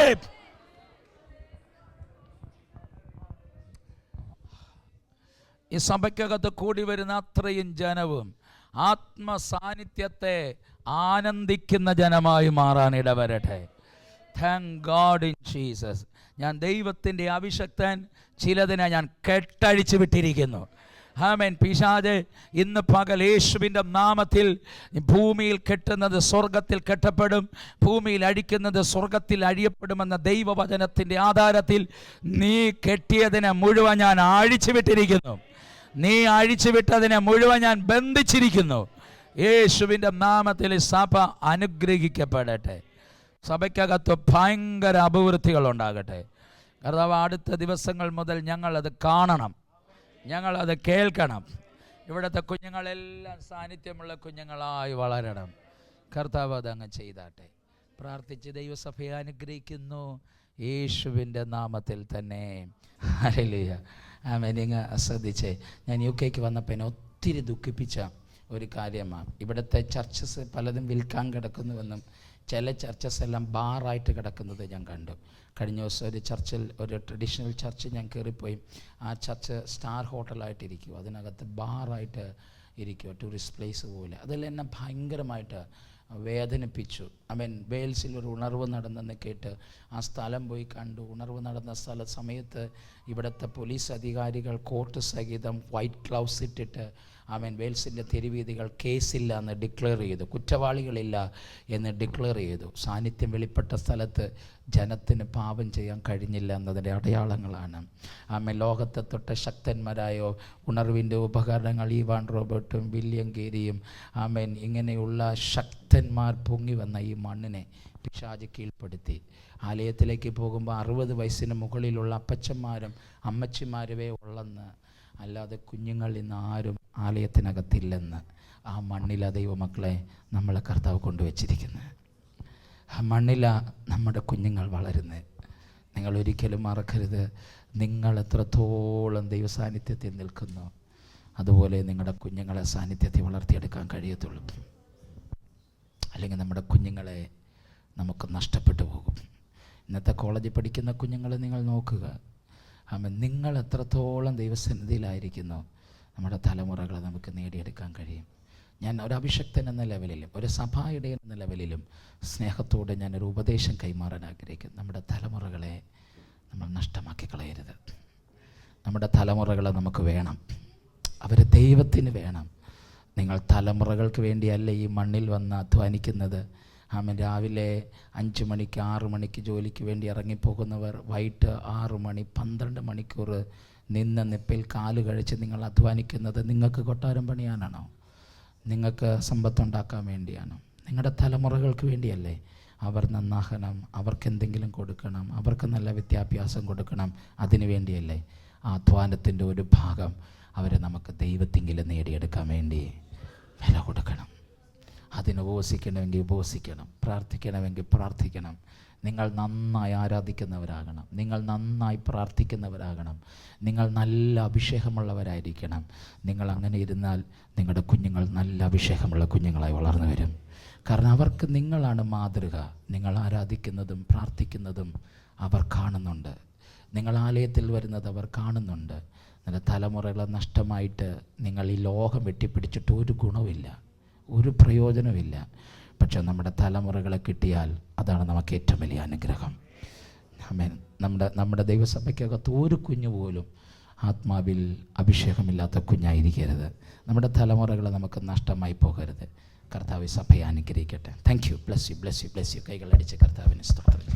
S2: ഈ സഭയ്ക്കകത്ത് കൂടി വരുന്ന അത്രയും ജനവും ആത്മസാന്നിധ്യത്തെ ആനന്ദിക്കുന്ന ജനമായി മാറാൻ ഇടവരട്ടെ. Thank God in Jesus. ഞാൻ ദൈവത്തിൻ്റെ അഭിഷക്തൻ ചിലതിനെ ഞാൻ കെട്ടഴിച്ചു വിട്ടിരിക്കുന്നു. ആമേൻ. പിശാച് ഇന്ന് പകൽ യേശുവിൻ്റെ നാമത്തിൽ ഭൂമിയിൽ കെട്ടുന്നത് സ്വർഗത്തിൽ കെട്ടപ്പെടും, ഭൂമിയിൽ അഴിക്കുന്നത് സ്വർഗത്തിൽ അഴിയപ്പെടുമെന്ന ദൈവവചനത്തിൻ്റെ ആധാരത്തിൽ നീ കെട്ടിയതിനെ മുഴുവൻ ഞാൻ അഴിച്ചു വിട്ടിരിക്കുന്നു. നീ അഴിച്ചു വിട്ടതിനെ മുഴുവൻ ഞാൻ ബന്ധിച്ചിരിക്കുന്നു. യേശുവിൻ്റെ നാമത്തിൽ സഭ അനുഗ്രഹിക്കപ്പെടട്ടെ. സഭയ്ക്കകത്ത് ഭയങ്കര അഭിവൃദ്ധികൾ ഉണ്ടാകട്ടെ. കർത്താവ്, അടുത്ത ദിവസങ്ങൾ മുതൽ ഞങ്ങളത് കാണണം, ഞങ്ങളത് കേൾക്കണം. ഇവിടുത്തെ കുഞ്ഞുങ്ങളെല്ലാം സാന്നിധ്യമുള്ള കുഞ്ഞുങ്ങളായി വളരണം. കർത്താവ് അതങ്ങ് ചെയ്താട്ടെ. പ്രാർത്ഥിച്ച് ദൈവസഭയെ അനുഗ്രഹിക്കുന്നു യേശുവിൻ്റെ നാമത്തിൽ തന്നെ. ഹല്ലേലൂയ. ആമേൻ. നിങ്ങൾ ശ്രദ്ധിച്ചേ, ഞാൻ UK വന്നപ്പോൾ എന്നെ ഒത്തിരി ദുഃഖിപ്പിച്ച ഒരു കാര്യമാണ്. ഇവിടുത്തെ ചർച്ചസ് പലതും വിൽക്കാൻ കിടക്കുന്നുവെന്നും ചില ചർച്ചസ് എല്ലാം ബാറായിട്ട് കിടക്കുന്നത് ഞാൻ കണ്ടു. കഴിഞ്ഞ ദിവസം ഒരു ചർച്ചിൽ, ഒരു ട്രഡീഷണൽ ചർച്ച് ഞാൻ കയറിപ്പോയി. ആ ചർച്ച് സ്റ്റാർ ഹോട്ടലായിട്ടിരിക്കും, അതിനകത്ത് ബാറായിട്ട് ഇരിക്കുക, ടൂറിസ്റ്റ് പ്ലേസ് പോലെ. അതെല്ലാം എന്നെ ഭയങ്കരമായിട്ട് വേദനിപ്പിച്ചു. വെയിൽസിൽ ഒരു ഉണർവ് നടന്നെന്ന് കേട്ട് ആ സ്ഥലം പോയി കണ്ടു. ഉണർവ് നടന്ന സമയത്ത് ഇവിടുത്തെ പോലീസ് അധികാരികൾ കോർട്ട് സഹിതം വൈറ്റ് ഗ്ലൗസ് ഇട്ടിട്ട് വെയിൽസിൻ്റെ തെരുവീതികൾ കേസില്ല എന്ന് ഡിക്ലെയർ ചെയ്തു, കുറ്റവാളികളില്ല എന്ന് ഡിക്ലെയർ ചെയ്തു. സാന്നിധ്യം വെളിപ്പെട്ട സ്ഥലത്ത് ജനത്തിന് പാപം ചെയ്യാൻ കഴിഞ്ഞില്ല എന്നതിൻ്റെ അടയാളങ്ങളാണ്. ലോകത്തെ തൊട്ട ശക്തന്മാരായോ ഉണർവിൻ്റെ ഉപകരണങ്ങൾ ഈവാൻ റോബർട്ടും വില്യം ഗേരിയും ഇങ്ങനെയുള്ള ശക്തന്മാർ പൊങ്ങി വന്ന ഈ മണ്ണിനെ പിശാച് കീഴ്പ്പെടുത്തി. ആലയത്തിലേക്ക് പോകുമ്പോൾ 60 വയസ്സിന് മുകളിലുള്ള അപ്പച്ചന്മാരും അമ്മച്ചിമാരുവേ ഉള്ളെന്ന്, അല്ലാതെ കുഞ്ഞുങ്ങൾ ഇന്ന് ആരും ആലയത്തിനകത്തില്ലെന്ന് ആ മണ്ണില ദൈവമക്കളെ നമ്മളെ കർത്താവ് കൊണ്ടുവച്ചിരിക്കുന്നത്. ആ മണ്ണില നമ്മുടെ കുഞ്ഞുങ്ങൾ വളരുന്നത്. നിങ്ങൾ ഒരിക്കലും മറക്കരുത്, നിങ്ങൾ എത്രത്തോളം ദൈവസാന്നിധ്യത്തിൽ നിൽക്കുന്നു അതുപോലെ നിങ്ങളുടെ കുഞ്ഞുങ്ങളെ സാന്നിധ്യത്തിൽ വളർത്തിയെടുക്കാൻ കഴിയത്തുള്ളൂ. അല്ലെങ്കിൽ നമ്മുടെ കുഞ്ഞുങ്ങളെ നമുക്ക് നഷ്ടപ്പെട്ടു പോകും. ഇന്നത്തെ കോളേജിൽ പഠിക്കുന്ന കുഞ്ഞുങ്ങളെ നിങ്ങൾ നോക്കുക. നിങ്ങൾ എത്രത്തോളം ദൈവസന്നിധിയിലായിരിക്കുന്നു നമ്മുടെ തലമുറകളെ നമുക്ക് നേടിയെടുക്കാൻ കഴിയും. ഞാൻ ഒരു അഭിഷക്തൻ എന്ന ലെവലിലും ഒരു സഭായിടയൻ എന്ന ലെവലിലും സ്നേഹത്തോടെ ഞാനൊരു ഉപദേശം കൈമാറാൻ ആഗ്രഹിക്കുന്നു. നമ്മുടെ തലമുറകളെ നമ്മൾ നഷ്ടമാക്കി കളയരുത്. നമ്മുടെ തലമുറകളെ നമുക്ക് വേണം, അവർ ദൈവത്തിന് വേണം. നിങ്ങൾ തലമുറകൾക്ക് വേണ്ടിയല്ല ഈ മണ്ണിൽ വന്ന് അധ്വാനിക്കുന്നത്. രാവിലെ 5 മണിക്ക് 6 മണിക്ക് ജോലിക്ക് വേണ്ടി ഇറങ്ങിപ്പോകുന്നവർ വൈകിട്ട് 6 മണി 12 മണിക്കൂർ നിന്ന് നിപ്പിൽ കാല് കഴിച്ച് നിങ്ങൾ അധ്വാനിക്കുന്നത് നിങ്ങൾക്ക് കൊട്ടാരം പണിയാനാണോ? നിങ്ങൾക്ക് സമ്പത്തുണ്ടാക്കാൻ വേണ്ടിയാണോ? നിങ്ങളുടെ തലമുറകൾക്ക് വേണ്ടിയല്ലേ? അവർ നന്നാകണം, അവർക്കെന്തെങ്കിലും കൊടുക്കണം, അവർക്ക് നല്ല വിദ്യാഭ്യാസം കൊടുക്കണം. അതിനു വേണ്ടിയല്ലേ? ആ അധ്വാനത്തിൻ്റെ ഒരു ഭാഗം അവരെ നമുക്ക് ദൈവത്തെങ്കിലും നേടിയെടുക്കാൻ വേണ്ടി വില കൊടുക്കണം. അതിന് ഉപവസിക്കണമെങ്കിൽ ഉപവസിക്കണം, പ്രാർത്ഥിക്കണമെങ്കിൽ പ്രാർത്ഥിക്കണം. നിങ്ങൾ നന്നായി ആരാധിക്കുന്നവരാകണം, നിങ്ങൾ നന്നായി പ്രാർത്ഥിക്കുന്നവരാകണം, നിങ്ങൾ നല്ല അഭിഷേകമുള്ളവരായിരിക്കണം. നിങ്ങൾ അങ്ങനെ ഇരുന്നാൽ നിങ്ങളുടെ കുഞ്ഞുങ്ങൾ നല്ല അഭിഷേകമുള്ള കുഞ്ഞുങ്ങളായി വളർന്നു വരും. കാരണം അവർക്ക് നിങ്ങളാണ് മാതൃക. നിങ്ങൾ ആരാധിക്കുന്നതും പ്രാർത്ഥിക്കുന്നതും അവർ കാണുന്നുണ്ട്, നിങ്ങൾ ആലയത്തിൽ വരുന്നത് അവർ കാണുന്നുണ്ട്. നിങ്ങളുടെ തലമുറകളെ നഷ്ടമായിട്ട് നിങ്ങൾ ഈ ലോകം വെട്ടിപ്പിടിച്ചിട്ട് ഒരു ഗുണവുമില്ല, ഒരു പ്രയോജനമില്ല. പക്ഷെ നമ്മുടെ തലമുറകളെ കിട്ടിയാൽ അതാണ് നമുക്ക് ഏറ്റവും വലിയ അനുഗ്രഹം. നമ്മുടെ ദൈവസഭയ്ക്കകത്ത് ഒരു കുഞ്ഞു പോലും ആത്മാവിൽ അഭിഷേകമില്ലാത്ത കുഞ്ഞായിരിക്കരുത്. നമ്മുടെ തലമുറകളെ നമുക്ക് നഷ്ടമായി പോകരുത്. കർത്താവ് സഭയെ അനുഗ്രഹിക്കട്ടെ. Thank you. Bless you, bless you, bless you. കൈകളടിച്ച് കർത്താവിന് സ്തോത്രം.